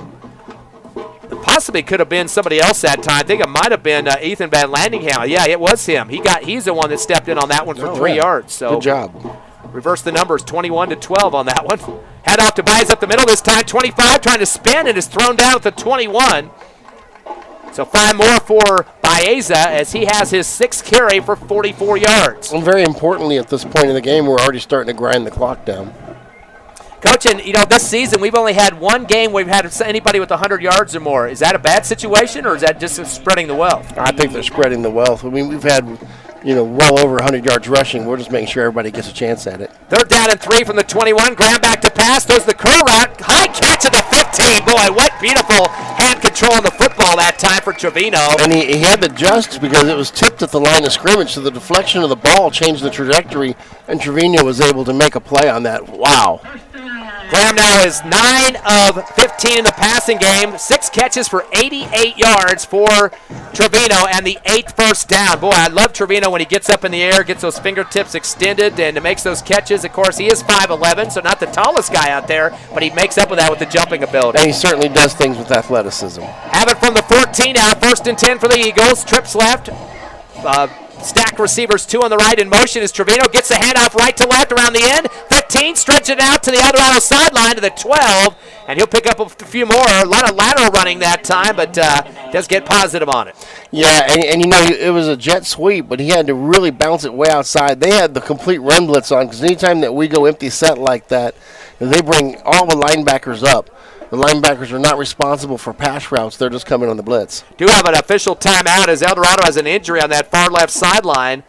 It possibly could have been somebody else that time. I think it might have been Ethan Van Landingham. Yeah, it was him. He's the one that stepped in on that one for 3 yards. So good job. Reverse the numbers, 21-12 on that one. Head off to Baeza up the middle this time. 25 trying to spin and is thrown down at the 21. So 5 more for Baeza as he has his 6th carry for 44 yards. And very importantly, at this point in the game, we're already starting to grind the clock down. Coach, and this season we've only had one game where we've had anybody with 100 yards or more. Is that a bad situation, or is that just spreading the wealth? I think they're spreading the wealth. I mean, we've had, well over 100 yards rushing. We're just making sure everybody gets a chance at it. 3rd down and 3 from the 21. Graham back to pass. Throws the curl route. High catch at the 15. Boy, what beautiful hand control on the football that time for Trevino. And he had to adjust because it was tipped at the line of scrimmage, so the deflection of the ball changed the trajectory, and Trevino was able to make a play on that. Wow. Graham now is 9 of 15 in the passing game. 6 catches for 88 yards for Trevino and the 8th first down. Boy, I love Trevino when he gets up in the air, gets those fingertips extended, and makes those catches. Of course, he is 5'11", so not the tallest guy out there, but he makes up with that with the jumping ability. And he certainly does things with athleticism. Have it from the 14 now. 1st and 10 for the Eagles. Trips left. Stack receivers, 2 on the right in motion as Trevino gets the handoff right to left around the end. 15, stretch it out to the Eldorado sideline to the 12, and he'll pick up a few more. A lot of lateral running that time, but does get positive on it. Yeah, and it was a jet sweep, but he had to really bounce it way outside. They had the complete run blitz on because anytime that we go empty set like that, they bring all the linebackers up. The linebackers are not responsible for pass routes. They're just coming on the blitz. Do have an official timeout as Eldorado has an injury on that far left sideline.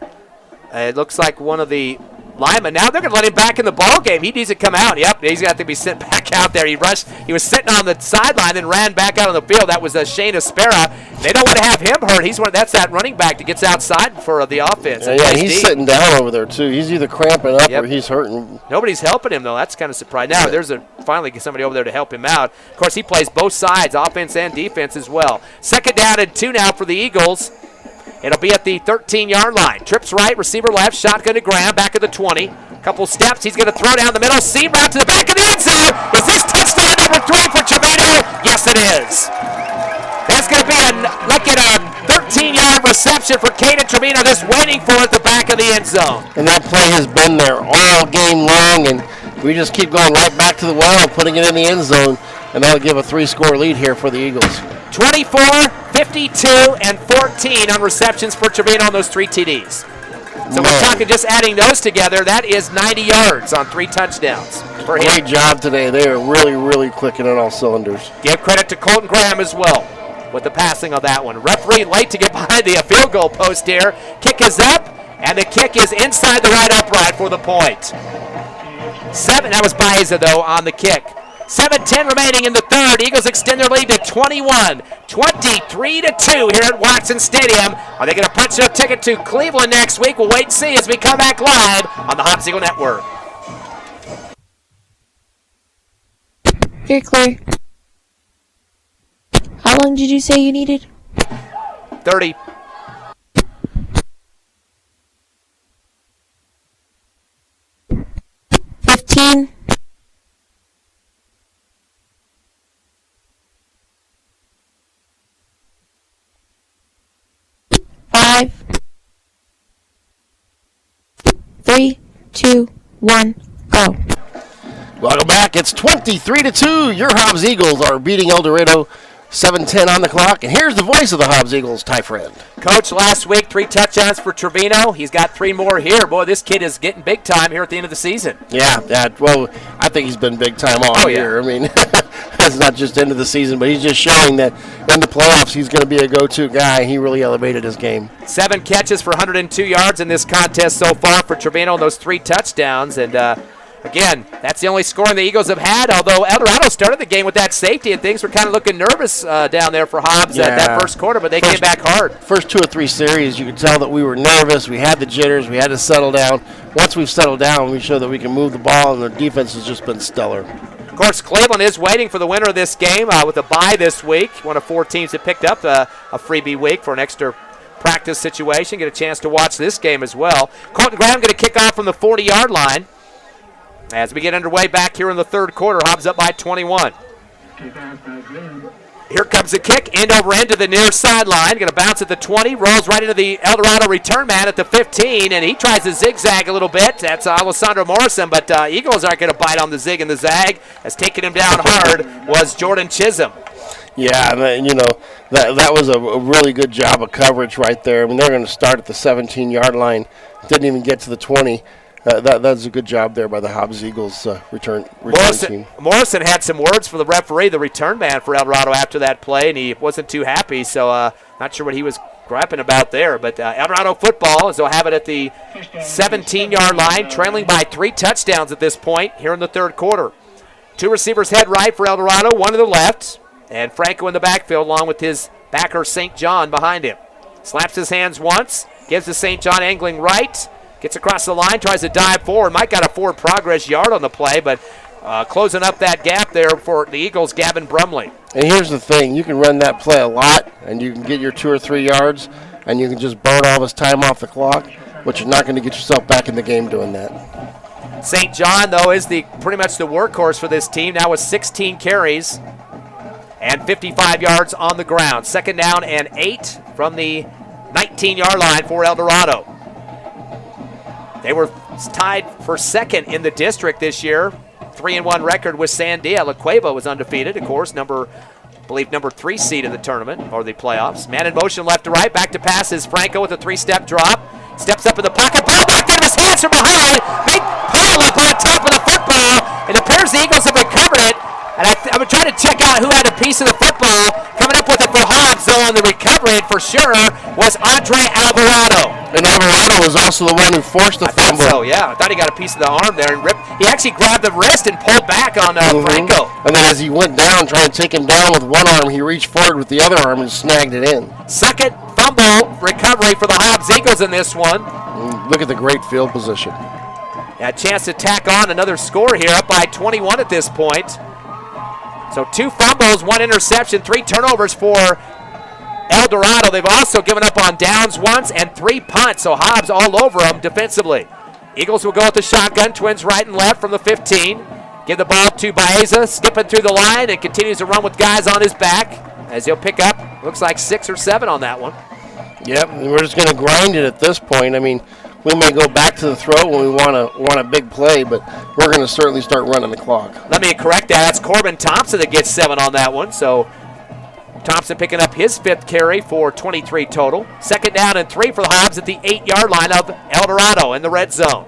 It looks like one of the linemen. Now they're going to let him back in the ball game. He needs to come out. Yep, he's got to be sent back out there. He rushed. He was sitting on the sideline and ran back out on the field. That was Shane Aspera. They don't want to have him hurt. That's that running back that gets outside for the offense. Yeah, he's sitting down over there, too. He's either cramping up or he's hurting. Nobody's helping him, though. That's kind of surprising. Now, there's finally somebody over there to help him out. Of course, he plays both sides, offense and defense as well. 2nd down and 2 now for the Eagles. It'll be at the 13-yard line. Trips right, receiver left, shotgun to Graham, back at the 20. Couple steps, he's going to throw down the middle, seam route to the back of the end zone. Is this touchdown number 3 for Trevino? Yes, it is. That's going to be a 13-yard reception for Caden Trevino, just waiting for it at the back of the end zone. And that play has been there all game long, and we just keep going right back to the well, putting it in the end zone, and that'll give a 3-score lead here for the Eagles. 24, 52, and 14 on receptions for Trevino on those 3 TDs. So we're talking just adding those together. That is 90 yards on 3 touchdowns for him. Great job today. They are really, really clicking on all cylinders. Give credit to Colton Graham as well with the passing of that one. Referee late to get behind the field goal post here. Kick is up, and the kick is inside the right upright for the point. 7, that was Baeza, though, on the kick. 7:10 remaining in the 3rd. Eagles extend their lead to 21, 23-2 here at Watson Stadium. Are they going to punch their ticket to Cleveland next week? We'll wait and see as we come back live on the Hobbs Eagle Network. You're clear. How long did you say you needed? 30. Five, 3, 2, 1, go. Welcome back. It's 23-2. Your Hobbs Eagles are beating Eldorado. 7:10 on the clock, and here's the voice of the Hobbs Eagles, Ty Friend. Coach, last week 3 touchdowns for Trevino. He's got 3 more here. Boy, this kid is getting big time here at the end of the season. Yeah. Well, I think he's been big time all year. I mean, it's not just end of the season, but he's just showing that in the playoffs he's going to be a go-to guy. He really elevated his game. 7 catches for 102 yards in this contest so far for Trevino, and those 3 touchdowns, and again, that's the only scoring the Eagles have had, although Eldorado started the game with that safety, and things were kind of looking nervous down there for Hobbs that first quarter, but they came back hard. First 2 or 3 series, you could tell that we were nervous. We had the jitters. We had to settle down. Once we've settled down, we show that we can move the ball, and the defense has just been stellar. Of course, Cleveland is waiting for the winner of this game with a bye this week. One of 4 teams that picked up a freebie week for an extra practice situation. Get a chance to watch this game as well. Colton Graham going to kick off from the 40-yard line. As we get underway back here in the 3rd quarter, Hobbs up by 21. Here comes the kick, end over end to the near sideline. Going to bounce at the 20, rolls right into the Eldorado return man at the 15, and he tries to zigzag a little bit. That's Alessandro Morrison, but Eagles aren't going to bite on the zig and the zag. As taking him down hard was Jordan Chisholm. Yeah, and that was a really good job of coverage right there. I mean, they're going to start at the 17-yard line. Didn't even get to the 20. That's a good job there by the Hobbs Eagles return team. Morrison had some words for the referee, the return man for Eldorado after that play, and he wasn't too happy, so not sure what he was griping about there. But Eldorado football, as they'll have it at the 17-yard line, trailing by 3 touchdowns at this point here in the third quarter. 2 receivers head right for Eldorado, 1 to the left, and Franco in the backfield along with his backer St. John behind him. Slaps his hands once, gives to St. John angling right, gets across the line, tries to dive forward. Mike got a forward progress yard on the play, but closing up that gap there for the Eagles, Gavin Brumley. And here's the thing. You can run that play a lot, and you can get your 2 or 3 yards, and you can just burn all this time off the clock, but you're not going to get yourself back in the game doing that. St. John, though, is pretty much the workhorse for this team, now with 16 carries and 55 yards on the ground. 2nd down and 8 from the 19-yard line for Eldorado. They were tied for 2nd in the district this year. 3-1 record with Sandia. La Cueva was undefeated, of course, number 3 seed in the tournament, or the playoffs. Man in motion left to right. Back to pass is Franco with a 3-step drop. Steps up in the pocket. Ball back in his hands from behind. Big pile up on top of the football. It appears the Eagles have recovered it. And I'm trying to check out who had a piece of the football. Coming up with it for Hobbs, though, on the recovery, for sure, was Andre Alvarado. And Alvarado was also the one who forced the fumble. So, yeah. I thought he got a piece of the arm there and ripped. He actually grabbed the wrist and pulled back on Franco. And then as he went down, trying to take him down with one arm, he reached forward with the other arm and snagged it in. 2nd fumble recovery for the Hobbs Eagles in this one. Look at the great field position. A chance to tack on another score here, up by 21 at this point. So 2 fumbles, 1 interception, 3 turnovers for Eldorado. They've also given up on downs once and 3 punts, so Hobbs all over them defensively. Eagles will go with the shotgun, twins right and left from the 15. Give the ball to Baeza, skipping through the line, and continues to run with guys on his back as he'll pick up, looks like 6 or 7 on that one. Yep, we're just going to grind it at this point. I mean, we may go back to the throw when we want a big play, but we're going to certainly start running the clock. Let me correct that. That's Corbin Thompson that gets 7 on that one. So Thompson picking up his 5th carry for 23 total. 2nd down and 3 for the Hobbs at the 8-yard line of Eldorado in the red zone.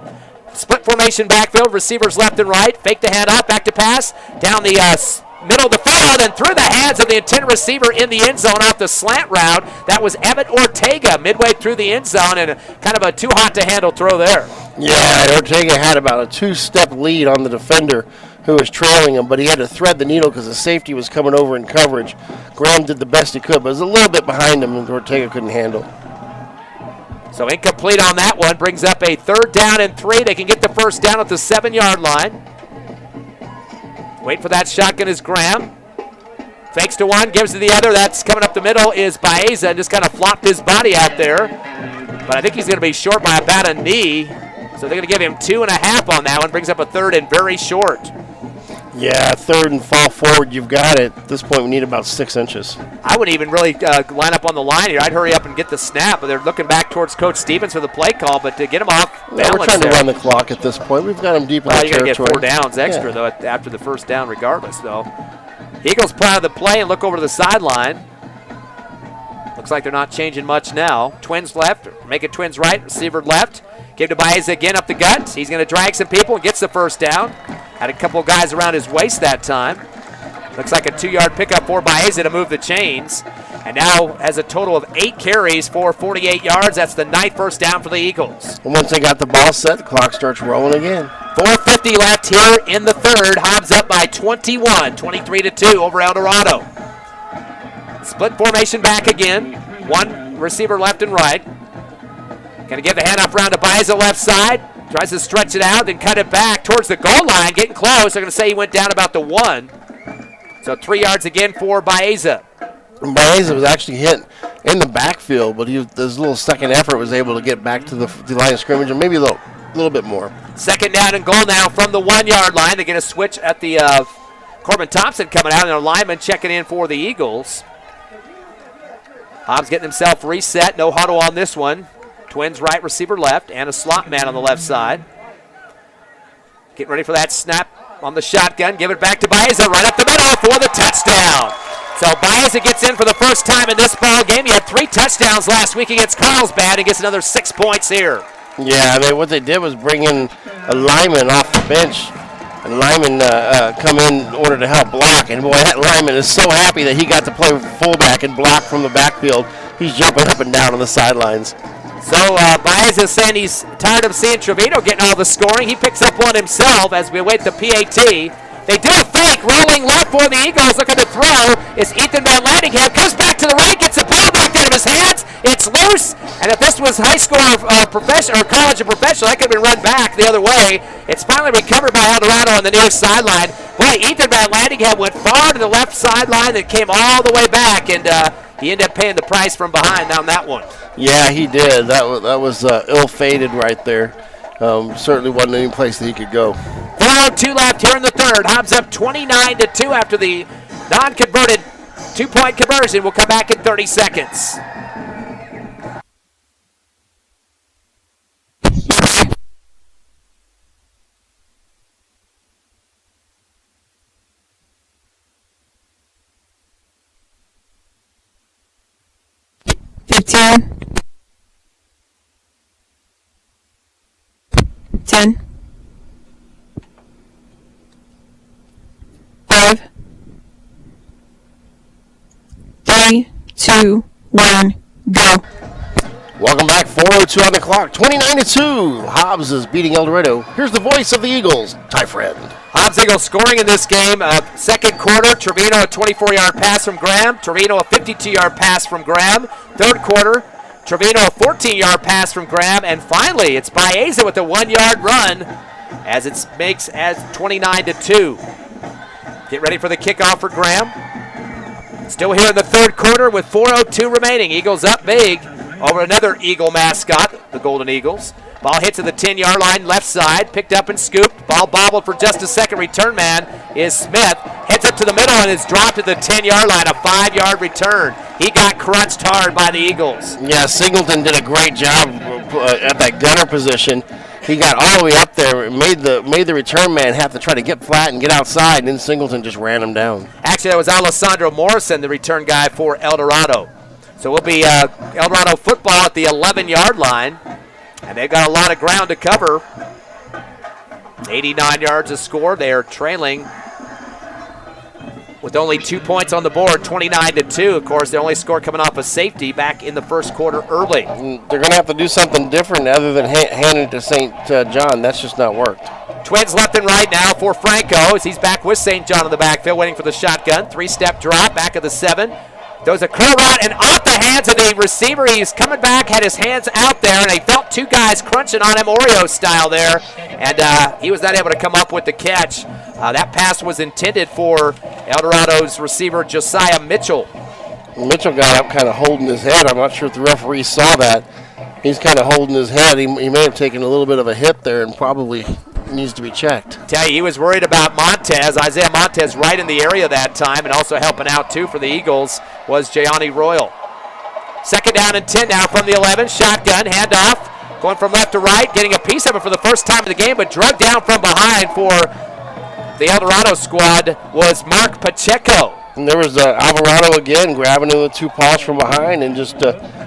Split formation backfield, receivers left and right. Fake the handoff, back to pass. Down the middle of the field and through the hands of the intended receiver in the end zone off the slant route. That was Evan Ortega midway through the end zone, and kind of a too hot to handle throw there. Yeah, Ortega had about a 2-step lead on the defender who was trailing him, but he had to thread the needle because the safety was coming over in coverage. Graham did the best he could, but it was a little bit behind him and Ortega couldn't handle. So incomplete on that one. Brings up a 3rd down and 3. They can get the 1st down at the 7-yard line. Wait for that shotgun is Graham. Fakes to one, gives to the other. That's coming up the middle is Baeza, and just kind of flopped his body out there. But I think he's going to be short by about a knee. So they're going to give him 2.5 on that one. Brings up a 3rd and very short. Yeah, 3rd and fall forward, you've got it. At this point, we need about 6 inches. I wouldn't even really line up on the line here. I'd hurry up and get the snap. But they're looking back towards Coach Stevens for the play call, but to get him off balance. Yeah, we're trying to run the clock at this point. We've got him deep in the territory. You're going to get 4 downs extra, though, after the 1st down regardless, though. Eagles pull out of the play and look over to the sideline. Looks like they're not changing much now. Twins left, make it twins right, receiver left. Give to Baeza again up the gut. He's going to drag some people and gets the 1st down. Had a couple of guys around his waist that time. Looks like a 2-yard pickup for Baeza to move the chains. And now has a total of 8 carries for 48 yards. That's the 9th 1st down for the Eagles. And once they got the ball set, the clock starts rolling again. 4:50 left here in the 3rd. Hobbs up by 21, 23-2 over Eldorado. Split formation back again. 1 receiver left and right. Going to give the handoff around to Baeza left side. Tries to stretch it out, then cut it back towards the goal line. Getting close. They're going to say he went down about the 1. So 3 yards again for Baeza. Baeza was actually hit in the backfield, but his little second effort was able to get back to the line of scrimmage and maybe a little bit more. 2nd down and goal now from the 1-yard line. They get a switch at the Corbin Thompson coming out, and a lineman checking in for the Eagles. Hobbs getting himself reset. No huddle on this one. Twins right, receiver left, and a slot man on the left side. Getting ready for that snap on the shotgun. Give it back to Baeza right up the middle for the touchdown. So Baeza gets in for the first time in this ball game. He had 3 touchdowns last week against Carlsbad and gets another 6 points here. Yeah, what they did was bring in a lineman off the bench. And Lyman come in order to help block. And boy, that Lyman is so happy that he got to play fullback and block from the backfield. He's jumping up and down on the sidelines. So Baez is saying he's tired of seeing Trevino getting all the scoring. He picks up one himself as we await the PAT. They do a fake, rolling left for the Eagles, looking to throw. It's Ethan Van Landingham, comes back to the right, gets the ball back out of his hands. It's loose, and if this was high school or professional or college or professional, that could have been run back the other way. It's finally recovered by Eldorado on the near sideline. Boy, Ethan Van Landingham went far to the left sideline and came all the way back, and he ended up paying the price from behind on that one. Yeah, he did. That was ill-fated right there. Certainly wasn't any place that he could go. 4:02 left here in the third. Hobbs up 29-2 after the non-converted 2-point conversion. We'll come back in 30 seconds. Ten. 5, 3, 2, 1, go. Welcome back. 4:02 on the clock. 29-2. Hobbs is beating Eldorado. Here's the voice of the Eagles, Ty Friend. Hobbs Eagles scoring in this game. Second quarter, Trevino a 24-yard pass from Graham. Trevino a 52-yard pass from Graham. Third quarter, Trevino a 14-yard pass from Graham. And finally, it's Baeza with a 1-yard run as it makes as 29-2. Get ready for the kickoff for Graham. Still here in the third quarter with 4:02 remaining. Eagles up big over another Eagle mascot, the Golden Eagles. Ball hits at the 10-yard line, left side, picked up and scooped. Ball bobbled for just a second. Return man is Smith. Heads up to the middle and is dropped at the 10-yard line, a 5-yard return. He got crunched hard by the Eagles. Yeah, Singleton did a great job at that gunner position. He got all the way up there and made the return man have to try to get flat and get outside, and then Singleton just ran him down. Actually, that was Alessandro Morrison, the return guy for Eldorado. So we'll be Eldorado football at the 11-yard line. And they've got a lot of ground to cover. 89 yards to score. They are trailing with only 2 points on the board, 29-2. Of course, their only score coming off a safety back in the first quarter early. They're going to have to do something different other than handing it to St. John. That's just not worked. Twins left and right now for Franco as he's back with St. John in the backfield, waiting for the shotgun. 3-step drop, back of the 7. Throws a curl route and off the hands of the receiver. He's coming back, had his hands out there, and he felt 2 guys crunching on him Oreo style there. And he was not able to come up with the catch. That pass was intended for Eldorado's receiver, Josiah Mitchell. Mitchell got up kind of holding his head. I'm not sure if the referee saw that. He's kind of holding his head. He may have taken a little bit of a hit there and probably needs to be checked. Tell you, he was worried about Montez. Isaiah Montez right in the area that time, and also helping out too for the Eagles was Jayani Royal. Second down and 10 now from the 11. Shotgun, handoff, going from left to right, getting a piece of it for the first time in the game, but drugged down from behind for the Eldorado squad was Mark Pacheco. And there was Alvarado again grabbing him with 2 paws from behind and just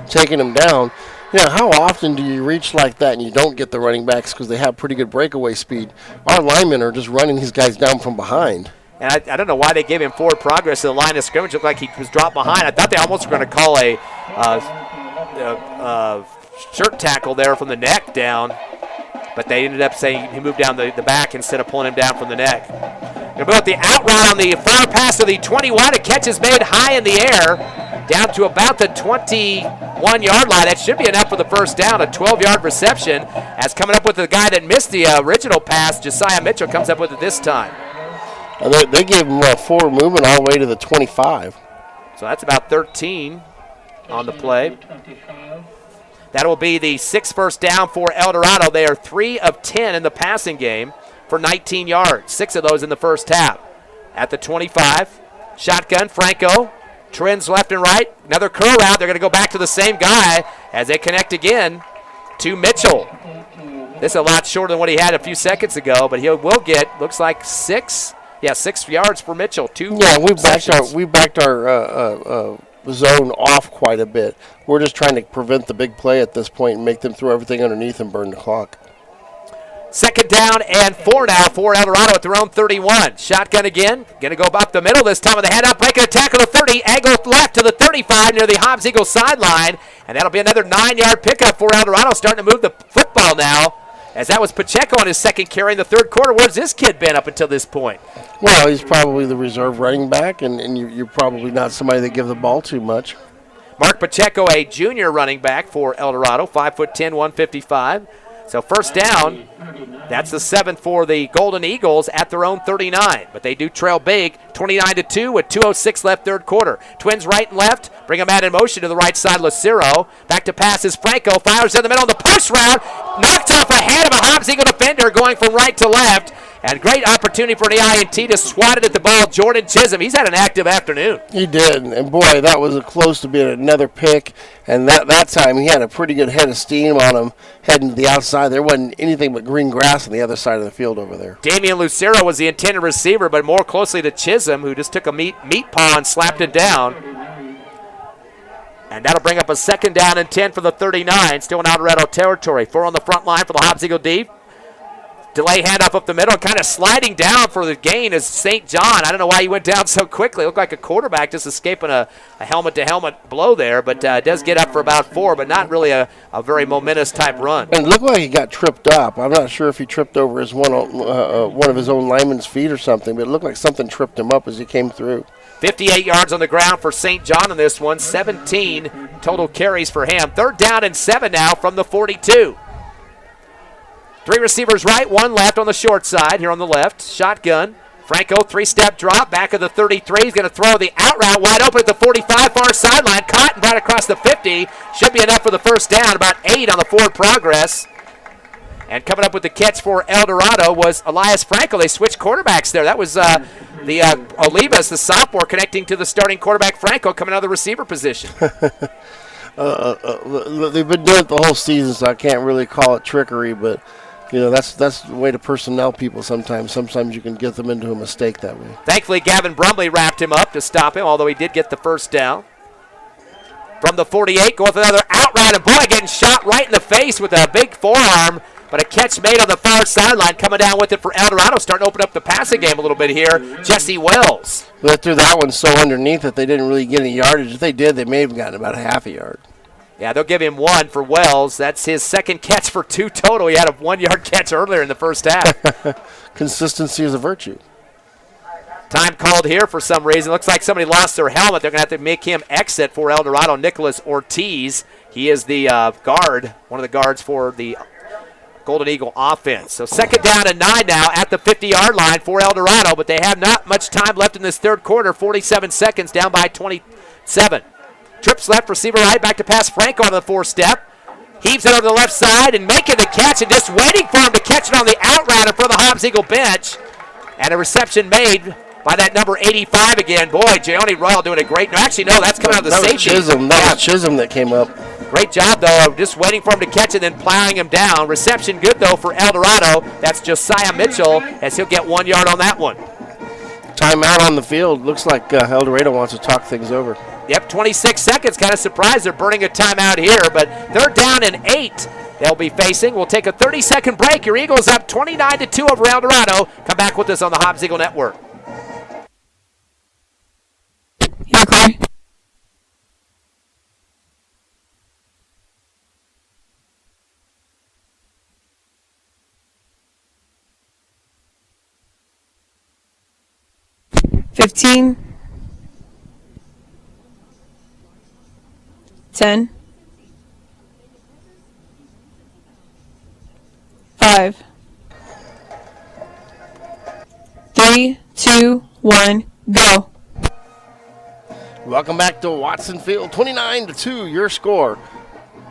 taking him down. Yeah, how often do you reach like that and you don't get the running backs because they have pretty good breakaway speed? Our linemen are just running these guys down from behind. And I don't know why they gave him forward progress to the line of scrimmage. It looked like he was dropped behind. I thought they almost were going to call a shirt tackle there from the neck down, but they ended up saying he moved down the back instead of pulling him down from the neck. About the out route on the far pass to the 21. A catch is made high in the air, down to about the 21-yard line. That should be enough for the first down. A 12-yard reception. As coming up with the guy that missed the original pass, Josiah Mitchell comes up with it this time. And they gave him a forward movement all the way to the 25. So that's about 13 on the play. That will be the 6th first down for Eldorado. They are 3 of 10 in the passing game for 19 yards. 6 of those in the first half. At the 25, shotgun, Franco. Trends left and right. Another curl route. They're going to go back to the same guy as they connect again to Mitchell. This is a lot shorter than what he had a few seconds ago, but he will get, looks like 6 Yeah, 6 yards for Mitchell. Yeah, we backed our zone off quite a bit. We're just trying to prevent the big play at this point and make them throw everything underneath and burn the clock. 2nd down and 4 now for Eldorado at their own 31. Shotgun again. Going to go up the middle this time with the handout. Breaking a tackle to 30. Angle left to the 35 near the Hobbs Eagles sideline. And that'll be another 9-yard pickup for Eldorado, starting to move the football now. As that was Pacheco on his second carry in the third quarter. Where's this kid been up until this point? Well, he's probably the reserve running back, and you're probably not somebody that give the ball too much. Mark Pacheco, a junior running back for Eldorado, 5'10", 155. So 1st down, that's the 7th for the Golden Eagles at their own 39. But they do trail big, 29-2 with 2:06 left third quarter. Twins right and left, bring them out in motion to the right side, Lucero. Back to pass is Franco, fires in the middle on the post route, knocked off ahead of a Hobbs Eagle defender going from right to left. And great opportunity for an INT to swat it at the ball. Jordan Chisholm, he's had an active afternoon. He did, and boy, that was close to being another pick. And that time he had a pretty good head of steam on him heading to the outside. There wasn't anything but green grass on the other side of the field over there. Damian Lucero was the intended receiver, but more closely to Chisholm, who just took a meat paw and slapped it down. And that'll bring up a 2nd down and 10 for the 39, still in Eldorado territory. 4 on the front line for the Hobbs Eagle D. Delay handoff up the middle, kind of sliding down for the gain is St. John. I don't know why he went down so quickly. It looked like a quarterback just escaping a helmet-to-helmet blow there, but does get up for about 4, but not really a very momentous type run. And it looked like he got tripped up. I'm not sure if he tripped over his one of his own lineman's feet or something, but it looked like something tripped him up as he came through. 58 yards on the ground for St. John in this one, 17 total carries for him. 3rd down and 7 now from the 42. 3 receivers right, 1 left on the short side here on the left. Shotgun. Franco, 3-step drop, back of the 33. He's going to throw the out route wide open at the 45, far sideline. Caught and right across the 50. Should be enough for the 1st down, about 8 on the forward progress. And coming up with the catch for Eldorado was Elias Franco. They switched quarterbacks there. That was Olivas, the sophomore, connecting to the starting quarterback Franco coming out of the receiver position. They've been doing it the whole season, so I can't really call it trickery, but that's the way to personnel people sometimes. Sometimes you can get them into a mistake that way. Thankfully, Gavin Brumley wrapped him up to stop him, although he did get the 1st down. From the 48, going for another out route, and boy, getting shot right in the face with a big forearm, but a catch made on the far sideline, coming down with it for Eldorado, starting to open up the passing game a little bit here. Jesse Wells. They threw that one so underneath that they didn't really get any yardage. If they did, they may have gotten about a half a yard. Yeah, they'll give him 1 for Wells. That's his 2nd catch for 2 total. He had a 1-yard catch earlier in the first half. Consistency is a virtue. Time called here for some reason. Looks like somebody lost their helmet. They're going to have to make him exit for Eldorado. Nicholas Ortiz. He is the guard, one of the guards for the Golden Eagle offense. So 2nd down and 9 now at the 50-yard line for Eldorado, but they have not much time left in this third quarter. 47 seconds, down by 27. Trips left, receiver right, back to pass Franco on the 4-step. Heaves it over the left side and making the catch and just waiting for him to catch it on the out route in front of the Hobbs Eagle bench. And a reception made by that number 85 again. Boy, Jayoni Royal doing a great. Actually, no, that's coming out of the safety. That was Chisholm that came up. Great job, though, of just waiting for him to catch it and then plowing him down. Reception good, though, for Eldorado. That's Josiah Mitchell, as he'll get 1 yard on that one. Timeout on the field. Looks like Eldorado wants to talk things over. Yep, 26 seconds. Kind of surprised they're burning a timeout here, but 3rd down and 8 they'll be facing. We'll take a 30-second break. Your Eagles up 29-2 over Eldorado. Come back with us on the Hobbs Eagle Network. Yeah, Claire. $15, 10, 5, 3, 2, 1, go. Welcome back to Watson Field. 29-2, your score.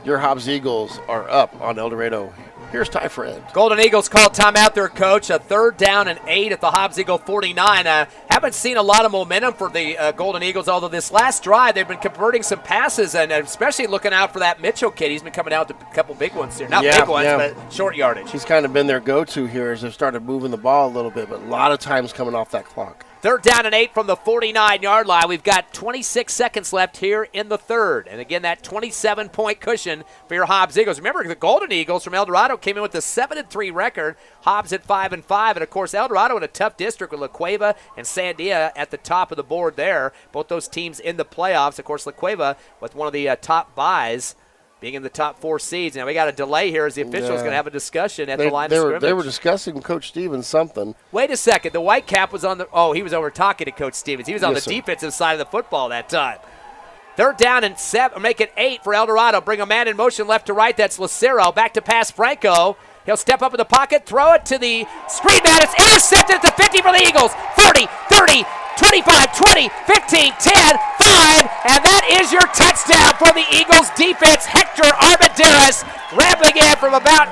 Your Hobbs Eagles are up on Eldorado. Here's Ty Fred. Golden Eagles call timeout their coach. A 3rd down and 8 at the Hobbs Eagle 49. Have haven't seen a lot of momentum for the Golden Eagles, although this last drive they've been converting some passes, and especially looking out for that Mitchell kid. He's been coming out with a couple big ones here. Not big ones, but short yardage. He's kind of been their go-to here as they've started moving the ball a little bit, but a lot of times coming off that clock. 3rd down and 8 from the 49-yard line. We've got 26 seconds left here in the third. And again, that 27-point cushion for your Hobbs Eagles. Remember, the Golden Eagles from Eldorado came in with a 7-3 record. Hobbs at 5-5. And, of course, Eldorado in a tough district with La Cueva and Sandia at the top of the board there. Both those teams in the playoffs. Of course, La Cueva with one of the top buys, being in the top 4 seeds. Now, we got a delay here as the officials going to have a discussion at the line of scrimmage. They were discussing Coach Stevens something. Wait a second. The white cap was on the – he was over talking to Coach Stevens. He was on the defensive side of the football that time. 3rd down and 7. Make it 8 for Eldorado. Bring a man in motion left to right. That's Lucero. Back to pass Franco. He'll step up in the pocket, throw it to the screen man. It's intercepted at the 50 for the Eagles. 30, 30, 25, 20, 15, 10, 5, and that is your touchdown for the Eagles defense. Hector Armendariz rambling in from about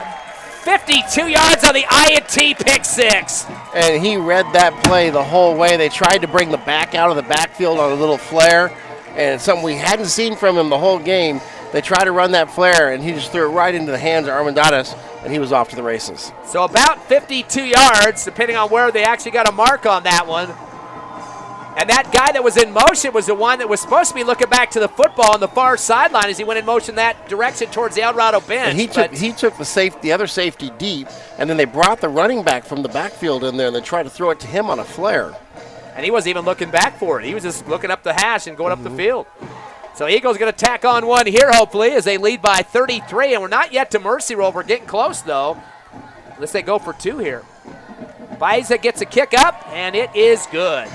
52 yards on the INT pick 6. And he read that play the whole way. They tried to bring the back out of the backfield on a little flare, and it's something we hadn't seen from him the whole game. They tried to run that flare, and he just threw it right into the hands of Armendariz, and he was off to the races. So about 52 yards, depending on where they actually got a mark on that one. And that guy that was in motion was the one that was supposed to be looking back to the football on the far sideline as he went in motion that direction towards the Eldorado bench. And he took the other safety deep, and then they brought the running back from the backfield in there, and they tried to throw it to him on a flare. And he wasn't even looking back for it. He was just looking up the hash and going up the field. So Eagles going to tack on one here, hopefully, as they lead by 33. And we're not yet to mercy roll. We're getting close, though. Unless they go for 2 here. Baiza gets a kick up, and it is good.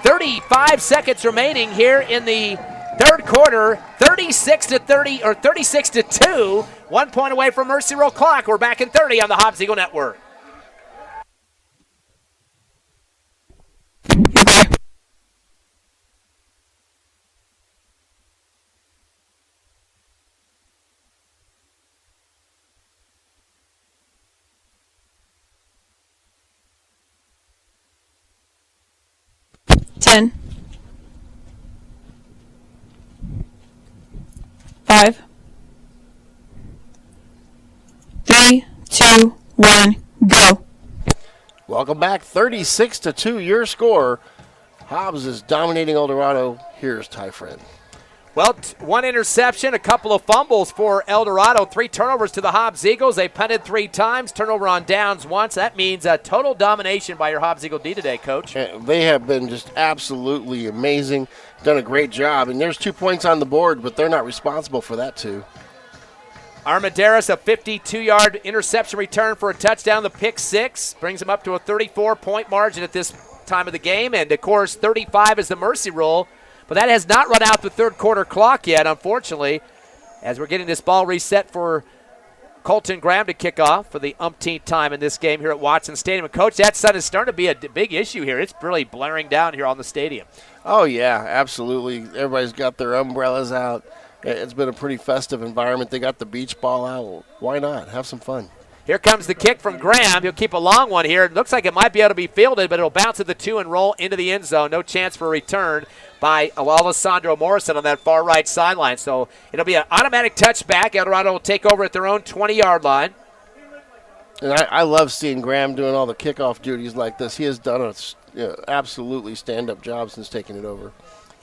35 seconds remaining here in the third quarter. 36-2. 1 point away from mercy roll clock. We're back in 30 on the Hobbs Eagle Network. Ten. 5. 3, 2, 1, go. Welcome back. 36-2, your score. Hobbs is dominating Eldorado. Here's Ty Friend. Well, 1 interception, a couple of fumbles for Eldorado, 3 turnovers to the Hobbs Eagles. They punted 3 times, turnover on downs once. That means a total domination by your Hobbs Eagle D today, Coach. They have been just absolutely amazing, done a great job. And there's 2 points on the board, but they're not responsible for that, too. Armendariz, a 52-yard interception return for a touchdown, the pick 6. Brings him up to a 34-point margin at this time of the game. And, of course, 35 is the mercy roll. But that has not run out the third quarter clock yet, unfortunately, as we're getting this ball reset for Colton Graham to kick off for the umpteenth time in this game here at Watson Stadium. And, Coach, that sun is starting to be a big issue here. It's really blaring down here on the stadium. Oh, yeah, absolutely. Everybody's got their umbrellas out. It's been a pretty festive environment. They got the beach ball out. Why not? Have some fun. Here comes the kick from Graham. He'll keep a long one here. It looks like it might be able to be fielded, but it'll bounce at the 2 and roll into the end zone. No chance for a return by Alessandro Morrison on that far right sideline. So it'll be an automatic touchback. Eldorado will take over at their own 20-yard line. And I love seeing Graham doing all the kickoff duties like this. He has done a absolutely stand-up job since taking it over.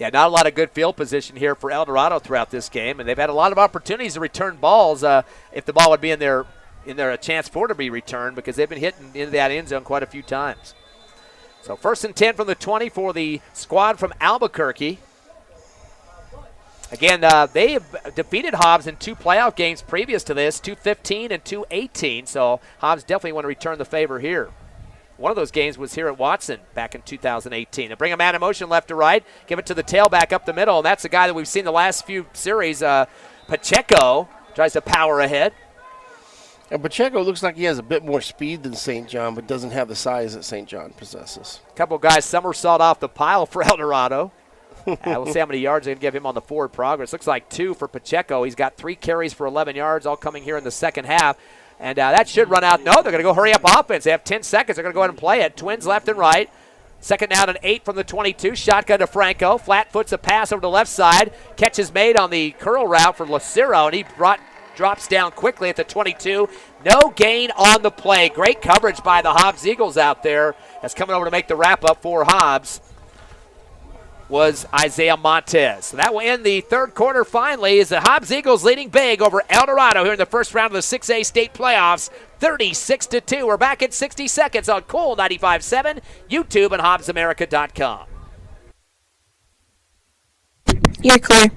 Yeah, not a lot of good field position here for Eldorado throughout this game, and they've had a lot of opportunities to return balls if the ball would be in there a chance for it to be returned, because they've been hitting into that end zone quite a few times. So 1st and 10 from the 20 for the squad from Albuquerque. Again, they have defeated Hobbs in 2 playoff games previous to this, 2-15 and 2-18. So Hobbs definitely want to return the favor here. One of those games was here at Watson back in 2018. And bring a man in motion left to right, give it to the tailback up the middle, and that's the guy that we've seen the last few series. Pacheco tries to power ahead. And Pacheco looks like he has a bit more speed than St. John, but doesn't have the size that St. John possesses. A couple guys somersault off the pile for Eldorado. We'll see how many yards they can give him on the forward progress. Looks like 2 for Pacheco. He's got 3 carries for 11 yards, all coming here in the second half. And that should run out. No, they're going to go hurry up offense. They have 10 seconds. They're going to go ahead and play it. Twins left and right. Second down and 8 from the 22. Shotgun to Franco. Flat foots a pass over the left side. Catch is made on the curl route for Lucero, and he drops down quickly at the 22. No gain on the play. Great coverage by the Hobbs Eagles out there. That's coming over to make the wrap-up for Hobbs was Isaiah Montez. So that will end the third quarter finally as the Hobbs Eagles leading big over Eldorado here in the first round of the 6A state playoffs, 36-2. We're back in 60 seconds on Cool 95.7, YouTube, and HobbsAmerica.com. You're clear.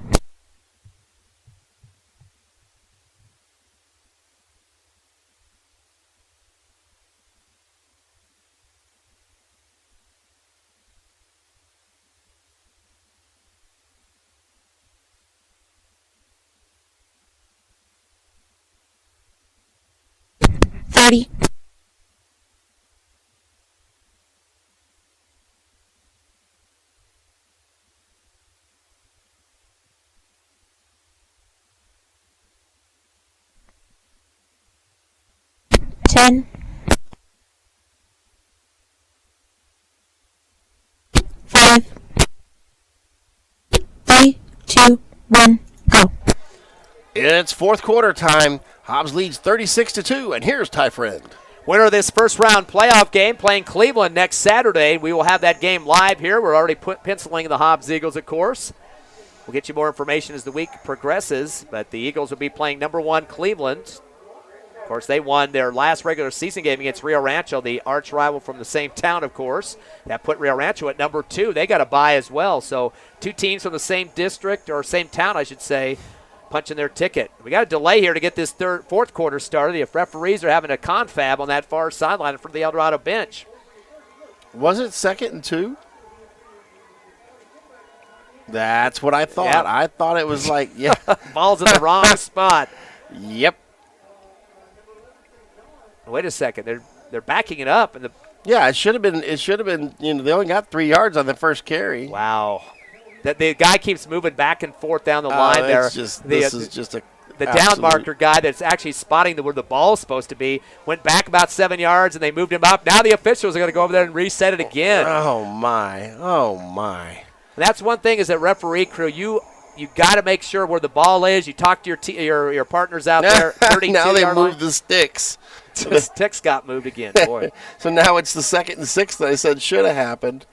Thirty. Ten. 5. 3, 2, 1, go. It's fourth quarter time. Hobbs leads 36-2, and here's Ty Friend. Winner of this first round playoff game playing Cleveland next Saturday. We will have that game live here. We're already penciling the Hobbs Eagles, of course. We'll get you more information as the week progresses, but the Eagles will be playing number 1 Cleveland. Of course, they won their last regular season game against Rio Rancho, the arch rival from the same town, of course. That put Rio Rancho at number 2. They got a bye as well, so 2 teams from the same district, or same town, I should say, punching their ticket. We got a delay here to get this fourth quarter started. The referees are having a confab on that far sideline in front of the Eldorado bench. Was it 2nd and 2? That's what I thought. Yep. I thought it was like, yeah. Ball's in the wrong spot. Yep. Wait a second. They're backing it up, and Yeah, it should have been. You know, they only got 3 yards on the first carry. wow. That the guy keeps moving back and forth down the line there. This is just a the down marker guy that's actually spotting where the ball's supposed to be went back about 7 yards, and they moved him up. Now the officials are going to go over there and reset it again. Oh my! That's one thing is that referee crew. You got to make sure where the ball is. You talk to your partners out there. 32 now they yard moved line. the sticks. The sticks got moved again. Boy. So now it's the 2nd and 6 that I said should have happened.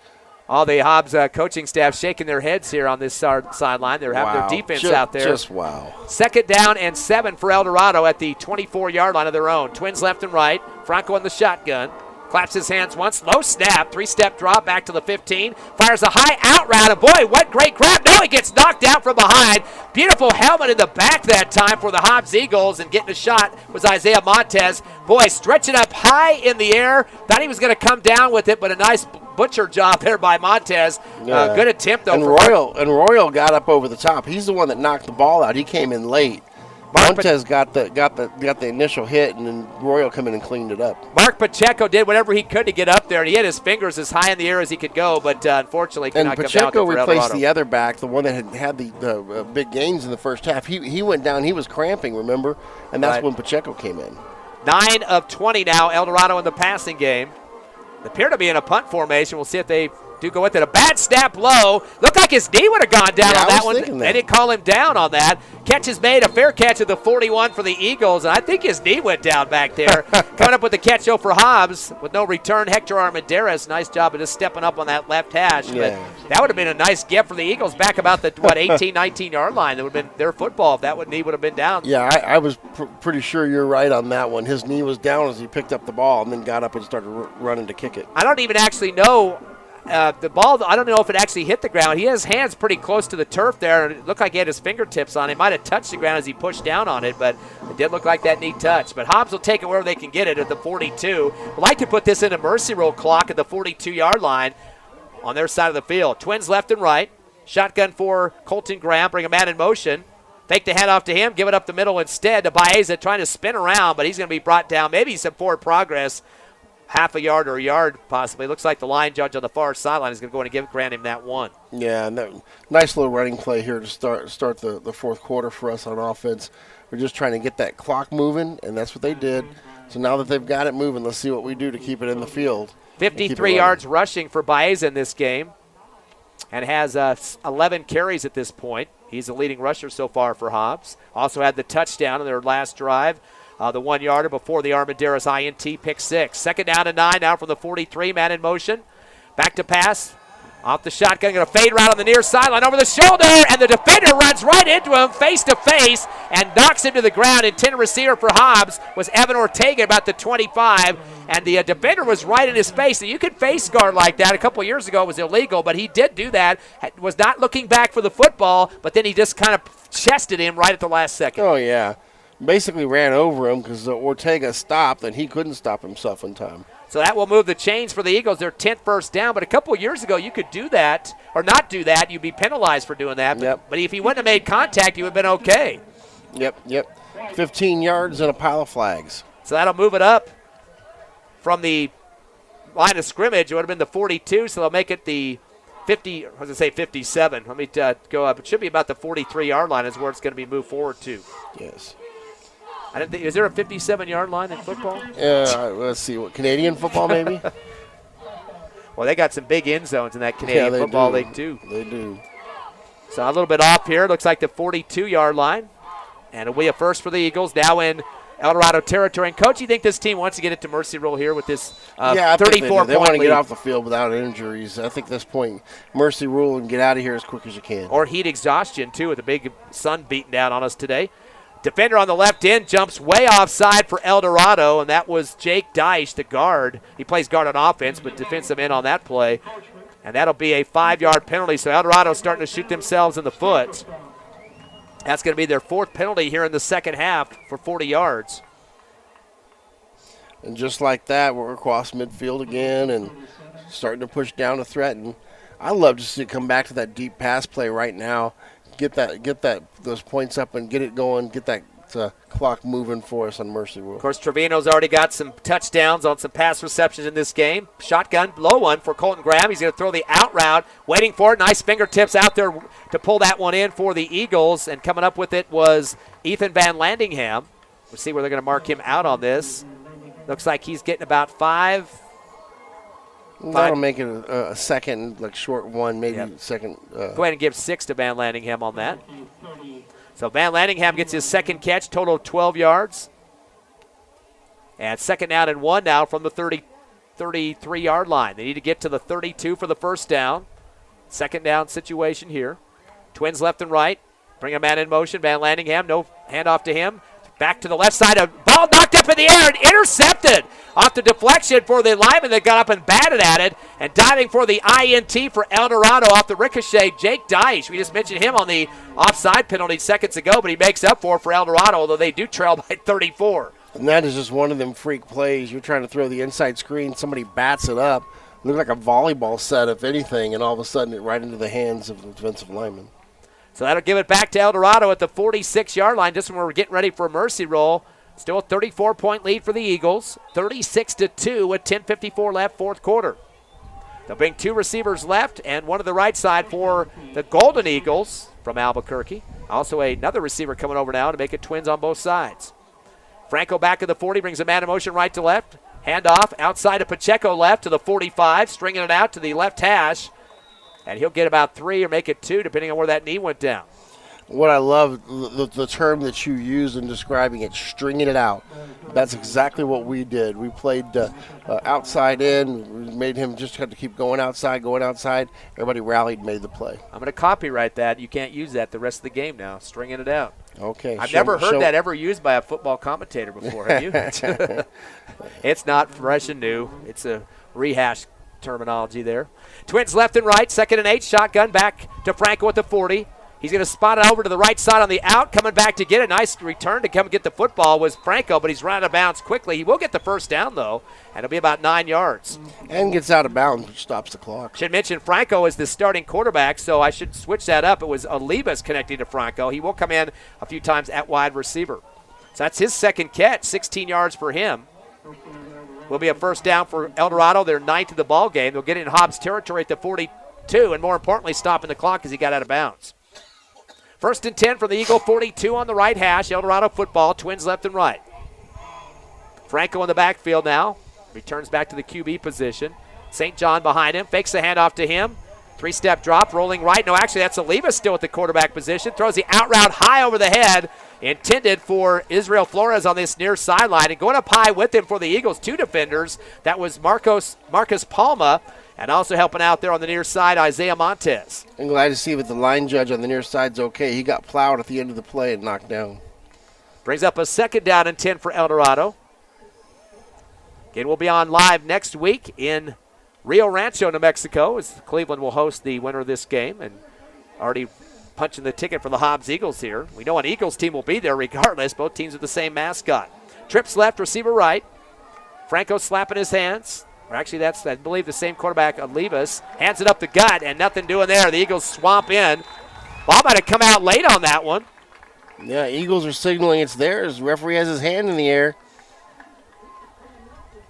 All the Hobbs coaching staff shaking their heads here on this sideline. They're having their defense out there. Just wow. 2nd down and 7 for Eldorado at the 24-yard line of their own. Twins left and right. Franco in the shotgun. Claps his hands once. Low snap. 3-step drop back to the 15. Fires a high out route. And boy, what great grab. No, he gets knocked out from behind. Beautiful helmet in the back that time for the Hobbs Eagles. And getting a shot was Isaiah Montez. Boy, stretching up high in the air. Thought he was going to come down with it, but a nice butcher job there by Montez. Yeah. Good attempt, though. And Royal got up over the top. He's the one that knocked the ball out. He came in late. Montez got the initial hit, and then Royal come in and cleaned it up. Mark Pacheco did whatever he could to get up there, and he had his fingers as high in the air as he could go, but unfortunately could not come down. And Pacheco replaced Eldorado. the other back, the one that had the big gains in the first half. He went down. He was cramping, remember? And that's when Pacheco came in. 9 of 20 now, Eldorado in the passing game. They appear to be in a punt formation. We'll see if they do go with it. A bad snap low. Looked like his knee would have gone down on that one. They didn't call him down on that. Catch is made. A fair catch at the 41 for the Eagles, and I think his knee went down back there. Coming up with the catch, though, for Hobbs with no return. Hector Armendariz, nice job of just stepping up on that left hash. Yeah. But that would have been a nice gift for the Eagles back about the, 18, 19-yard line. That would have been their football if that knee would have been down. Yeah, I was pretty sure you're right on that one. His knee was down as he picked up the ball and then got up and started running to kick it. I don't even actually know the ball. I don't know if it actually hit the ground. He has his hands pretty close to the turf there, and it looked like he had his fingertips on it. It might have touched the ground as he pushed down on it, but it did look like that knee touched. But Hobbs will take it wherever they can get it at the 42. Would like to put this in a mercy roll clock at the 42-yard line on their side of the field. Twins left and right. Shotgun for Colton Graham. Bring a man in motion. Fake the handoff to him. Give it up the middle instead to Baeza, trying to spin around, but he's going to be brought down. Maybe some forward progress. Half a yard or a yard, possibly. Looks like the line judge on the far sideline is going to go and grant him that one. Yeah, and nice little running play here to start the fourth quarter for us on offense. We're just trying to get that clock moving, and that's what they did. So now that they've got it moving, let's see what we do to keep it in the field. 53 yards rushing for Baeza in this game, and has 11 carries at this point. He's the leading rusher so far for Hobbs. Also had the touchdown in their last drive, the 1-yarder before the Armendaris INT pick 6. 2nd down and 9 now from the 43, man in motion. Back to pass. Off the shotgun, going to fade right on the near sideline over the shoulder, and the defender runs right into him face to face and knocks him to the ground. Intended receiver for Hobbs was Evan Ortega about the 25, and the defender was right in his face. And you could face guard like that. A couple years ago it was illegal, but he did do that. Was not looking back for the football, but then he just kind of chested him right at the last second. Oh, yeah. Basically ran over him because Ortega stopped, and he couldn't stop himself in time. So that will move the chains for the Eagles. Their 10th first down. But a couple of years ago, you could do that or not do that. You'd be penalized for doing that. But if he wouldn't have made contact, you would have been okay. Yep. 15 yards and a pile of flags. So that'll move it up from the line of scrimmage. It would have been the 42, so they'll make it the 50. I was going to say 57. Let me go up. It should be about the 43-yard line is where it's going to be moved forward to. Yes. I didn't think, is there a 57-yard line in football? Let's see. What, Canadian football, maybe? Well, they got some big end zones in that Canadian football league, too. They do. So a little bit off here. Looks like the 42-yard line. And it'll be a first for the Eagles now in Eldorado territory. And, Coach, you think this team wants to get it to mercy rule here with this 34-point They want to lead? get off the field without injuries. I think at this point, mercy rule and get out of here as quick as you can. Or heat exhaustion, too, with the big sun beating down on us today. Defender on the left end jumps way offside for Eldorado, and that was Jake Deich, the guard. He plays guard on offense, but defensive end on that play. And that'll be a 5-yard penalty. So Eldorado's starting to shoot themselves in the foot. That's going to be their 4th penalty here in the second half for 40 yards. And just like that, we're across midfield again and starting to push down to threaten. I love to see it come back to that deep pass play right now. Get those points up and get it going. Get that clock moving for us on mercy rule. Of course, Trevino's already got some touchdowns on some pass receptions in this game. Shotgun, low one for Colton Graham. He's going to throw the out route, waiting for it. Nice fingertips out there to pull that one in for the Eagles. And coming up with it was Ethan Van Landingham. We'll see where they're going to mark him out on this. Looks like he's getting about 5. That'll make it a second, like short one, maybe second. Go ahead and give 6 to Van Landingham on that. So Van Landingham gets his second catch, total of 12 yards. And 2nd down and 1 now from the 33-yard line. They need to get to the 32 for the first down. 2nd down situation here. Twins left and right. Bring a man in motion. Van Landingham, no handoff to him. Back to the left side. A ball knocked up in the air and intercepted off the deflection for the lineman that got up and batted at it. And diving for the INT for Eldorado off the ricochet, Jake Deich. We just mentioned him on the offside penalty seconds ago, but he makes up for Eldorado, although they do trail by 34. And that is just one of them freak plays. You're trying to throw the inside screen. Somebody bats it up. It looked like a volleyball set, if anything, and all of a sudden it right into the hands of the defensive lineman. So that'll give it back to Eldorado at the 46-yard line, just when we're getting ready for a mercy roll. Still a 34-point lead for the Eagles, 36-2 with 10:54 left, 4th quarter. They'll bring 2 receivers left and one to the right side for the Golden Eagles from Albuquerque. Also another receiver coming over now to make it Twins on both sides. Franco back at the 40, brings a man in motion right to left. Handoff outside of Pacheco left to the 45, stringing it out to the left hash. And he'll get about 3 or make it 2, depending on where that knee went down. What I love, the term that you use in describing it, stringing it out. That's exactly what we did. We played outside in. We made him just have to keep going outside. Everybody rallied, made the play. I'm going to copyright that. You can't use that the rest of the game now, stringing it out. Okay. I've never heard that ever used by a football commentator before, have you? It's not fresh and new. It's a rehash terminology there. Twins left and right, 2nd and 8, shotgun back to Franco at the 40. He's going to spot it over to the right side on the out, coming back to get a nice return to come get the football was Franco, but he's run out of bounds quickly. He will get the first down, though, and it'll be about 9 yards. And gets out of bounds, which stops the clock. Should mention Franco is the starting quarterback, so I should switch that up. It was Olivas connecting to Franco. He will come in a few times at wide receiver. So that's his second catch, 16 yards for him. Will be a first down for Eldorado. They're 9th of the ball game. They'll get in Hobbs territory at the 42, and more importantly, stopping the clock as he got out of bounds. 1st and 10 for the Eagle, 42 on the right hash. Eldorado football, Twins left and right. Franco in the backfield now. Returns back to the QB position. St. John behind him, fakes the handoff to him. 3-step drop, rolling right. No, actually, that's Olivas still at the quarterback position. Throws the out route high over the head, intended for Israel Flores on this near sideline. And going up high with him for the Eagles, 2 defenders. That was Marcus Palma, and also helping out there on the near side, Isaiah Montez. I'm glad to see that the line judge on the near side's okay. He got plowed at the end of the play and knocked down. Brings up a 2nd down and 10 for Eldorado. Again, we'll be on live next week in Rio Rancho, New Mexico, as Cleveland will host the winner of this game, and already punching the ticket for the Hobbs Eagles here. We know an Eagles team will be there regardless. Both teams are the same mascot. Trips left, receiver right. Franco slapping his hands. Or actually, that's, I believe, the same quarterback, Olivas. Hands it up the gut, and nothing doing there. The Eagles swamp in. Ball might have come out late on that one. Yeah, Eagles are signaling it's theirs. Referee has his hand in the air.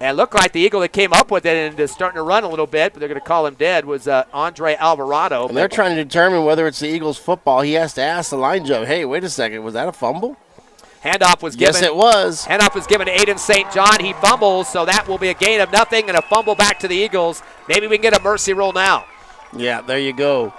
And it looked like the Eagle that came up with it and is starting to run a little bit, but they're going to call him dead, was Andre Alvarado. And they're trying to determine whether it's the Eagles football. He has to ask the line judge, hey, wait a second, was that a fumble? Handoff was given. Yes, it was. Handoff was given to Aiden St. John. He fumbles, so that will be a gain of nothing and a fumble back to the Eagles. Maybe we can get a mercy rule now. Yeah, there you go.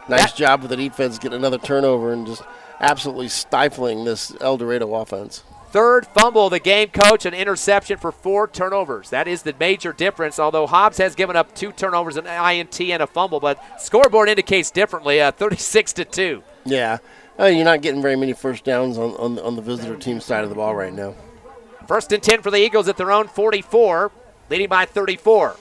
Nice job with the defense getting another turnover and just absolutely stifling this Eldorado offense. 3rd fumble of the game, coach, an interception for 4 turnovers. That is the major difference, although Hobbs has given up 2 turnovers, an INT, and a fumble, but scoreboard indicates differently, 36-2. Yeah, you're not getting very many first downs on the visitor team side of the ball right now. 1st and 10 for the Eagles at their own 44, leading by 34.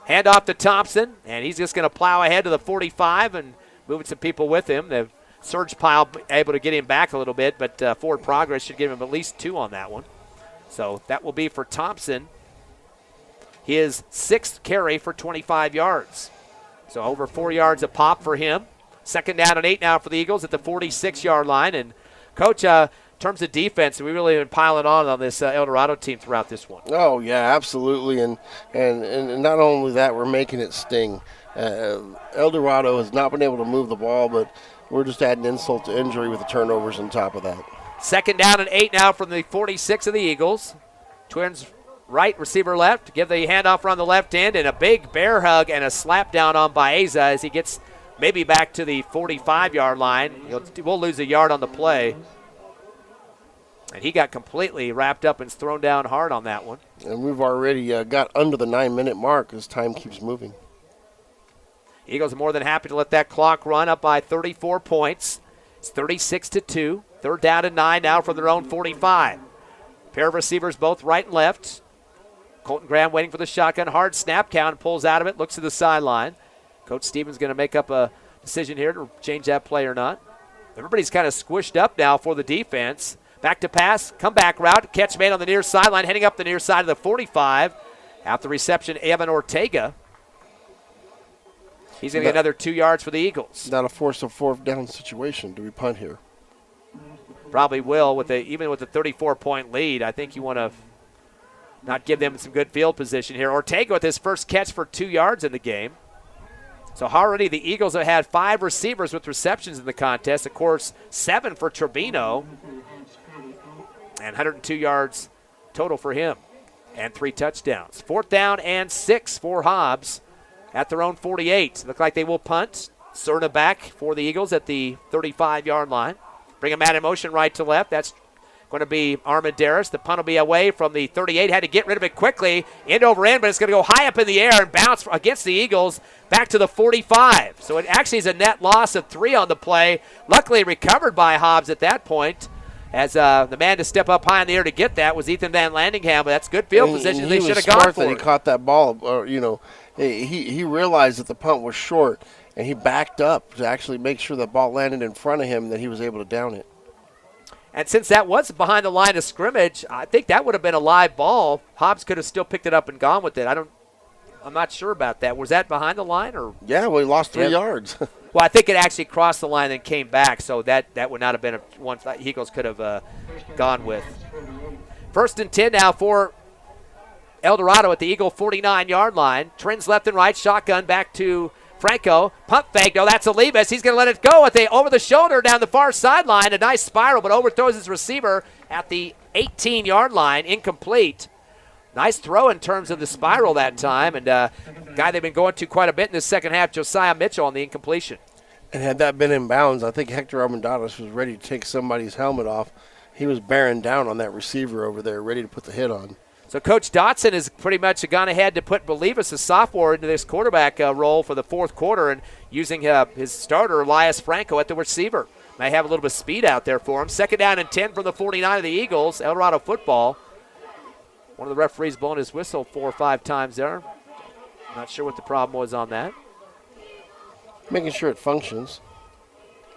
Handoff to Thompson, and he's just going to plow ahead to the 45 and moving some people with him. The surge pile able to get him back a little bit, but forward progress should give him at least 2 on that one. So that will be for Thompson, his 6th carry for 25 yards. So over 4 yards a pop for him. 2nd down and 8 now for the Eagles at the 46-yard line. And, Coach, in terms of defense, we really been piling on this Eldorado team throughout this one. Oh, yeah, absolutely. And not only that, we're making it sting. Eldorado has not been able to move the ball, but we're just adding insult to injury with the turnovers on top of that. 2nd down and 8 now from the 46 of the Eagles. Twins right, receiver left. Give the handoff around the left end, and a big bear hug and a slap down on Baeza as he gets maybe back to the 45-yard line. We'll lose a yard on the play. And he got completely wrapped up and thrown down hard on that one. And we've already got under the 9-minute mark as time keeps moving. Eagles are more than happy to let that clock run, up by 34 points. It's 36-2. 3rd down and 9 now from their own 45. Pair of receivers both right and left. Colton Graham waiting for the shotgun. Hard snap count, pulls out of it, looks to the sideline. Coach Stevens going to make up a decision here to change that play or not. Everybody's kind of squished up now for the defense. Back to pass, comeback route, catch made on the near sideline, heading up the near side of the 45. At the reception, Evan Ortega. He's going to get another 2 yards for the Eagles. That'll force a 4th down situation. Do we punt here? Probably will. Even with a 34-point lead, I think you want to not give them some good field position here. Ortega with his first catch for 2 yards in the game. So already the Eagles have had 5 receivers with receptions in the contest. Of course, 7 for Turbino. And 102 yards total for him. And 3 touchdowns. 4th down and 6 for Hobbs at their own 48. Look like they will punt. Cerna back for the Eagles at the 35-yard line. Bring him out in motion right to left. That's going to be Armendariz. The punt will be away from the 38. Had to get rid of it quickly, end over end, but it's going to go high up in the air and bounce against the Eagles back to the 45. So it actually is a net loss of 3 on the play. Luckily recovered by Hobbs at that point, as the man to step up high in the air to get that was Ethan Van Landingham, but that's good field position. They should have gone for it. He caught that ball, or he realized that the punt was short, and he backed up to actually make sure the ball landed in front of him, and that he was able to down it. And since that was behind the line of scrimmage, I think that would have been a live ball. Hobbs could have still picked it up and gone with it. I'm not sure about that. Was that behind the line, or? Yeah, well, he lost 3 yards. Well, I think it actually crossed the line and came back, so that would not have been one Eagles could have gone with. 1st and 10 now for Eldorado at the Eagle 49-yard line. Trends left and right, shotgun back to Franco. Pump fake, no, that's Olivas. He's going to let it go with over the shoulder down the far sideline. A nice spiral, but overthrows his receiver at the 18-yard line, incomplete. Nice throw in terms of the spiral that time, and guy they've been going to quite a bit in the second half, Josiah Mitchell, on the incompletion. And had that been in bounds, I think Hector Armendaris was ready to take somebody's helmet off. He was bearing down on that receiver over there, ready to put the hit on. So Coach Dotson has pretty much gone ahead to put Belivas, a sophomore, into this quarterback role for the fourth quarter, and using his starter, Elias Franco, at the receiver. May have a little bit of speed out there for him. 2nd down and 10 from the 49 of the Eagles. Eldorado football. One of the referees blowing his whistle 4 or 5 times there. Not sure what the problem was on that. Making sure it functions.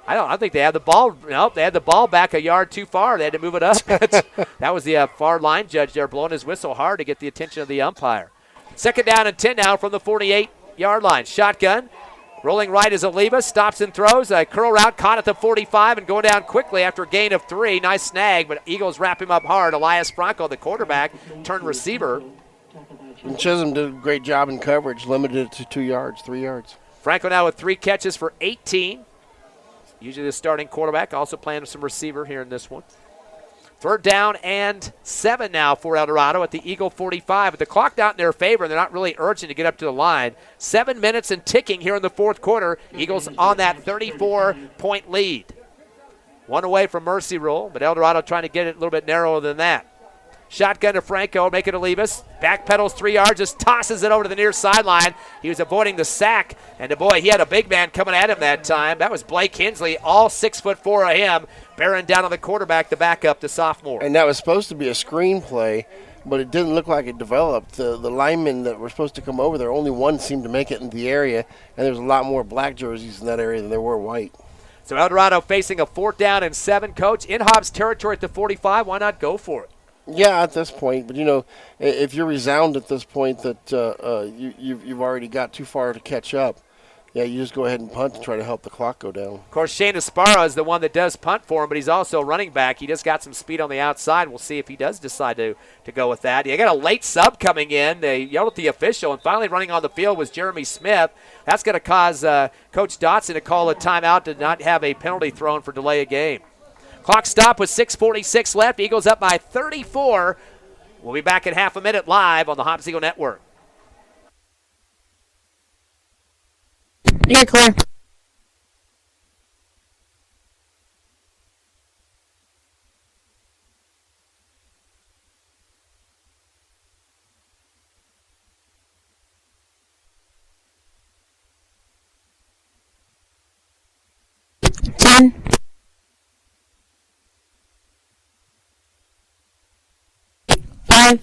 I think they had the ball. Nope, they had the ball back a yard too far. They had to move it up. That was the far line judge there blowing his whistle hard to get the attention of the umpire. 2nd down and 10 now from the 48-yard line. Shotgun. Rolling right is Oliva. Stops and throws. A curl route caught at the 45 and going down quickly after a gain of 3. Nice snag, but Eagles wrap him up hard. Elias Franco, the quarterback, turned receiver. And Chisholm did a great job in coverage, limited it to 2 yards, 3 yards. Franco now with 3 catches for 18. Usually the starting quarterback, also playing some receiver here in this one. 3rd down and 7 now for Eldorado at the Eagle 45. But the clock not in their favor, and they're not really urging to get up to the line. 7 minutes and ticking here in the 4th quarter. Eagles on that 34-point lead. 1 away from mercy rule, but Eldorado trying to get it a little bit narrower than that. Shotgun to Franco, make it Olivas. Backpedals 3 yards, just tosses it over to the near sideline. He was avoiding the sack, and boy, he had a big man coming at him that time. That was Blake Hensley, all 6'4" of him, bearing down on the quarterback, the backup, the sophomore. And that was supposed to be a screen play, but it didn't look like it developed. The linemen that were supposed to come over there, only one seemed to make it in the area, and there's a lot more black jerseys in that area than there were white. So Eldorado facing a 4th down and 7, Coach. In Hobbs territory at the 45, why not go for it? Yeah, at this point, but if you're resound at this point that you've already got too far to catch up, yeah, you just go ahead and punt to try to help the clock go down. Of course, Shane Esparra is the one that does punt for him, but he's also running back. He just got some speed on the outside. We'll see if he does decide to go with that. You got a late sub coming in. They yelled at the official, and finally running on the field was Jeremy Smith. That's going to cause Coach Dotson to call a timeout to not have a penalty thrown for delay of game. Clock stop with 6:46 left. Eagles up by 34. We'll be back in half a minute live on the Hobbs Eagle Network. You're clear. Ten. 5,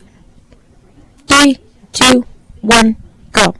3, 2, 1, go.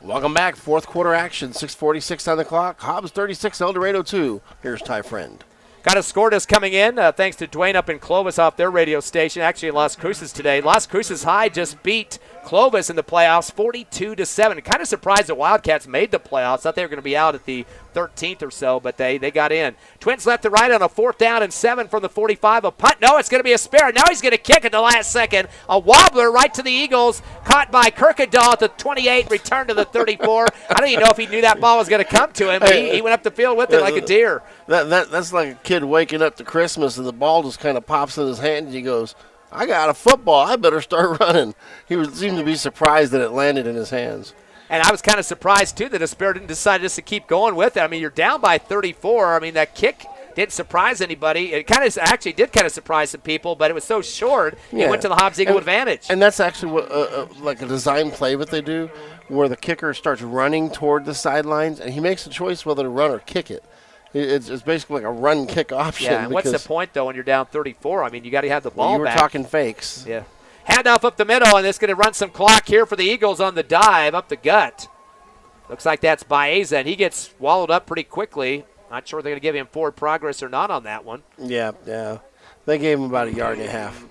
Welcome back. 4th quarter action. 6:46 on the clock. Hobbs 36, Eldorado 2. Here's Ty Friend. Got a score just coming in thanks to Dwayne up in Clovis off their radio station. Actually in Las Cruces today. Las Cruces High just beat Clovis in the playoffs 42-7. Kind of surprised the Wildcats made the playoffs. Thought they were going to be out at the 13th or so, but they got in. Twins left to right on a 4th down and 7 from the 45. A punt. No, it's going to be a spare. Now he's going to kick at the last second. A wobbler right to the Eagles. Caught by Kirkendall at the 28. Returned to the 34. I don't even know if he knew that ball was going to come to him, but he went up the field with it like a deer. That's like a kid waking up to Christmas and the ball just kind of pops in his hand and he goes, I got a football. I better start running. He seemed to be surprised that it landed in his hands. And I was kind of surprised, too, that Aspera didn't decide just to keep going with it. I mean, you're down by 34. I mean, that kick didn't surprise anybody. It kind of actually did kind of surprise some people, but it was so short, it went to the Hobbs Eagle advantage. And that's actually what like a design play what they do, where the kicker starts running toward the sidelines, and he makes a choice whether to run or kick it. It's basically like a run-kick option. Yeah, and what's the point, though, when you're down 34? I mean, you got to have the ball back. You were talking fakes. Yeah. Handoff up the middle, and it's going to run some clock here for the Eagles on the dive up the gut. Looks like that's Baeza, and he gets swallowed up pretty quickly. Not sure if they're going to give him forward progress or not on that one. Yeah. They gave him about a yard and a half.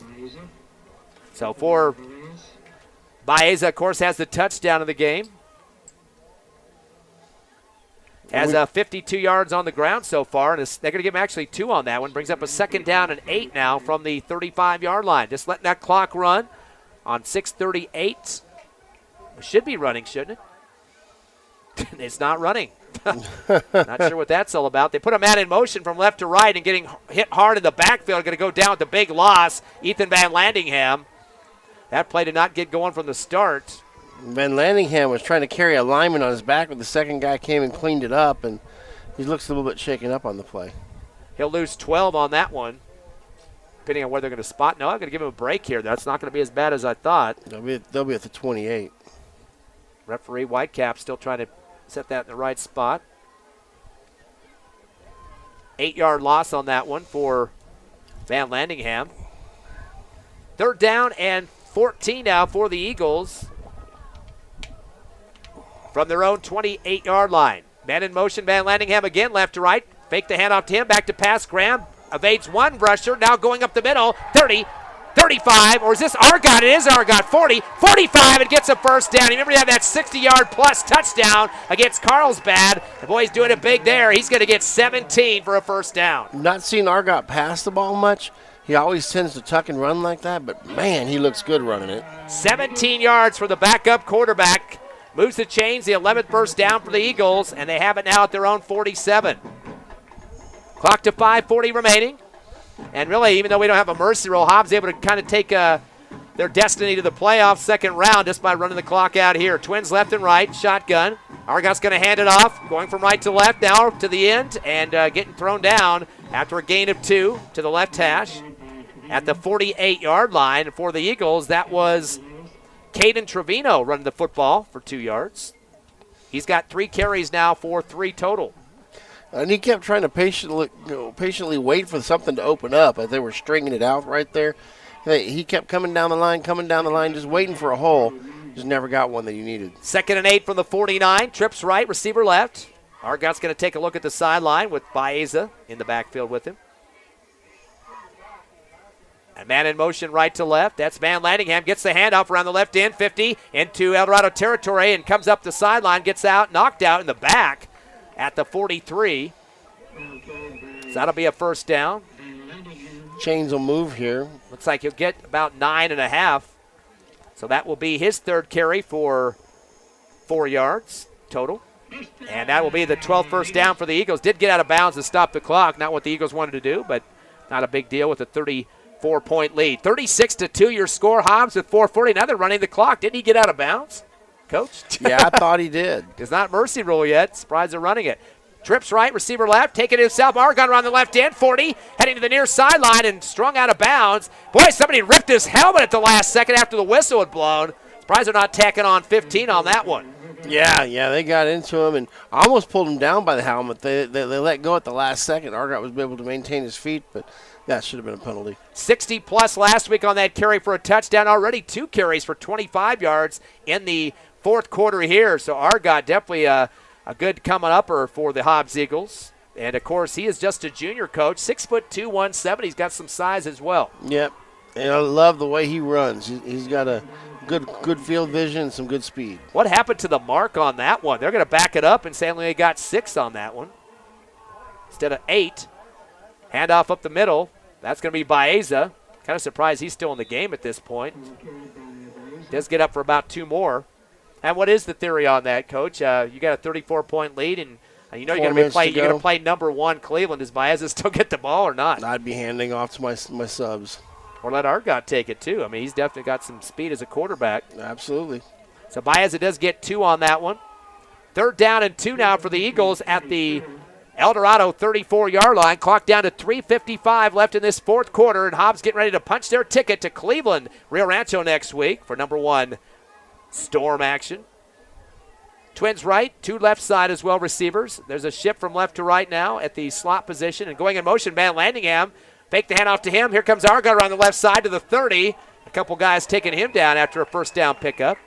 So for Baeza, of course, has the touchdown of the game. Has 52 yards on the ground so far, and they're going to give him actually 2 on that one. Brings up a 2nd down and 8 now from the 35-yard line. Just letting that clock run on 6:38. It should be running, shouldn't it? It's not running. Not sure what that's all about. They put a man in motion from left to right and getting hit hard in the backfield. Going to go down with the big loss, Ethan Van Landingham. That play did not get going from the start. Van Landingham was trying to carry a lineman on his back, but the second guy came and cleaned it up, and he looks a little bit shaken up on the play. He'll lose 12 on that one, depending on where they're going to spot. No, I'm going to give him a break here. That's not going to be as bad as I thought. They'll be at the 28. Referee Whitecap still trying to set that in the right spot. 8-yard loss on that one for Van Landingham. 3rd down and 14 now for the Eagles from their own 28-yard line. Man in motion, Van Landingham again, left to right. Fake the handoff to him, back to pass. Graham evades one rusher, now going up the middle. 30, 35, or is this Argot? It is Argot. 40, 45, and gets a first down. Remember to have that 60-yard plus touchdown against Carlsbad. The boy's doing it big there. He's going to get 17 for a first down. Not seen Argot pass the ball much. He always tends to tuck and run like that, but, man, he looks good running it. 17 yards for the backup quarterback. Moves the chains, the 11th first down for the Eagles, and they have it now at their own 47. Clock to 5:40 remaining. And really, even though we don't have a mercy rule, Hobbs able to kind of take their destiny to the playoffs second round just by running the clock out here. Twins left and right, shotgun. Argot's going to hand it off, going from right to left now to the end, and getting thrown down after a gain of 2 to the left hash at the 48-yard line. And for the Eagles, that was Caden Trevino running the football for 2 yards. He's got 3 carries now for 3 total. And he kept trying to patiently wait for something to open up as they were stringing it out right there. He kept coming down the line, just waiting for a hole. Just never got one that he needed. 2nd and 8 from the 49. Trips right, receiver left. Argot's going to take a look at the sideline with Baeza in the backfield with him. And man in motion right to left. That's Van Landingham. Gets the handoff around the left end, 50, into Eldorado territory, and comes up the sideline, gets out, knocked out in the back at the 43. So that'll be a first down. Chains will move here. Looks like he'll get about 9.5. So that will be his 3rd carry for 4 yards total. And that will be the 12th first down for the Eagles. Did get out of bounds to stop the clock. Not what the Eagles wanted to do, but not a big deal with a 34-point lead. 36-2 your score. Hobbs with 4:40. Now they're running the clock. Didn't he get out of bounds, Coach? Yeah, I thought he did. It's not mercy rule yet. Surprised they're running it. Trips right, receiver left, taking it himself. Argon around the left end, 40, heading to the near sideline and strung out of bounds. Boy, somebody ripped his helmet at the last second after the whistle had blown. Surprised they're not tacking on 15 on that one. Yeah, they got into him and almost pulled him down by the helmet. They let go at the last second. Argot was able to maintain his feet, but that should have been a penalty. 60-plus last week on that carry for a touchdown. Already 2 carries for 25 yards in the 4th quarter here. So Argot definitely a good coming-upper for the Hobbs Eagles. And, of course, he is just a junior coach, 6'2", 170. He's got some size as well. Yep, and I love the way he runs. He's got a good field vision and some good speed. What happened to the mark on that one? They're going to back it up and say only got 6 on that one instead of 8. Handoff up the middle. That's going to be Baeza. Kind of surprised he's still in the game at this point. Does get up for about 2 more. And what is the theory on that, Coach? You got a 34-point lead, and you know you're going to play number 1 Cleveland. Does Baeza still get the ball or not? I'd be handing off to my subs. Or let Argot take it, too. I mean, he's definitely got some speed as a quarterback. Absolutely. So Baeza does get 2 on that one. 3rd down and 2 now for the Eagles at the Eldorado 34-yard line. Clock down to 3:55 left in this 4th quarter, and Hobbs getting ready to punch their ticket to Cleveland, Rio Rancho next week for number 1 Storm action. Twins right, 2 left side as well receivers. There's a shift from left to right now at the slot position, and going in motion, Van Landingham. Fake the handoff to him. Here comes Argot around the left side to the 30. A couple guys taking him down after a first down pickup.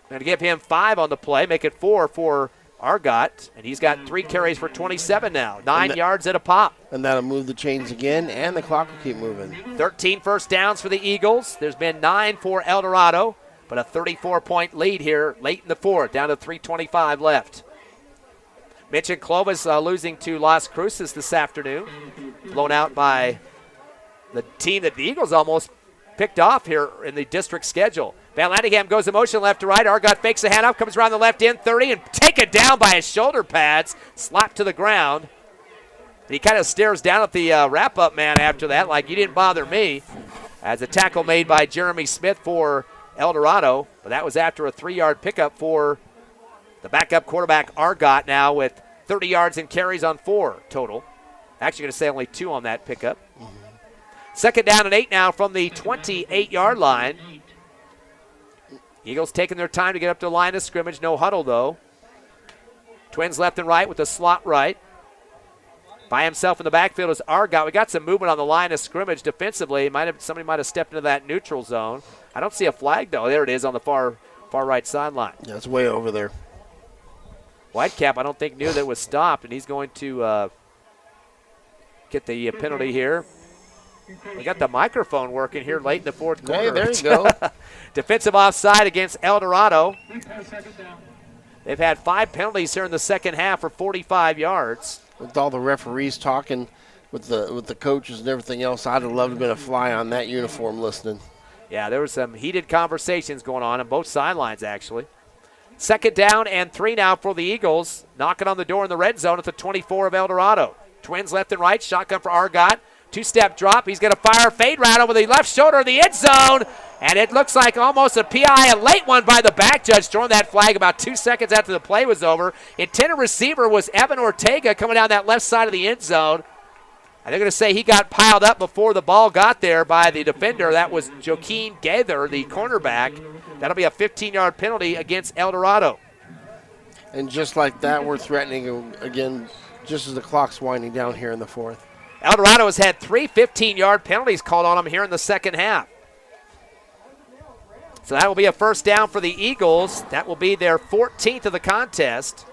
Going to give him 5 on the play, make it 4 for Argot, and he's got 3 carries for 27 now, 9 yards at a pop. And that'll move the chains again, and the clock will keep moving. 13 first downs for the Eagles. There's been 9 for Eldorado, but a 34-point lead here late in the 4th, down to 3:25 left. Mentioned Clovis losing to Las Cruces this afternoon, blown out by the team that the Eagles almost picked off here in the district schedule. Van Landingham goes in motion left to right. Argot fakes the handoff, comes around the left end, 30, and taken down by his shoulder pads, slapped to the ground. And he kind of stares down at the wrap-up man after that, like, you didn't bother me. as a tackle made by Jeremy Smith for Eldorado, but that was after a 3-yard pickup for the backup quarterback Argot, now with 30 yards and carries on 4 total. Actually going to say only 2 on that pickup. Second down and 8 now from the 28-yard line. Eagles taking their time to get up to the line of scrimmage. No huddle, though. Twins left and right with the slot right. By himself in the backfield is Argot. We got some movement on the line of scrimmage defensively. Somebody might have stepped into that neutral zone. I don't see a flag, though. There it is on the far right sideline. Yeah, it's way over there. Whitecap, I don't think, knew that it was stopped, and he's going to get the penalty here. We got the microphone working here late in the fourth quarter. Hey, there you go. Defensive offside against Eldorado. They've had 5 penalties here in the second half for 45 yards. With all the referees talking with the coaches and everything else, I'd have loved to have been a fly on that uniform listening. Yeah, there was some heated conversations going on both sidelines, actually. Second down and 3 now for the Eagles. Knocking on the door in the red zone at the 24 of Eldorado. Twins left and right. Shotgun for Argot. 2-step drop. He's going to fire a fade route over the left shoulder of the end zone. And it looks like almost a PI, a late one by the back judge, throwing that flag about 2 seconds after the play was over. Intended receiver was Evan Ortega coming down that left side of the end zone. And they're going to say he got piled up before the ball got there by the defender. That was Joaquin Gaither, the cornerback. That'll be a 15-yard penalty against Eldorado. And just like that, we're threatening again just as the clock's winding down here in the fourth. Eldorado has had 3 15-yard penalties called on them here in the second half. So that will be a first down for the Eagles. That will be their 14th of the contest.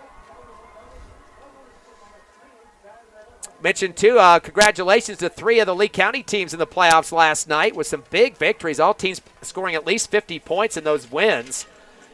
Mentioned, too, congratulations to 3 of the Lee County teams in the playoffs last night with some big victories. All teams scoring at least 50 points in those wins.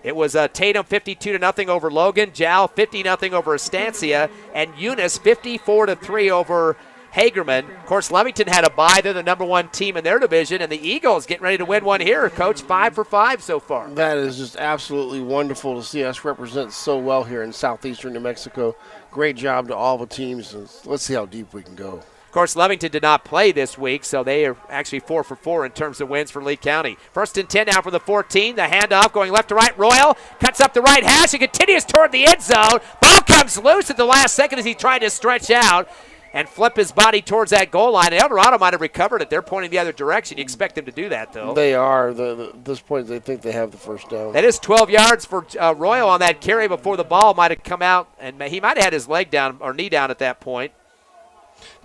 It was Tatum 52-0 over Logan, Jal 50-0 over Estancia, and Eunice 54-3 over Hagerman. Of course, Lovington had a bye. They're the number 1 team in their division, and the Eagles getting ready to win one here, Coach. 5 for 5 so far. That is just absolutely wonderful to see us represent so well here in southeastern New Mexico. Great job to all the teams. Let's see how deep we can go. Of course, Lovington did not play this week, so they are actually 4 for 4 in terms of wins for Lee County. First and 10 now for the 14. The handoff going left to right. Royal cuts up the right hash and continues toward the end zone. Ball comes loose at the last second as he tried to stretch out and flip his body towards that goal line. And Eldorado might have recovered it. They're pointing the other direction. You expect them to do that, though. They are. At this point, they think they have the first down. That is 12 yards for Royal on that carry before the ball might have come out, and he might have had his leg down or knee down at that point.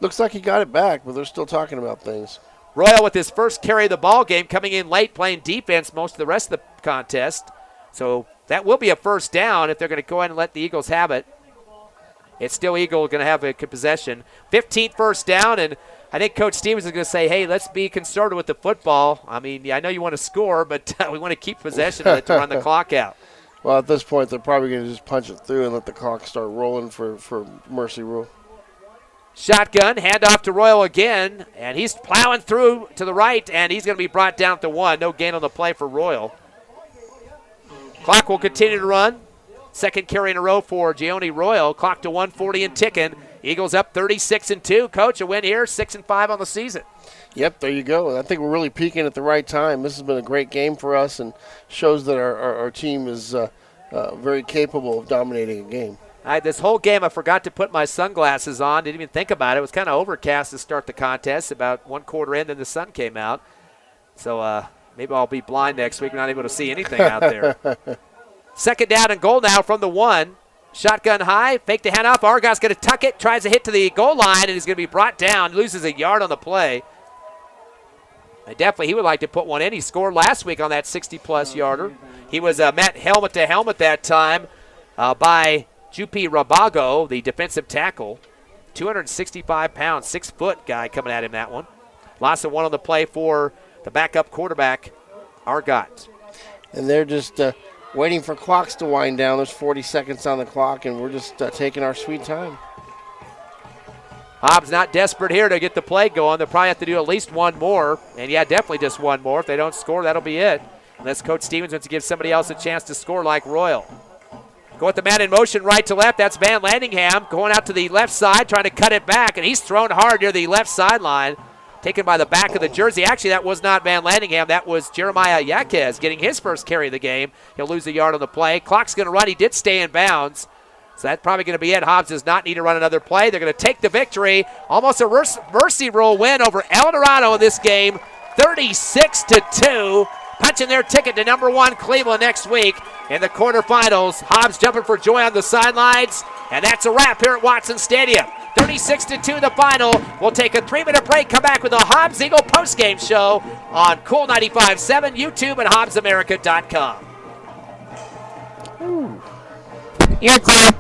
Looks like he got it back, but they're still talking about things. Royal with his first carry of the ball game, coming in late, playing defense most of the rest of the contest. So that will be a first down if they're going to go ahead and let the Eagles have it. It's still Eagle going to have a possession. 15th first down, and I think Coach Stevens is going to say, hey, let's be conservative with the football. I mean, yeah, I know you want to score, but we want to keep possession of it to run the clock out. Well, at this point, they're probably going to just punch it through and let the clock start rolling for mercy rule. Shotgun, handoff to Royal again, and he's plowing through to the right, and he's going to be brought down to 1. No gain on the play for Royal. Clock will continue to run. Second carry in a row for Gioni Royal. Clock to 1:40 and ticking. Eagles up 36-2. Coach, a win here, 6-5 on the season. Yep, there you go. I think we're really peaking at the right time. This has been a great game for us and shows that our team is very capable of dominating a game. This whole game, I forgot to put my sunglasses on. Didn't even think about it. It was kind of overcast to start the contest. About 1 quarter in, then the sun came out. So maybe I'll be blind next week. Not able to see anything out there. Second down and goal now from the 1. Shotgun high, fake the handoff. Argot's going to tuck it, tries to hit to the goal line, and he's going to be brought down. Loses a yard on the play. He would like to put one in. He scored last week on that 60-plus yarder. He was met helmet to helmet that time by Jupi Rabago, the defensive tackle. 265 pounds, 6-foot guy coming at him that one. Loss of 1 on the play for the backup quarterback, Argot. And they're just waiting for clocks to wind down. There's 40 seconds on the clock, and we're just taking our sweet time. Hobbs not desperate here to get the play going. They'll probably have to do at least one more. And, yeah, definitely just one more. If they don't score, that'll be it. Unless Coach Stevens wants to give somebody else a chance to score like Royal. Go with the man in motion right to left. That's Van Landingham going out to the left side, trying to cut it back. And he's thrown hard near the left sideline. taken by the back of the jersey. Actually, that was not Van Landingham. That was Jeremiah Yaquez getting his first carry of the game. He'll lose a yard on the play. Clock's going to run. He did stay in bounds. So that's probably going to be it. Hobbs does not need to run another play. They're going to take the victory. Almost a mercy rule win over Eldorado in this game, 36-2. Punching their ticket to number 1 Cleveland next week in the quarterfinals. Hobbs jumping for joy on the sidelines. And that's a wrap here at Watson Stadium. 36-2 the final. We'll take a 3-minute break, come back with the Hobbs Eagle postgame show on Cool 95.7, YouTube, and HobbsAmerica.com. You're clear.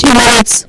Minutes.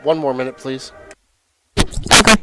One more minute, please. Okay.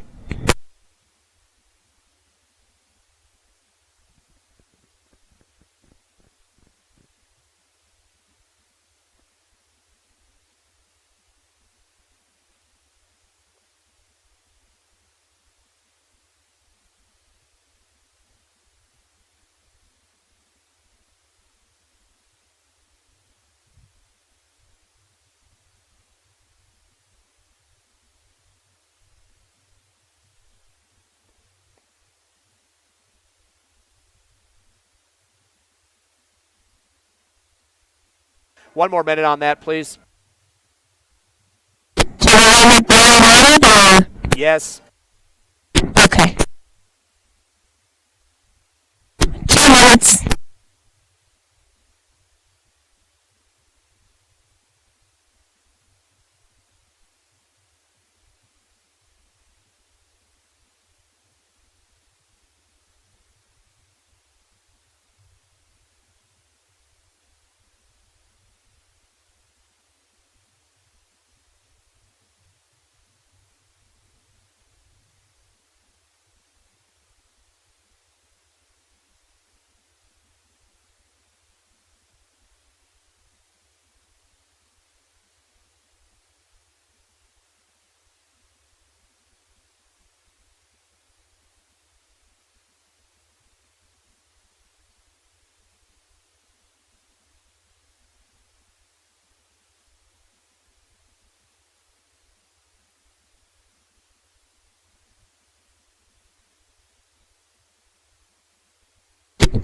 One more minute on that, please. Do you want me to or? Yes. Okay. 2 minutes.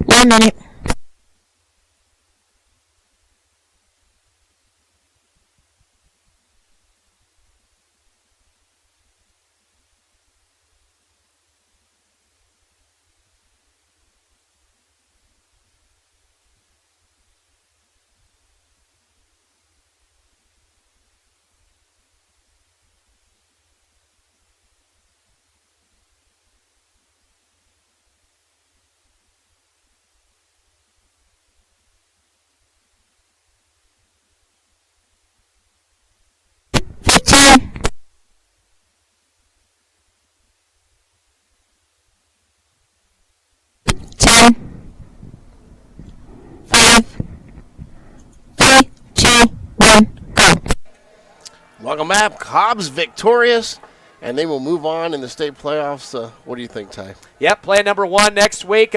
One minute. Welcome back. Hobbs victorious, and they will move on in the state playoffs. What do you think, Ty? Yep, play number 1 next week.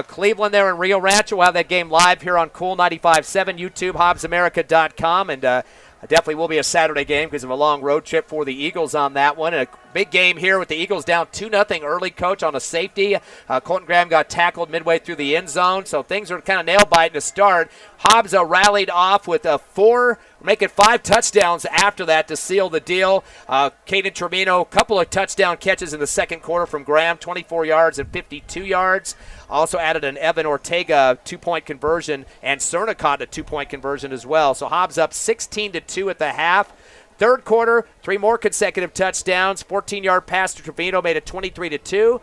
Cleveland there in Rio Rancho. We'll have that game live here on Cool 95.7, YouTube, HobbsAmerica.com, and definitely will be a Saturday game because of a long road trip for the Eagles on that one. And a big game here with the Eagles down 2-0 early, Coach, on a safety. Colton Graham got tackled midway through the end zone, so things are kind of nail-biting to start. Hobbs rallied off with 5 touchdowns after that to seal the deal. Caden Trevino, a couple of touchdown catches in the second quarter from Graham, 24 yards and 52 yards. Also added an Evan Ortega 2-point conversion, and Cerna caught a 2-point conversion as well. So Hobbs up 16-2 at the half. Third quarter, 3 more consecutive touchdowns. 14-yard pass to Trevino made it 23-2.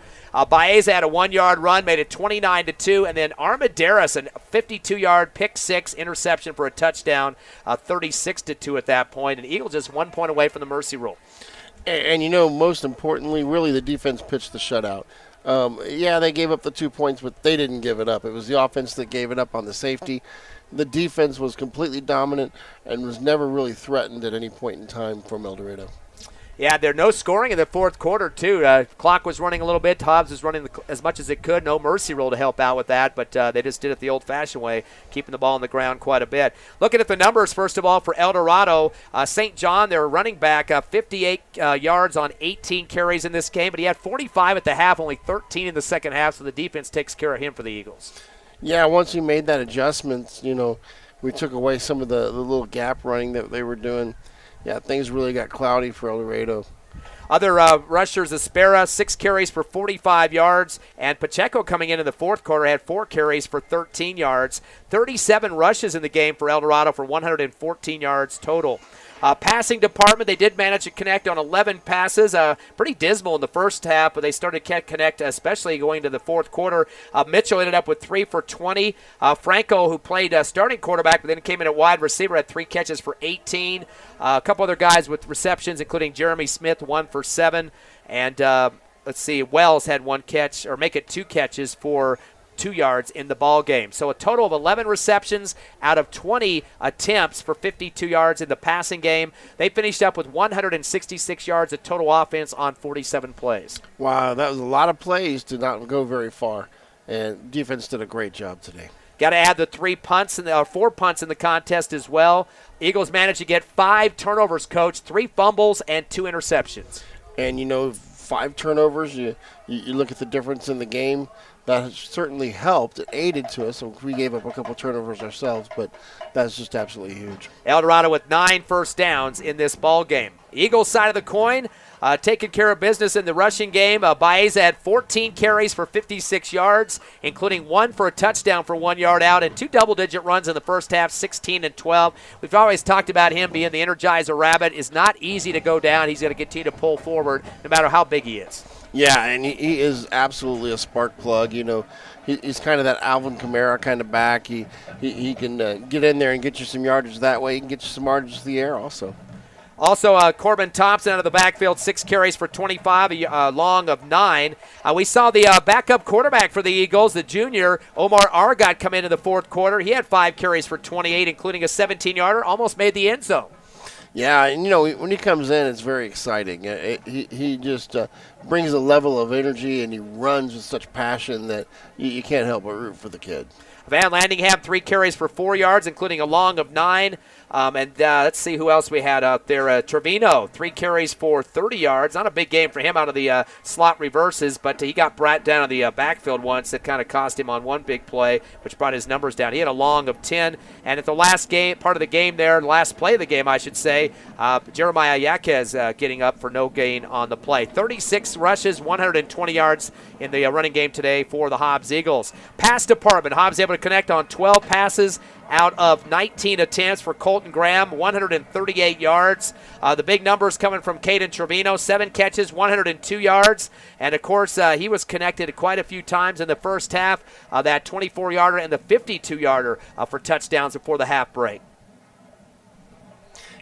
Baeza had a 1-yard run, made it 29-2. And then Armendariz, a 52-yard pick 6 interception for a touchdown, 36-2 at that point. And Eagles just 1 point away from the mercy rule. And most importantly, really the defense pitched the shutout. They gave up the 2 points, but they didn't give it up. It was the offense that gave it up on the safety. The defense was completely dominant and was never really threatened at any point in time from Eldorado. Yeah, there's no scoring in the fourth quarter, too. Clock was running a little bit. Hobbs was running as much as it could. No mercy rule to help out with that, but they just did it the old-fashioned way, keeping the ball on the ground quite a bit. Looking at the numbers, first of all, for Eldorado, St. John, their running back, 58 yards on 18 carries in this game, but he had 45 at the half, only 13 in the second half, so the defense takes care of him for the Eagles. Yeah, once we made that adjustment, we took away some of the little gap running that they were doing. Yeah, things really got cloudy for Eldorado. Other rushers, Aspera, 6 carries for 45 yards, and Pacheco coming in the fourth quarter had 4 carries for 13 yards. 37 rushes in the game for Eldorado for 114 yards total. Passing department, they did manage to connect on 11 passes. Pretty dismal in the first half, but they started to connect, especially going to the fourth quarter. Mitchell ended up with 3 for 20. Franco, who played starting quarterback, but then came in at wide receiver, had 3 catches for 18. A couple other guys with receptions, including Jeremy Smith, 1 for 7. And Wells had 1 catch, or make it 2 catches for 2 yards in the ball game. So a total of 11 receptions out of 20 attempts for 52 yards in the passing game. They finished up with 166 yards of total offense on 47 plays. Wow, that was a lot of plays to not go very far. And defense did a great job today. Got to add the 4 punts in the contest as well. Eagles managed to get 5 turnovers, Coach, 3 fumbles and 2 interceptions. And 5 turnovers, you look at the difference in the game. That has certainly helped. It aided to us. So we gave up a couple turnovers ourselves, but that's just absolutely huge. Eldorado with 9 first downs in this ball game. Eagles side of the coin, taking care of business in the rushing game. Baeza had 14 carries for 56 yards, including 1 for a touchdown for 1 yard out, and 2 double-digit runs in the first half, 16 and 12. We've always talked about him being the Energizer Rabbit. It's not easy to go down. He's going to continue to pull forward no matter how big he is. Yeah, and he is absolutely a spark plug. He's kind of that Alvin Kamara kind of back. He can get in there and get you some yardage that way. He can get you some yardage to the air also. Also, Corbin Thompson out of the backfield, 6 carries for 25, a long of 9. We saw the backup quarterback for the Eagles, the junior, Omar Argot, come into the fourth quarter. He had 5 carries for 28, including a 17-yarder, almost made the end zone. Yeah, and when he comes in, it's very exciting. He just brings a level of energy, and he runs with such passion that you can't help but root for the kid. Van Landingham, 3 carries for 4 yards, including a long of 9. Let's see who else we had out there. Trevino, 3 carries for 30 yards. Not a big game for him out of the slot reverses, but he got brought down in the backfield once. That kind of cost him on one big play, which brought his numbers down. He had a long of 10. And at the last game, part of the game there, the last play of the game, I should say, Jeremiah Yaquez getting up for no gain on the play. 36 rushes, 120 yards in the running game today for the Hobbs Eagles. Pass department, Hobbs able to connect on 12 passes out of 19 attempts for Colton Graham, 138 yards. The big numbers coming from Caden Trevino, 7 catches, 102 yards. And, of course, he was connected quite a few times in the first half, that 24-yarder and the 52-yarder for touchdowns before the half break.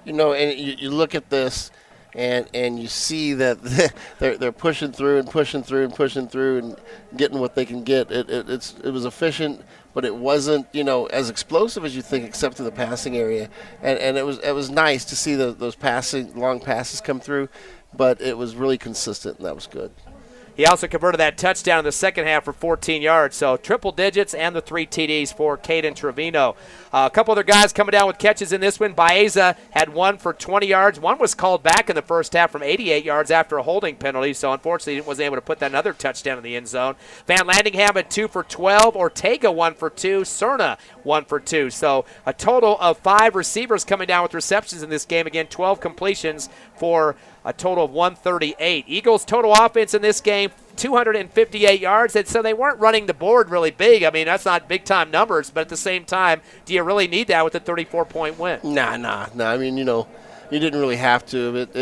And you look at this, and you see that they're pushing through and pushing through and pushing through and getting what they can get. It was efficient, but it wasn't as explosive as you think, except to the passing area. And it was nice to see those long passes come through, but it was really consistent, and that was good. He also converted that touchdown in the second half for 14 yards. So triple digits and the 3 TDs for Caden Trevino. A couple other guys coming down with catches in this one. Baeza had one for 20 yards. One was called back in the first half from 88 yards after a holding penalty. So unfortunately, he wasn't able to put that another touchdown in the end zone. Van Landingham had 2 for 12. Ortega 1 for 2. Cerna 1 for 2. So a total of 5 receivers coming down with receptions in this game. Again, 12 completions for a total of 138. Eagles' total offense in this game, 258 yards, and so they weren't running the board really big. I mean, that's not big-time numbers, but at the same time, do you really need that with a 34-point win? Nah. I mean, you didn't really have to. It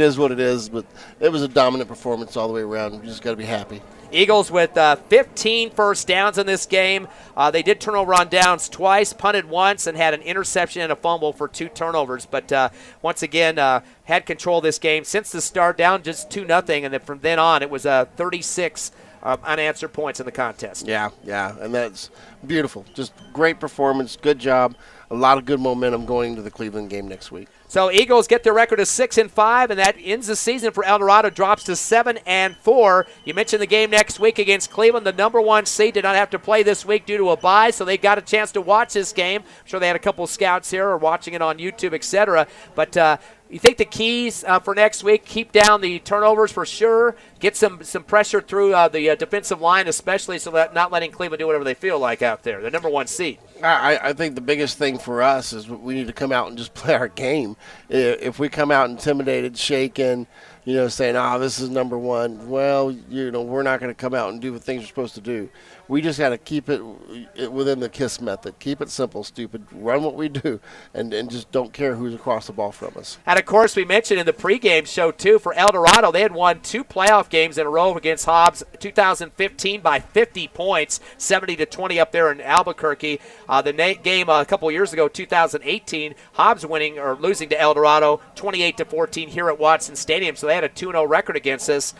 is what it is, but it was a dominant performance all the way around. You just got to be happy. Eagles with 15 first downs in this game. They did turn over on downs twice, punted once, and had an interception and a fumble for 2 turnovers. But once again, had control of this game since the start, down just 2-0, and then from then on it was 36 unanswered points in the contest. Yeah, and that's beautiful. Just great performance, good job. A lot of good momentum going into the Cleveland game next week. So Eagles get their record of 6-5, and that ends the season for Eldorado. Drops to 7-4. You mentioned the game next week against Cleveland. The number 1 seed did not have to play this week due to a bye, so they got a chance to watch this game. I'm sure they had a couple of scouts here or watching it on YouTube, etc. But you think the keys for next week, keep down the turnovers for sure, get some pressure through the defensive line especially, so that not letting Cleveland do whatever they feel like out there. The number 1 seed. I think the biggest thing for us is we need to come out and just play our game. If we come out intimidated, shaken, saying, this is number 1, well, we're not going to come out and do the things we're supposed to do. We just got to keep it within the KISS method. Keep it simple, stupid. Run what we do, and just don't care who's across the ball from us. And, of course, we mentioned in the pregame show, too, for Eldorado, they had won 2 playoff games in a row against Hobbs 2015 by 50 points, 70-20 up there in Albuquerque. The game a couple years ago, 2018, Hobbs winning or losing to Eldorado 28-14 here at Watson Stadium. So they had a 2-0 record against us.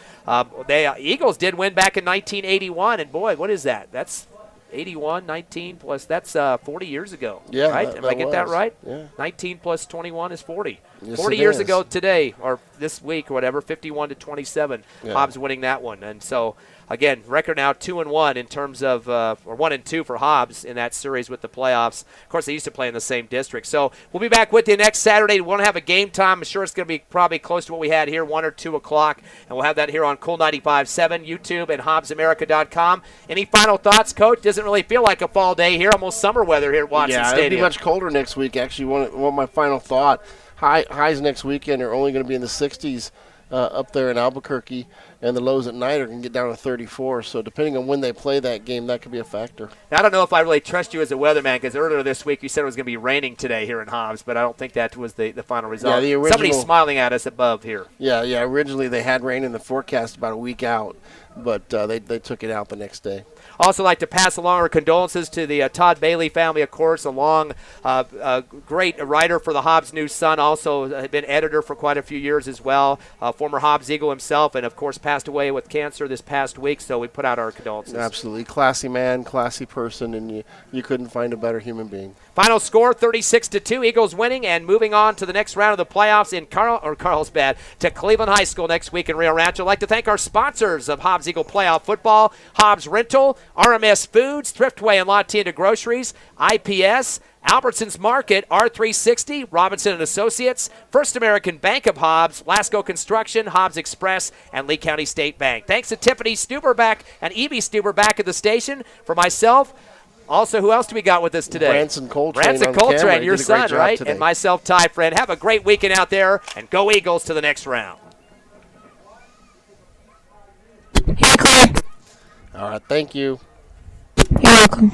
Eagles did win back in 1981, and boy, what is that? That's 81, 19 plus, that's 40 years ago, yeah, right? Am I get that right? Yeah. 19 plus 21 is 40. Yes, 40 years ago today, or this week or whatever, 51-27, Hobbs winning that one. And so, again, record now 2-1 in terms of, or 1-2 for Hobbs in that series with the playoffs. Of course, they used to play in the same district. So we'll be back with you next Saturday. We want to have a game time. I'm sure it's going to be probably close to what we had here, 1 or 2 o'clock. And we'll have that here on Cool 95.7, YouTube, and HobbsAmerica.com. Any final thoughts, Coach? Doesn't really feel like a fall day here. Almost summer weather here at Watson Stadium. It'll be much colder next week. Actually, want my final thought. Highs next weekend are only going to be in the 60s up there in Albuquerque, and the lows at night are going to get down to 34. So depending on when they play that game, that could be a factor. Now, I don't know if I really trust you as a weatherman, because earlier this week you said it was going to be raining today here in Hobbs, but I don't think that was the final result. Yeah, somebody's smiling at us above here. Yeah. Originally they had rain in the forecast about a week out, but they took it out the next day. Also like to pass along our condolences to the Todd Bailey family, of course, a great writer for the Hobbs News-Sun, also had been editor for quite a few years as well, former Hobbs Eagle himself, and of course passed away with cancer this past week, so we put out our condolences. Absolutely. Classy man, classy person, and you couldn't find a better human being. Final score, 36-2, Eagles winning and moving on to the next round of the playoffs in Carlsbad to Cleveland High School next week in Rio Rancho. I'd like to thank our sponsors of Hobbs Eagle Playoff Football, Hobbs Rental, RMS Foods, Thriftway and La Tienda Groceries, IPS, Albertsons Market, R360, Robinson & Associates, First American Bank of Hobbs, Lasco Construction, Hobbs Express, and Lee County State Bank. Thanks to Tiffany Stuberback and Evie Stuber back at the station. For myself, also, who else do we got with us today? Branson Coltrane, your son, right? Today. And myself, Ty Friend. Have a great weekend out there, and go Eagles to the next round. Here, Claire. All right, thank you. You're welcome.